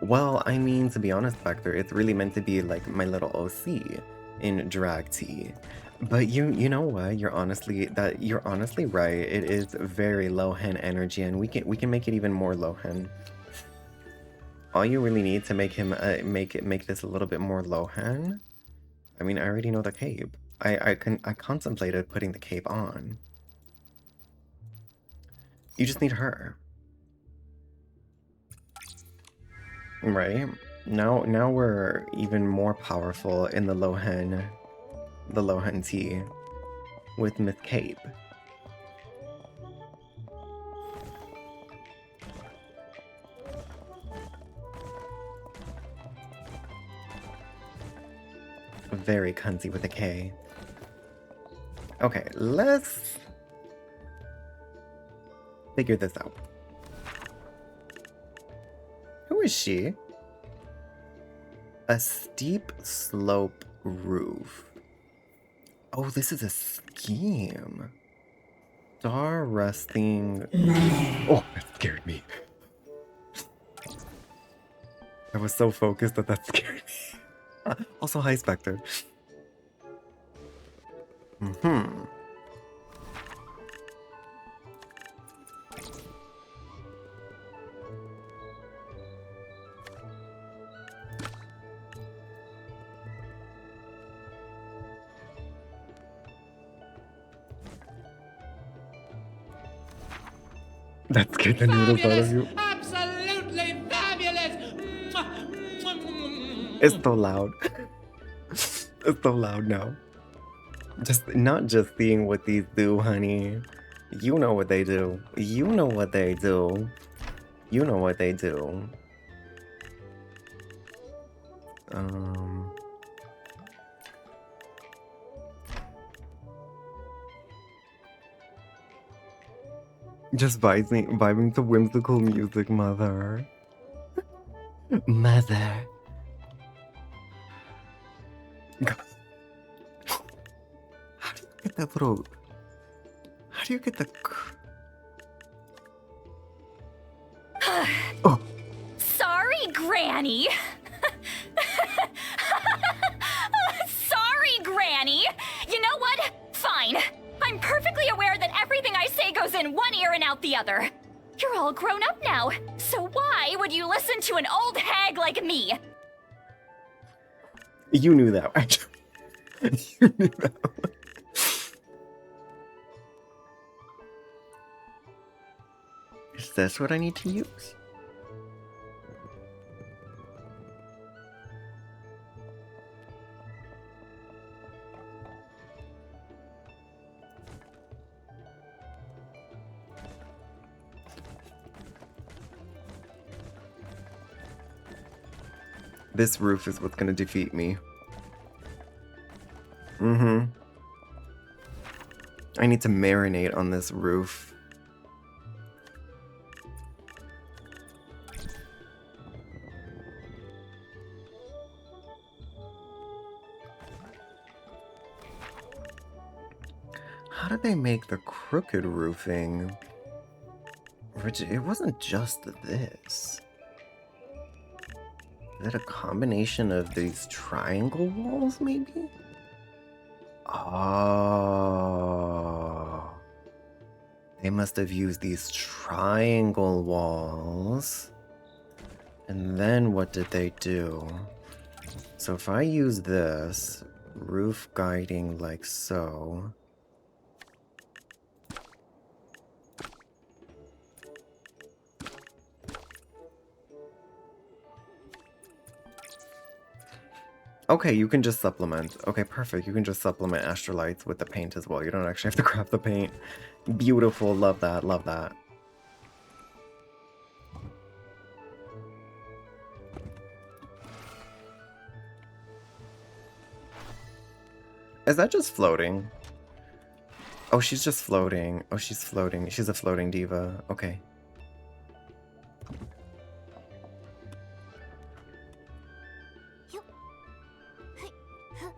Well, I mean, to be honest, Spectre, it's really meant to be like my little OC in drag tea. But you know what? You're honestly right. It is very Lohan energy, and we can make it even more Lohan. All you really need to make him make this a little bit more Lohan. I mean, I already know the cape. I contemplated putting the cape on. You just need her. Right? Now we're even more powerful in the Lohan tea with Miss Cape. Very cunty with a K. Okay, let's figure this out. Who is she? A steep slope roof. Oh, this is a scheme. Star resting. Oh, that scared me. I was so focused that scared me. Also, hi, Spectre. That scared the noodles out of you. Absolutely fabulous! It's so loud. It's so loud now. Not just seeing what these do, honey. You know what they do. You know what they do. You know what they do. Just vibing to whimsical music, mother. Mother. How do you get that little... How do you get the... Oh. Sorry, Granny. Sorry, Granny. You know what? Fine. I'm perfectly aware that everything I say goes in one ear and out the other. You're all grown up now, so why would you listen to an old hag like me? You knew that, right? You knew that. Is this what I need to use? This roof is what's gonna defeat me. I need to marinate on this roof. How did they make the crooked roofing? It wasn't just this. Is that a combination of these triangle walls, maybe? Oh. They must have used these triangle walls. And then what did they do? So if I use this, roof guiding like so. Okay, you can just supplement. Okay, perfect. You can just supplement astrolites with the paint as well. You don't actually have to craft the paint. Beautiful. Love that. Love that. Is that just floating? Oh, she's just floating. Oh, she's floating. She's a floating diva. Okay. Yup. Hey, huh.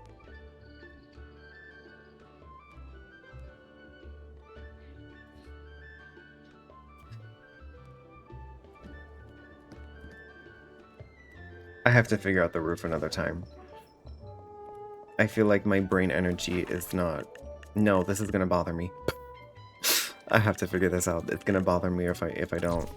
I have to figure out the roof another time. I feel like my brain energy is not... No, this is gonna bother me. I have to figure this out. It's gonna bother me if I don't.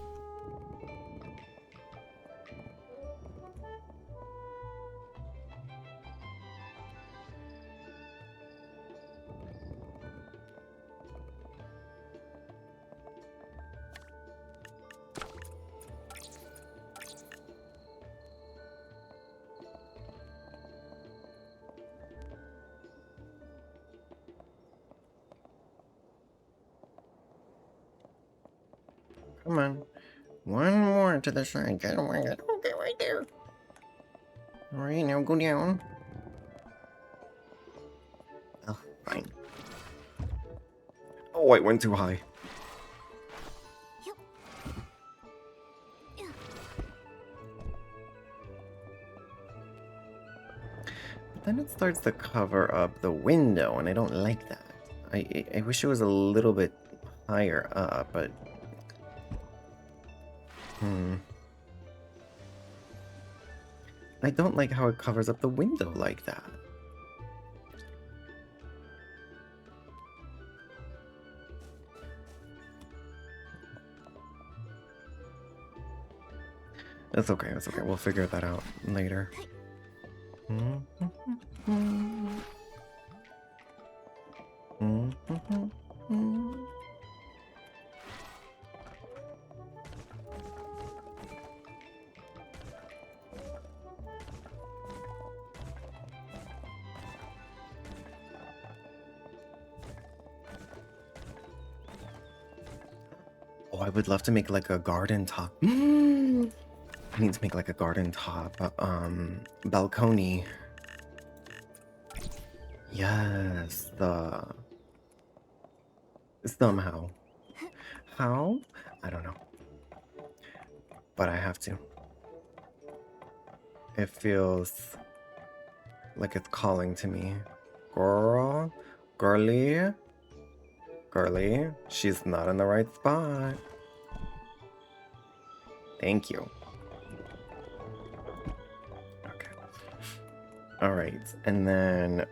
Come on. One more to the side. Get away. Okay, right there. Alright, now go down. Oh, fine. Oh, I went too high. Yup. Yeah. But then it starts to cover up the window, and I don't like that. I wish it was a little bit higher up, but... I don't like how it covers up the window like that. That's okay, that's okay. We'll figure that out later. Oh, I would love to make like a garden top. I need to make like a garden top, balcony. Yes, somehow. How? I don't know. But I have to. It feels like it's calling to me. Girly, she's not in the right spot. Thank you. Okay. All right, and then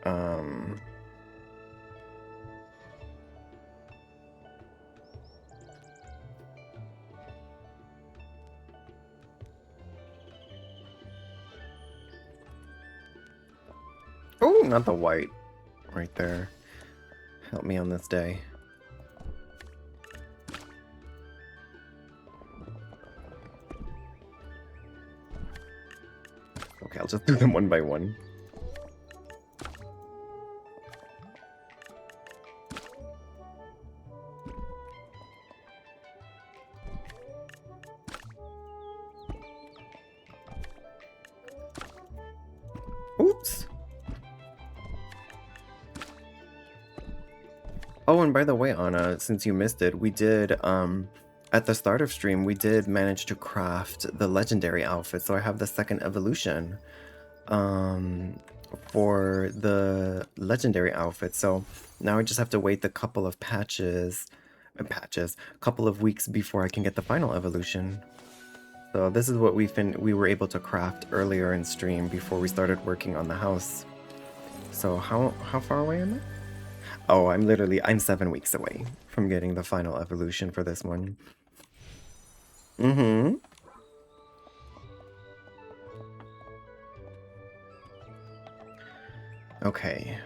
oh, not the white right there. Help me on this day. Okay, I'll just do them one by one. Oops. Oh, and by the way, Anna, since you missed it, we did, at the start of stream, we did manage to craft the legendary outfit, so I have the second evolution, for the legendary outfit, so now I just have to wait the couple of couple of weeks before I can get the final evolution. So this is what we were able to craft earlier in stream before we started working on the house. So how far away am I? Oh, I'm 7 weeks away from getting the final evolution for this one. Okay.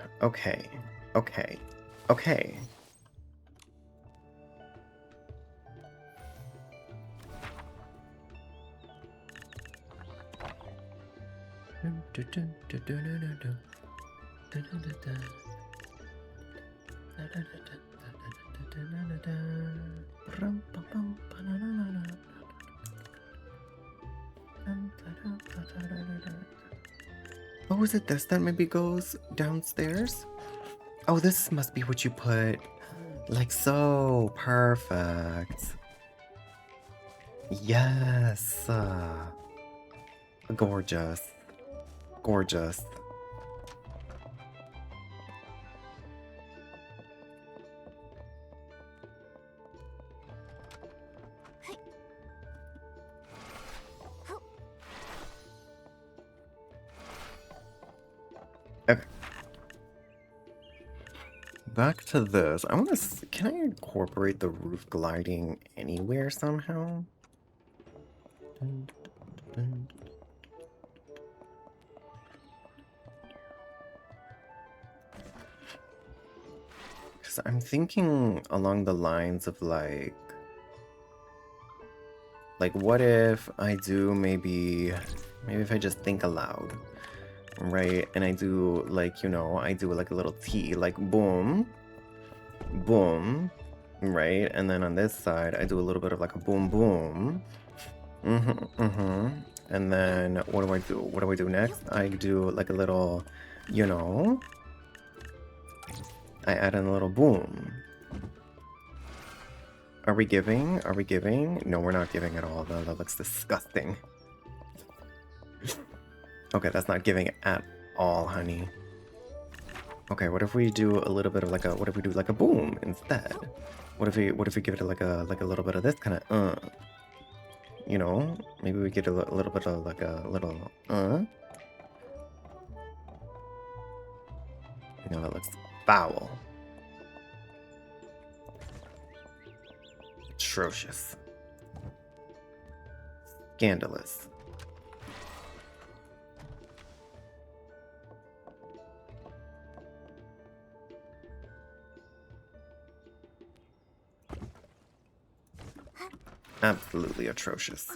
Oh, is it this that maybe goes downstairs? Oh, this must be what you put. Like so perfect. Yes. Gorgeous. Gorgeous. Okay. Back to this. I want to. Can I incorporate the roof gliding anywhere somehow? Because I'm thinking along the lines of like, what if I do maybe if I just think aloud, right? And I do like, you know, I do like a little T, like boom, boom, right? And then on this side, I do a little bit of like a boom, boom. And then what do I do? What do I do next? I do like a little, you know, I add in a little boom. Are we giving? Are we giving? No, we're not giving at all. No, that looks disgusting. Okay, that's not giving at all, honey. Okay, what if we do a little bit of like a, what if we do like a boom instead? What if we give it like a little bit of this kind of you know, maybe we get a little bit of like a little you know, that looks foul. Atrocious. Scandalous. Absolutely atrocious.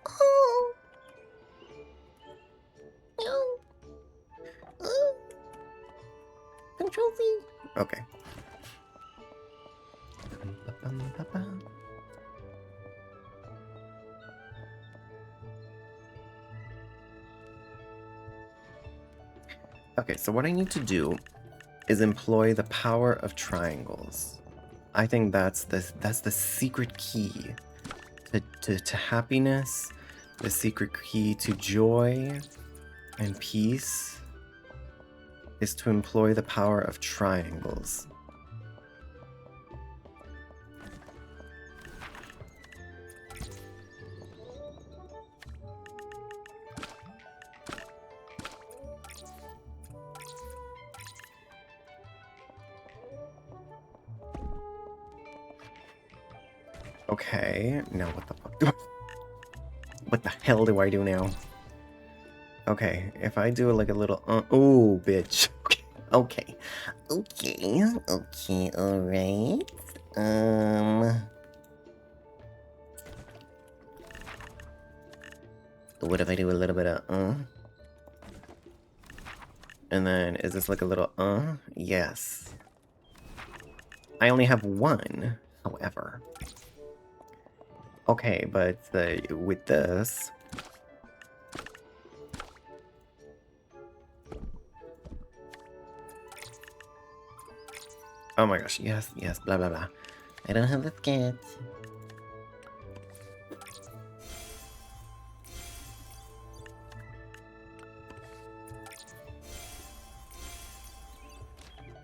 Oh. No. Control V. Okay. Okay, so what I need to do is employ the power of triangles. I think that's the secret key to happiness, the secret key to joy and peace is to employ the power of triangles. Okay, now what the fuck do I... What the hell do I do now? Okay, if I do like a little oh, bitch. Okay. Okay. Okay, alright. What if I do a little bit of And then is this like a little Yes. I only have one, however. Okay, but with this... Oh my gosh, yes, yes, blah, blah, blah. I don't have the skit.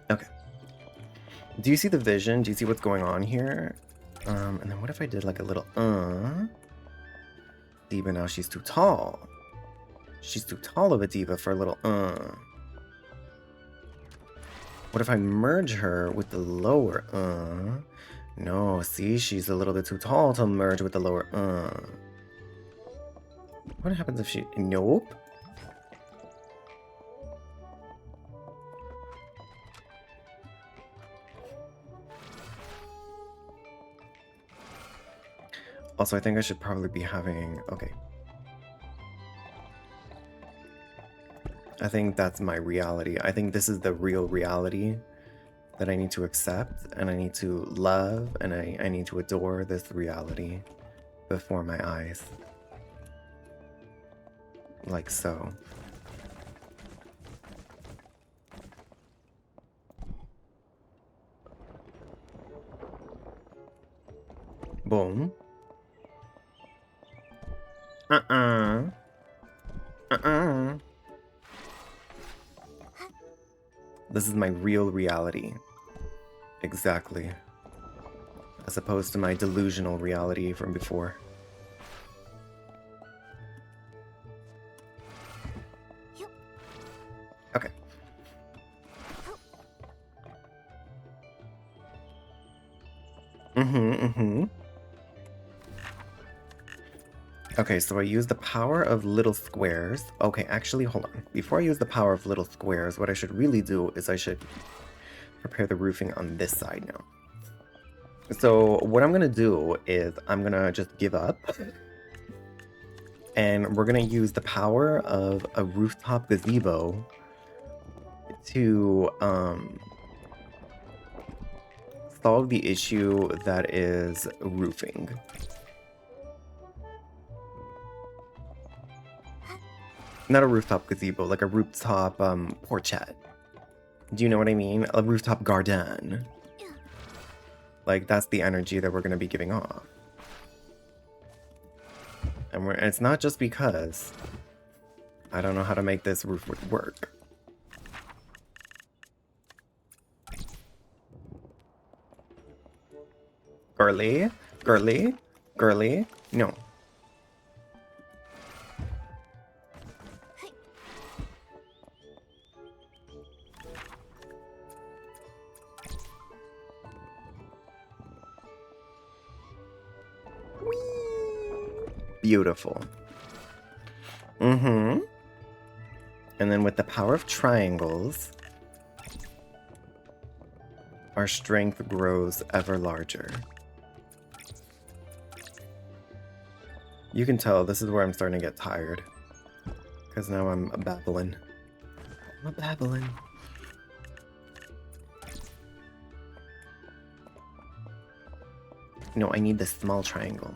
Okay. Do you see the vision? Do you see what's going on here? And then what if I did like a little Diva, now she's too tall. She's too tall of a diva for a little What if I merge her with the lower No, see, she's a little bit too tall to merge with the lower What happens if she... Nope. Also, I think I should probably be having... Okay. I think that's my reality. I think this is the real reality that I need to accept, and I need to love, and I need to adore this reality before my eyes. like so. Boom. This is my real reality. Exactly. As opposed to my delusional reality from before. Okay. Okay, so I use the power of little squares. Okay, actually, hold on. Before I use the power of little squares, what I should really do is I should prepare the roofing on this side now. So what I'm gonna do is I'm gonna just give up. And we're gonna use the power of a rooftop gazebo to solve the issue that is roofing. Not a rooftop gazebo, like a rooftop porchette. Do you know what I mean? A rooftop garden. Like, that's the energy that we're going to be giving off. And it's not just because I don't know how to make this roof work. Girly? Girly? Girly? No. Beautiful. And then with the power of triangles, our strength grows ever larger. You can tell this is where I'm starting to get tired. Because now I'm babbling. I'm babbling. No, I need this small triangle.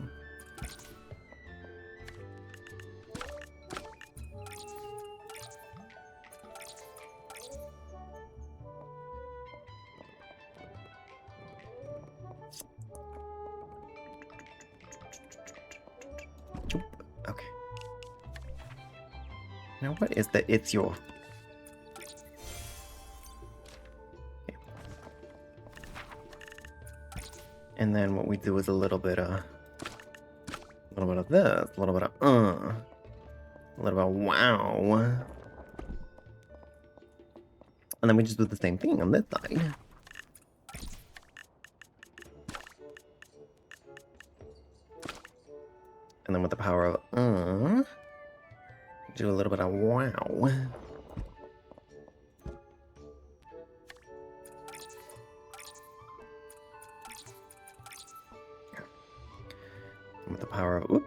Okay. Now what is the it's your... Okay. And then what we do is a little bit of this, a little bit of a little bit of wow. And then we just do the same thing on this side. And then with the power of do a little bit of wow. And with the power of with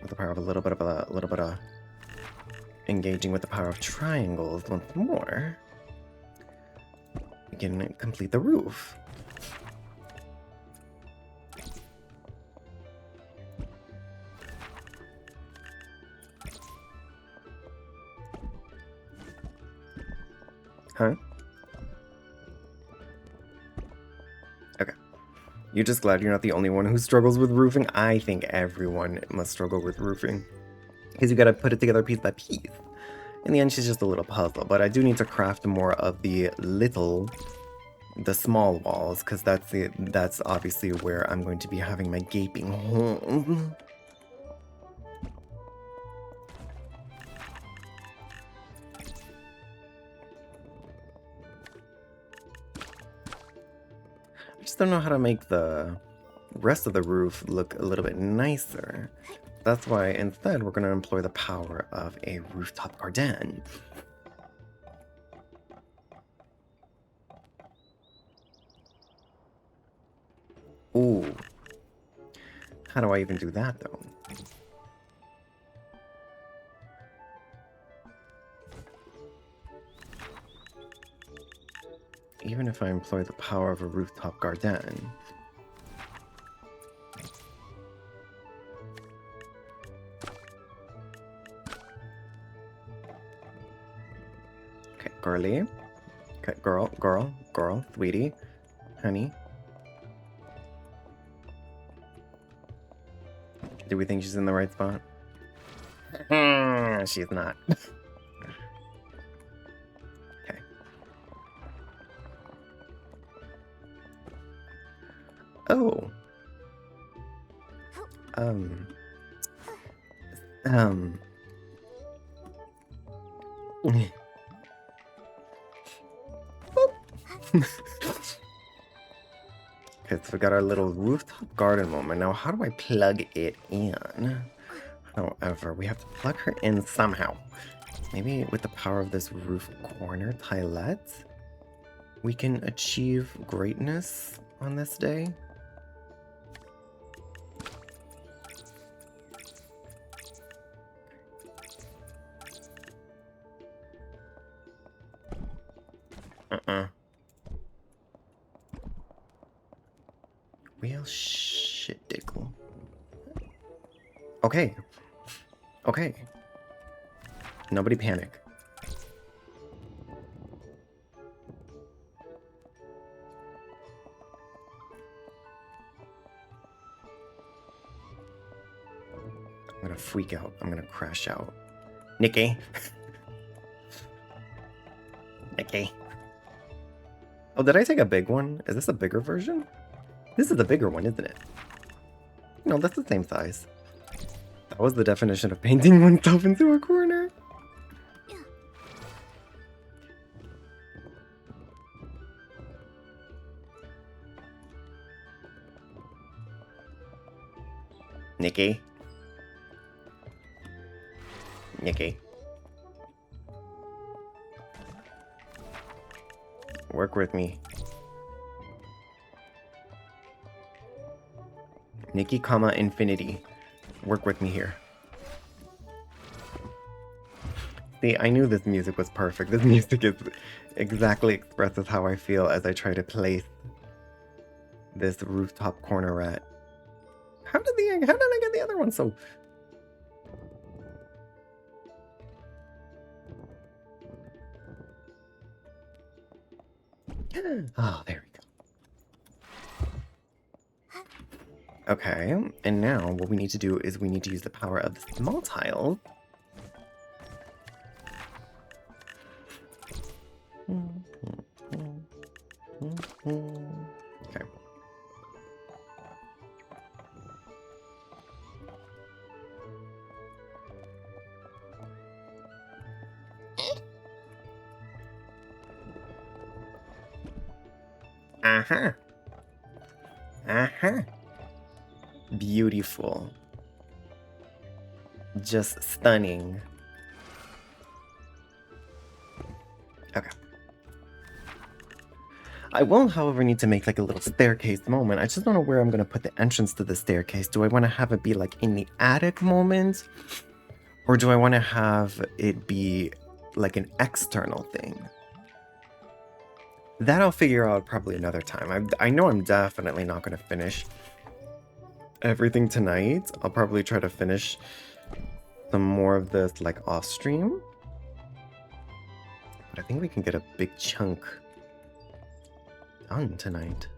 the power of a little bit of engaging with the power of triangles once more, we can complete the roof. Huh? Okay. You're just glad you're not the only one who struggles with roofing? I think everyone must struggle with roofing. Because you gotta put it together piece by piece. In the end, she's just a little puzzle, but I do need to craft more of the small walls, because that's obviously where I'm going to be having my gaping holes. I just don't know how to make the rest of the roof look a little bit nicer. That's why instead we're going to employ the power of a rooftop garden. Ooh. How do I even do that though? Even if I employ the power of a rooftop garden. girly. Okay, girl, sweetie, honey. Do we think she's in the right spot? She's not. Okay. Oh. Okay, so we got our little rooftop garden moment. Now, how do I plug it in? However, we have to plug her in somehow. Maybe with the power of this roof corner tilet, we can achieve greatness on this day. Real shit, Dickle. Okay. Okay. Nobody panic. I'm gonna freak out. I'm gonna crash out. Nikki. Nikki. Oh, did I take a big one? Is this a bigger version? This is the bigger one, isn't it? No, that's the same size. That was the definition of painting oneself into a corner. Nikki. Nikki. Work with me. Nikki, comma, infinity. Work with me here. See, I knew this music was perfect. This music is exactly expresses how I feel as I try to place this rooftop cornerette. How did I get the other one so... Oh, there we go. Okay, and now what we need to do is we need to use the power of the small tiles. Okay. Uh-huh. Uh-huh. Beautiful. Just stunning. Okay. I will, however, need to make like a little staircase moment. I just don't know where I'm gonna put the entrance to the staircase. Do I want to have it be like in the attic moment? Or do I want to have it be like an external thing? That I'll figure out probably another time. I know I'm definitely not going to finish everything tonight. I'll probably try to finish some more of this like off stream. But I think we can get a big chunk done tonight.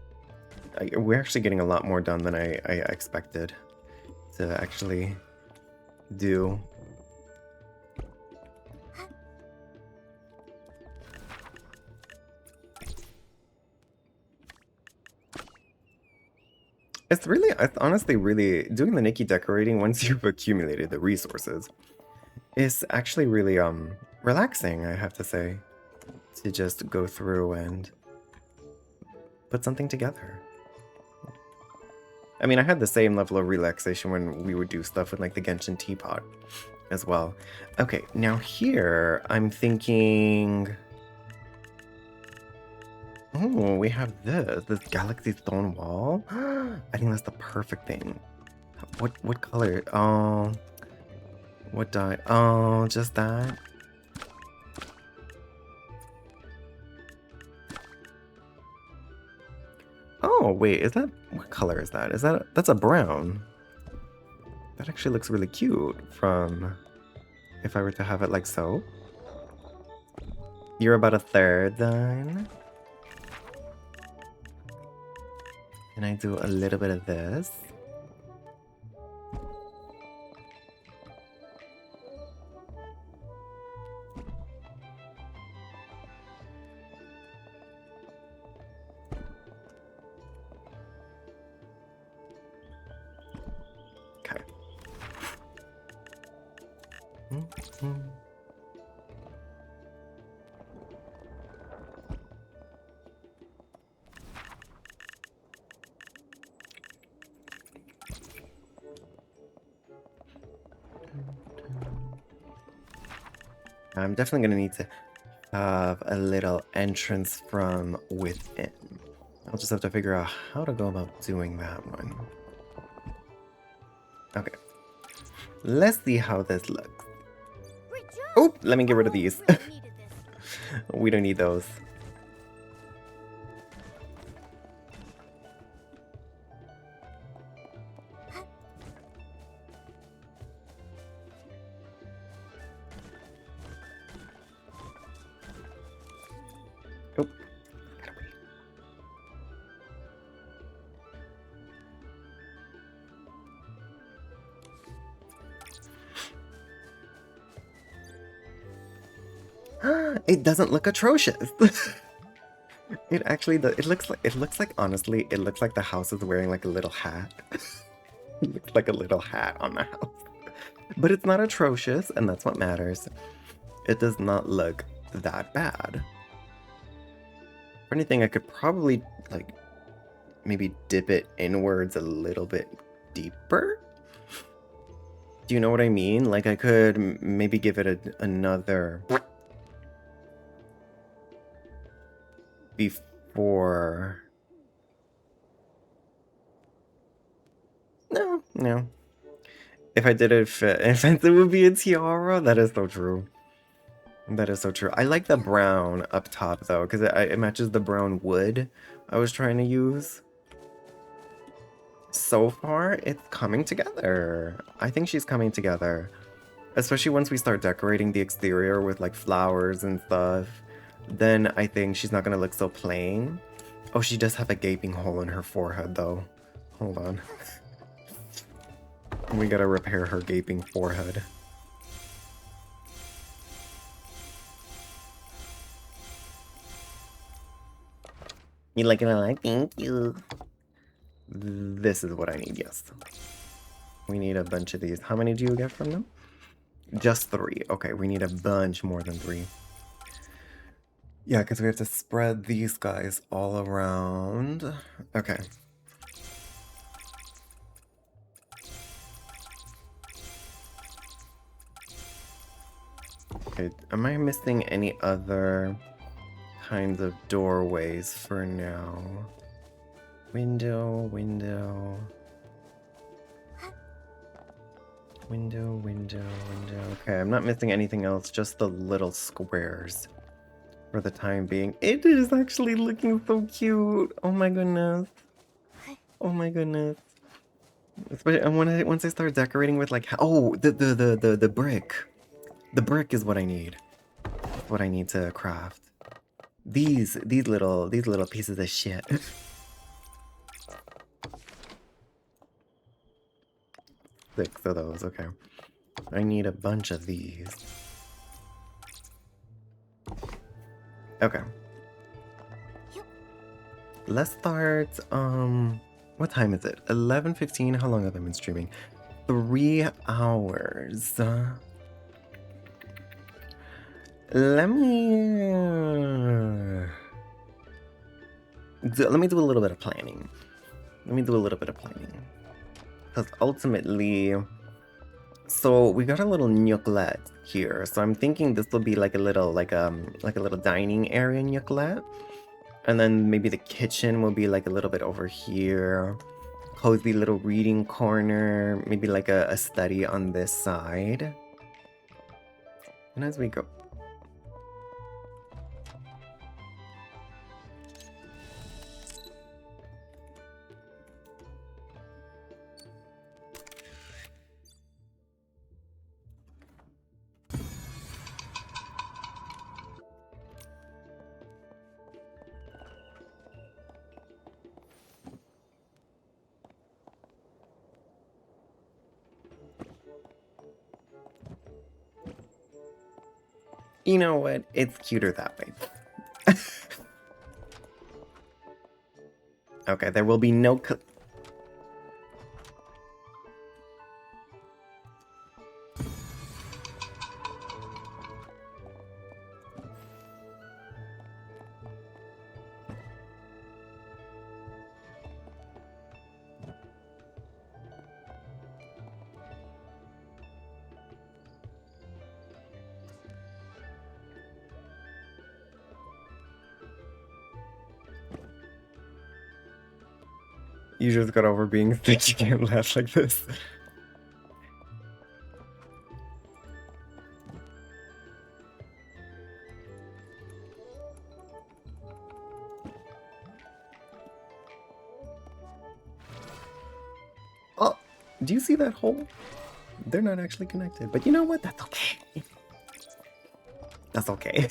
We're actually getting a lot more done than I expected to actually do. It's honestly really, doing the Nikki decorating once you've accumulated the resources is actually really relaxing, I have to say, to just go through and put something together. I mean, I had the same level of relaxation when we would do stuff with like the Genshin teapot as well. Okay, now here I'm thinking... Oh, we have this Galaxy Stone Wall. I think that's the perfect thing. What color? Oh, what dye? Oh, just that. Oh, wait, is that, what color is that? That's a brown. That actually looks really cute from, if I were to have it like so. You're about a third done. And I do a little bit of this. Okay. I'm definitely gonna need to have a little entrance from within. I'll just have to figure out how to go about doing that one. Okay. Let's see how this looks. Oh, let me get rid of these. We don't need those. Oh. It doesn't look atrocious. It actually does. It looks like honestly, it looks like the house is wearing like a little hat. It looks like a little hat on the house. But it's not atrocious, and that's what matters. It does not look that bad. If anything, I could probably like maybe dip it inwards a little bit deeper. Do you know what I mean? Like I could maybe give it another before. No. If I did it fit, it would be a tiara. That is so true. That is so true. I like the brown up top though, because it matches the brown wood I was trying to use. So far, it's coming together. I think she's coming together. Especially once we start decorating the exterior with like flowers and stuff. Then I think she's not gonna look so plain. Oh, she does have a gaping hole in her forehead though. Hold on. We gotta repair her gaping forehead. You like it? I like. Thank you. This is what I need, yes. We need a bunch of these. How many do you get from them? Just 3. Okay, we need a bunch more than 3. Yeah, because we have to spread these guys all around. Okay. Okay, am I missing any other kinds of doorways for now? Window. Okay, I'm not missing anything else, just the little squares for the time being. It is actually looking so cute. Oh my goodness. Oh my goodness. Especially once I start decorating with like the brick. The brick is what I need. What I need to craft. These little pieces of shit. 6 of those, okay. I need a bunch of these. Okay. Let's start, what time is it? 11:15? How long have I been streaming? 3 hours. Let me do a little bit of planning. Because ultimately, so we got a little nuclet here. So I'm thinking this will be like a little dining area nuclet. And then maybe the kitchen will be like a little bit over here. Cozy little reading corner. Maybe like a study on this side. And as we go. You know what? It's cuter that way. Okay, there will be no You just got over being sick, you can't laugh like this. Oh, do you see that hole? They're not actually connected, but you know what? That's okay. That's okay.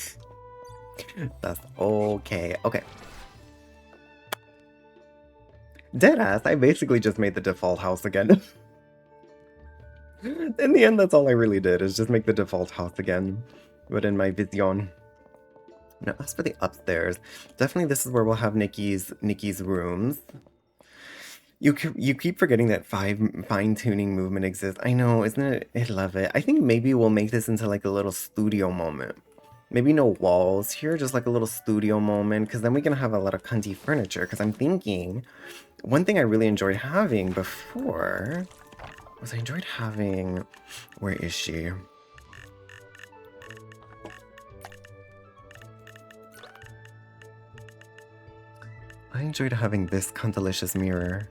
That's okay. Okay. Deadass, I basically just made the default house again. In the end, that's all I really did, is just make the default house again. But in my vision. Now, as for the upstairs, definitely this is where we'll have Nikki's rooms. You keep forgetting that fine-tuning movement exists. I know, isn't it? I love it. I think maybe we'll make this into like a little studio moment. Maybe no walls here, just like a little studio moment, because then we can have a lot of cunty furniture. Because I'm thinking, one thing I really enjoyed having before was I enjoyed having... Where is she? I enjoyed having this cuntalicious mirror.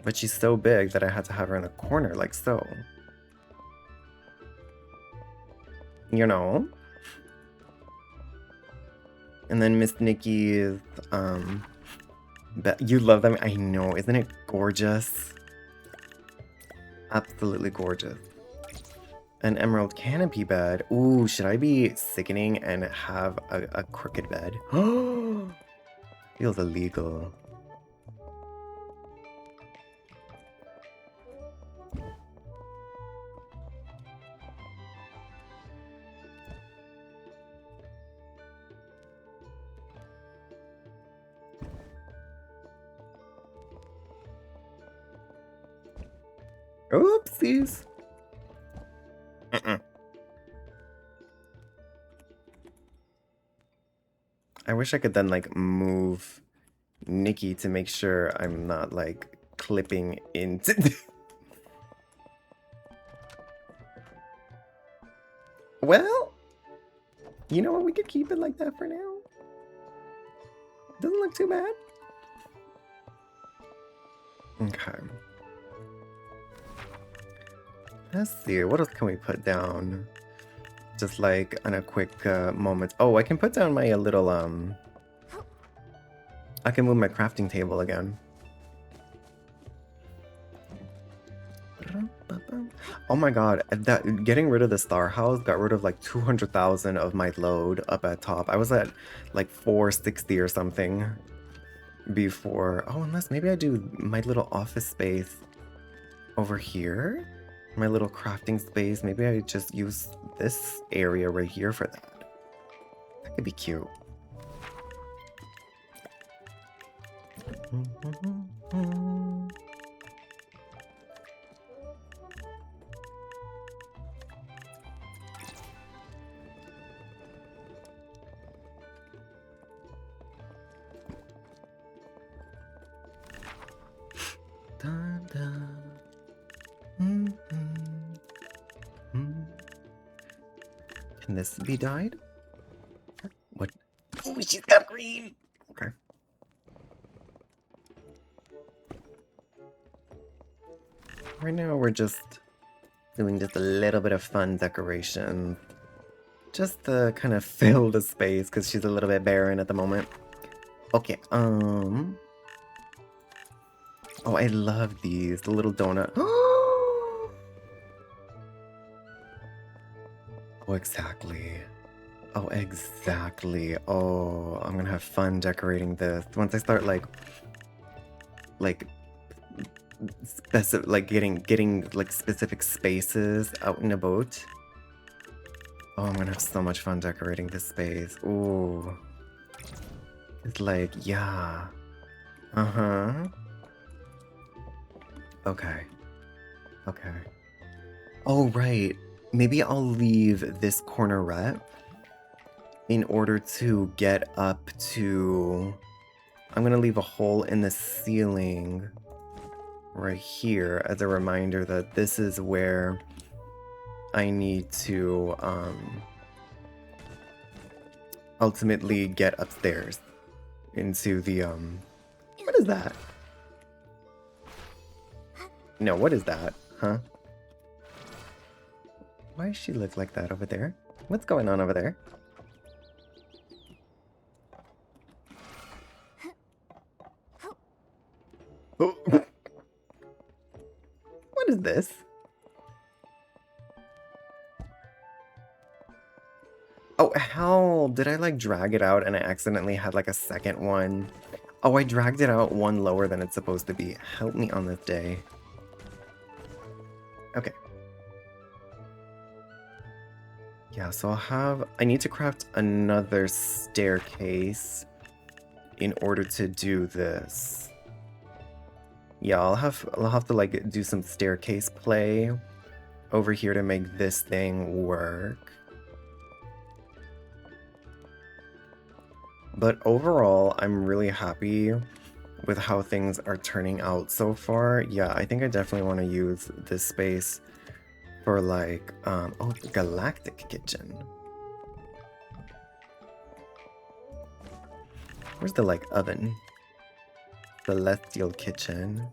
But she's so big that I had to have her in a corner, like so. You know? And then Miss Nikki's, you love them? I know, isn't it gorgeous? Absolutely gorgeous. An emerald canopy bed. Ooh, should I be sickening and have a crooked bed? Feels illegal. Oopsies. I wish I could then like move Nikki to make sure I'm not like clipping into. Well, you know what? We could keep it like that for now. Doesn't look too bad. Okay. Let's see, what else can we put down? Just like on a quick moment. Oh, I can put down my little, I can move my crafting table again. Oh my god, that getting rid of the star house got rid of like 200,000 of my load up at top. I was at like 460 or something before. Oh, unless maybe I do my little office space over here. My little crafting space. Maybe I just use this area right here for that. That could be cute. Dun, dun. Can this be dyed? What? Oh, she's got green! Okay. Right now we're just doing just a little bit of fun decoration. Just to kind of fill the space, because she's a little bit barren at the moment. Okay, Oh, I love these. The little donut. Oh, exactly. Oh, exactly. Oh, I'm gonna have fun decorating this. Once I start, like specific, like getting like specific spaces out and about. Oh, I'm gonna have so much fun decorating this space. Ooh. It's like, yeah. Uh-huh. Okay. Okay. Oh, right. Maybe I'll leave this cornerette in order to get up to... I'm gonna leave a hole in the ceiling right here as a reminder that this is where I need to ultimately get upstairs into the what is that? No, what is that? Huh? Why does she look like that over there? What's going on over there? Oh. What is this? Oh, how did I like drag it out and I accidentally had like a second one? Oh, I dragged it out one lower than it's supposed to be. Help me on this day. Okay. Yeah, so I need to craft another staircase in order to do this. Yeah, I'll have to like do some staircase play over here to make this thing work. But overall, I'm really happy with how things are turning out so far. Yeah, I think I definitely want to use this space for like, oh, the Galactic Kitchen. Where's the like oven? Celestial Kitchen.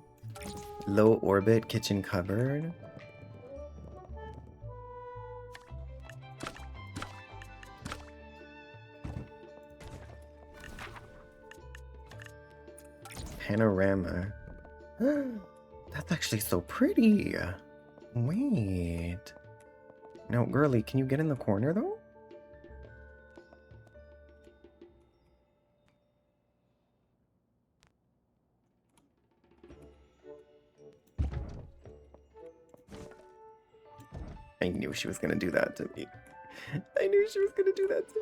Low orbit kitchen cupboard. Panorama. That's actually so pretty. Wait. No, girly, can you get in the corner though? I knew she was gonna do that to me. I knew she was gonna do that to me.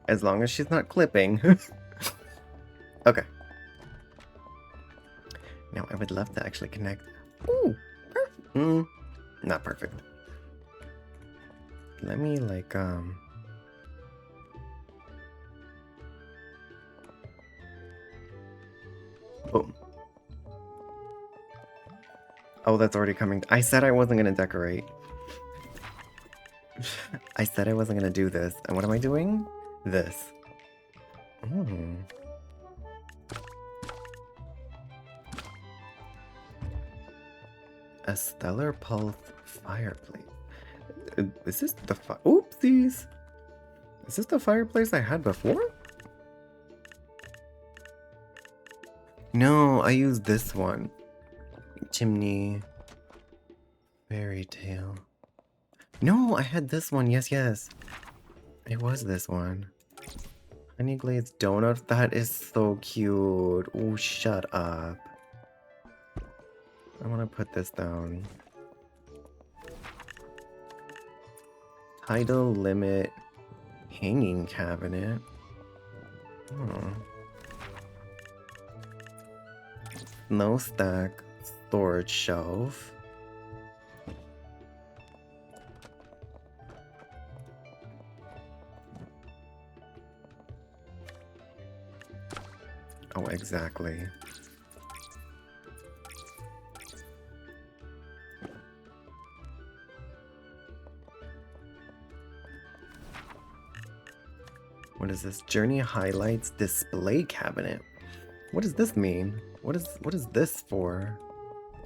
As long as she's not clipping. Okay. Now I would love to actually connect. Ooh, perfect. Not perfect. Let me like boom. Oh, that's already coming. I said I wasn't gonna decorate. I said I wasn't gonna do this. And what am I doing? This. A stellar pulse fireplace. Is this the oopsies? Is this the fireplace I had before? No, I used this one. Chimney. Fairy tale. No, I had this one. Yes, yes. It was this one. Honey glazed donut. That is so cute. Oh, shut up. I want to put this down. Tidal limit hanging cabinet. No stack storage shelf. Oh, exactly. What is this? Journey highlights display cabinet. What does this mean? What is this for?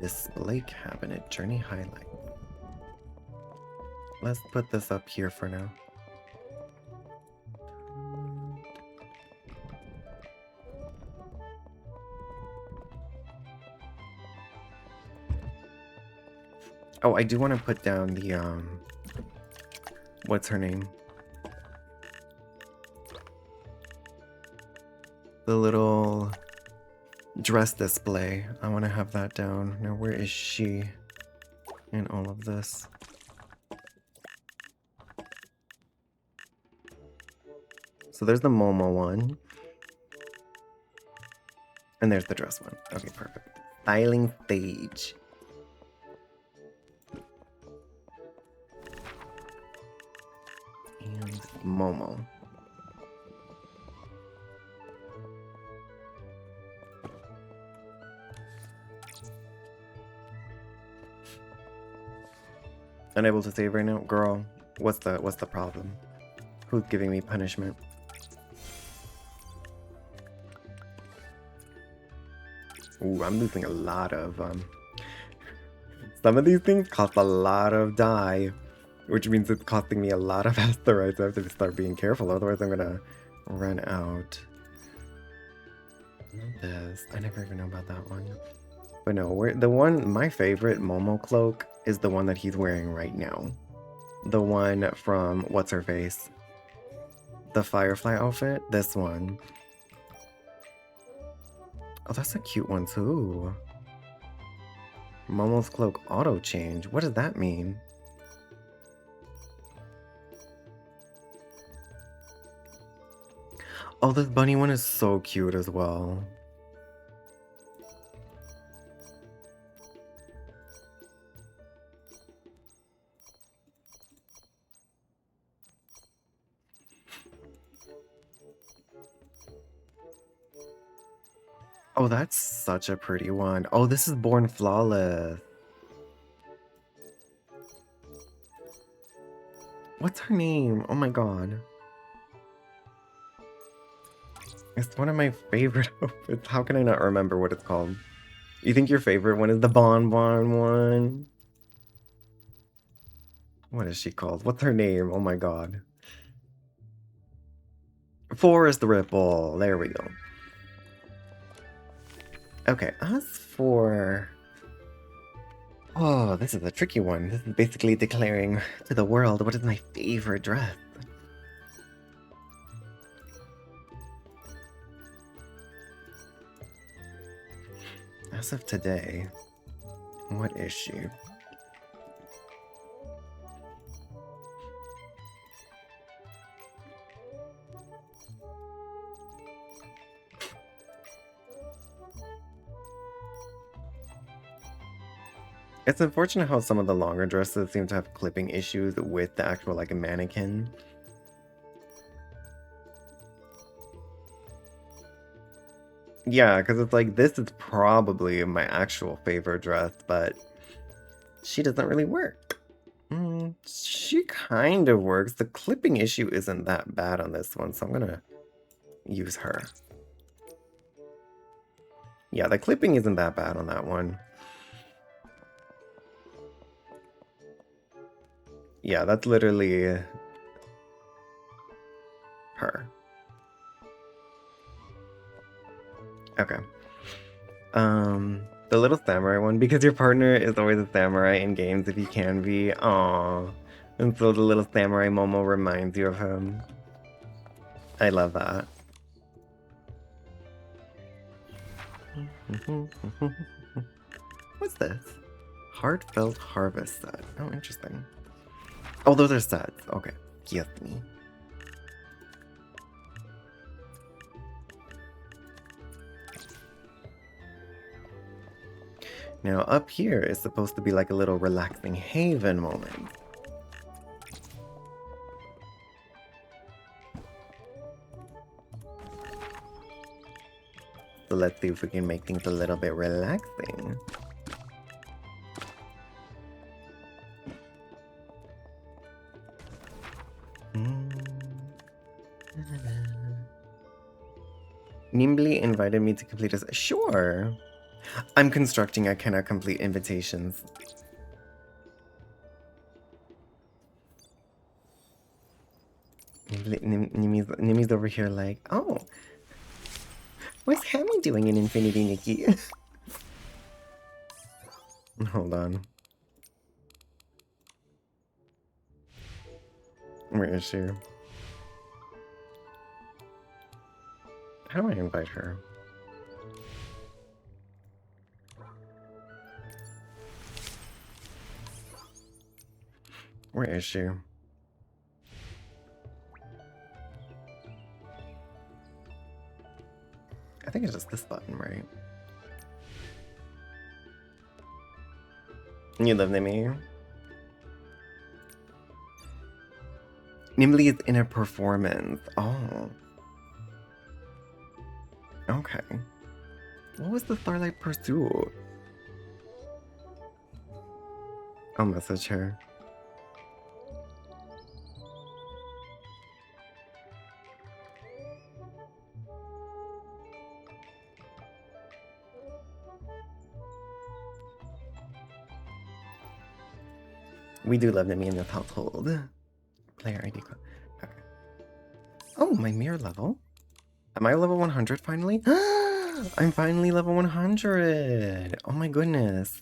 Display cabinet, journey highlight. Let's put this up here for now. Oh, I do want to put down the, what's her name? The little dress display. I want to have that down. Now, where is she in all of this? So there's the Momo one. And there's the dress one. Okay, perfect. Styling stage. And Momo. Unable to save right now? Girl, what's the problem? Who's giving me punishment? Ooh, I'm losing a lot of, some of these things cost a lot of dye, which means it's costing me a lot of asteroids. I have to start being careful, otherwise I'm gonna run out. Not this. I never even know about that one. But no, my favorite Momo cloak is the one that he's wearing right now. The one from What's Her Face? The Firefly outfit? This one. Oh, that's a cute one too. Momo's cloak auto change. What does that mean? Oh, this bunny one is so cute as well. Oh, that's such a pretty one. Oh, this is Born Flawless. What's her name? Oh my god. It's one of my favorite outfits. How can I not remember what it's called? You think your favorite one is the Bon Bon one? What is she called? What's her name? Oh my god. Forest Ripple. There we go. Okay, as for... Oh, this is a tricky one. This is basically declaring to the world what is my favorite dress. As of today, what is she? It's unfortunate how some of the longer dresses seem to have clipping issues with the actual, like, mannequin. Yeah, because it's like, this is probably my actual favorite dress, but she doesn't really work. She kind of works. The clipping issue isn't that bad on this one, so I'm gonna use her. Yeah, the clipping isn't that bad on that one. Yeah, that's literally her. Okay. The little samurai one, because your partner is always a samurai in games if he can be. Aww. And so the little samurai Momo reminds you of him. I love that. What's this? Heartfelt Harvest set. Oh, interesting. Oh, those are sets. Okay. Yes, me. Now, up here is supposed to be like a little relaxing haven moment. So let's see if we can make things a little bit relaxing. Nimbly invited me to complete a... Sure. I'm constructing. I cannot complete invitations. Nimi's over here like, oh, what's Hammy doing in Infinity, Nikki? Hold on. Where is she? How do I invite her? Where is she? I think it's just this button, right? You love me? Nimble is in a performance. Oh. Okay. What was the Starlight Pursuit? I'll message her. We do love Nimi in this household. Player ID. Okay. Oh, my mirror level. Am I level 100 finally? I'm finally level 100. Oh my goodness.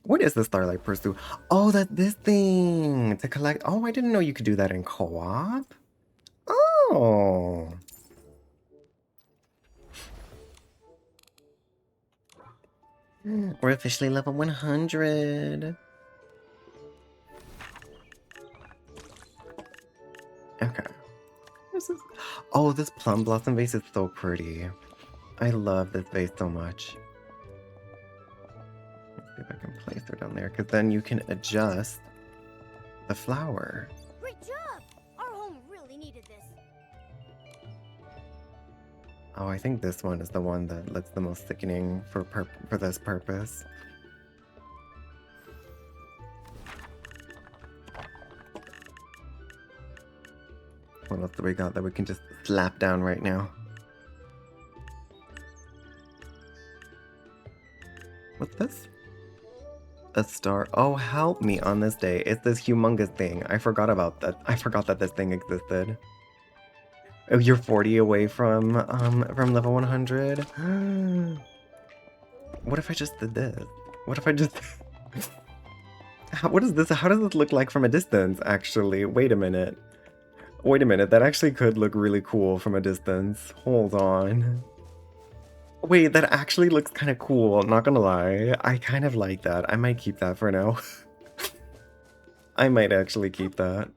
What is the Starlight Pursuit? Oh, that's this thing to collect. Oh, I didn't know you could do that in co-op. Oh. We're officially level 100. Okay. Oh, this plum blossom vase is so pretty. I love this vase so much. Let's see if I can place her down there, because then you can adjust the flower. Great job! Our home really needed this. Oh, I think this one is the one that looks the most sickening for this purpose. What else do we got that we can just slap down right now? What's this? A star. Oh, help me on this day. It's this humongous thing. I forgot about that. I forgot that this thing existed. Oh, you're 40 away from level 100? What if I just did this? What if I just... What is this? How does this look like from a distance, actually? Wait a minute. Wait a minute, that actually could look really cool from a distance. Hold on. Wait, that actually looks kind of cool, not gonna lie. I kind of like that. I might keep that for now. I might actually keep that.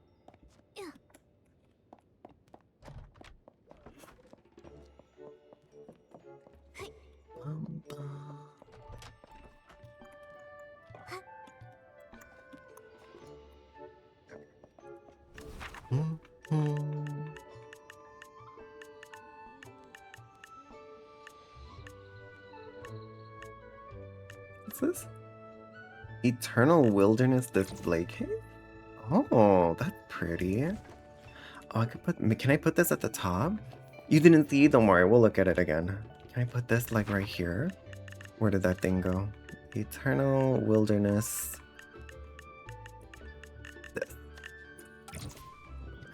What's this? Eternal Wilderness Display Case? Oh, that's pretty. Oh, I could put... Can I put this at the top? You didn't see? Don't worry, we'll look at it again. Can I put this, like, right here? Where did that thing go? Eternal Wilderness... This.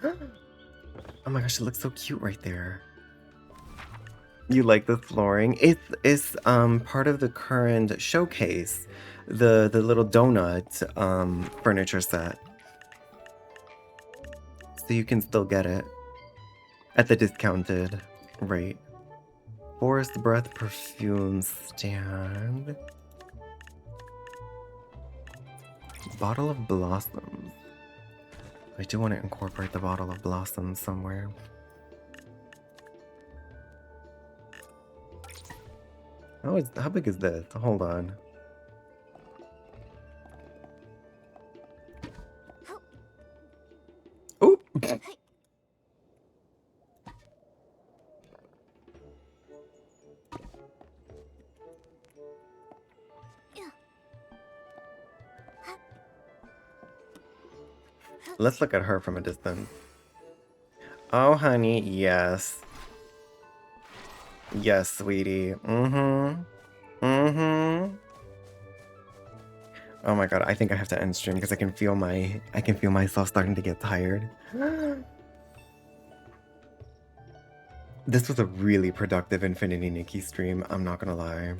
Oh my gosh, it looks so cute right there. You like the flooring? It's part of the current showcase. The little donut furniture set. So you can still get it at the discounted rate. Forest Breath Perfume Stand. Bottle of Blossoms. I do want to incorporate the Bottle of Blossoms somewhere. Oh, how big is this? Hold on. Oop! Let's look at her from a distance. Oh, honey, yes. Yes, sweetie. Mm-hmm. Mm-hmm. Oh my god, I think I have to end stream because I can feel myself starting to get tired. This was a really productive Infinity Nikki stream, I'm not gonna lie.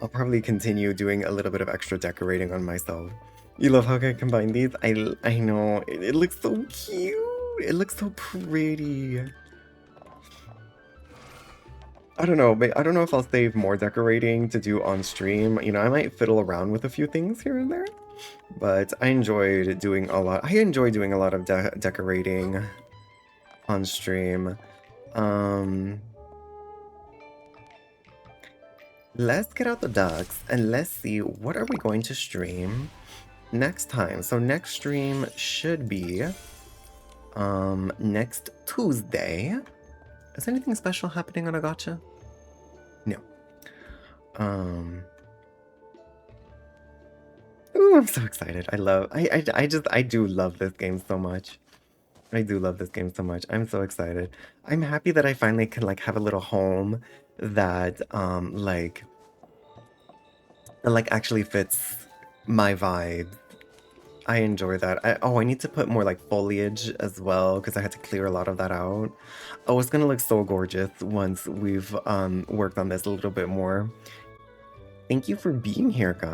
I'll probably continue doing a little bit of extra decorating on myself You love how I combine these? I know. It looks so cute. It looks so pretty. I don't know, but I don't know if I'll save more decorating to do on stream. You know, I might fiddle around with a few things here and there, but I enjoyed doing a lot. I enjoy doing a lot of decorating on stream. Let's get out the ducks and let's see what are we going to stream next time. So next stream should be next Tuesday. Is anything special happening on a gacha? No. Ooh, I'm so excited. I do love this game so much. I do love this game so much. I'm so excited. I'm happy that I finally can like have a little home that like actually fits my vibe. I enjoy that. I need to put more like foliage as well because I had to clear a lot of that out. Oh, it's gonna look so gorgeous once we've worked on this a little bit more. Thank you for being here, guys.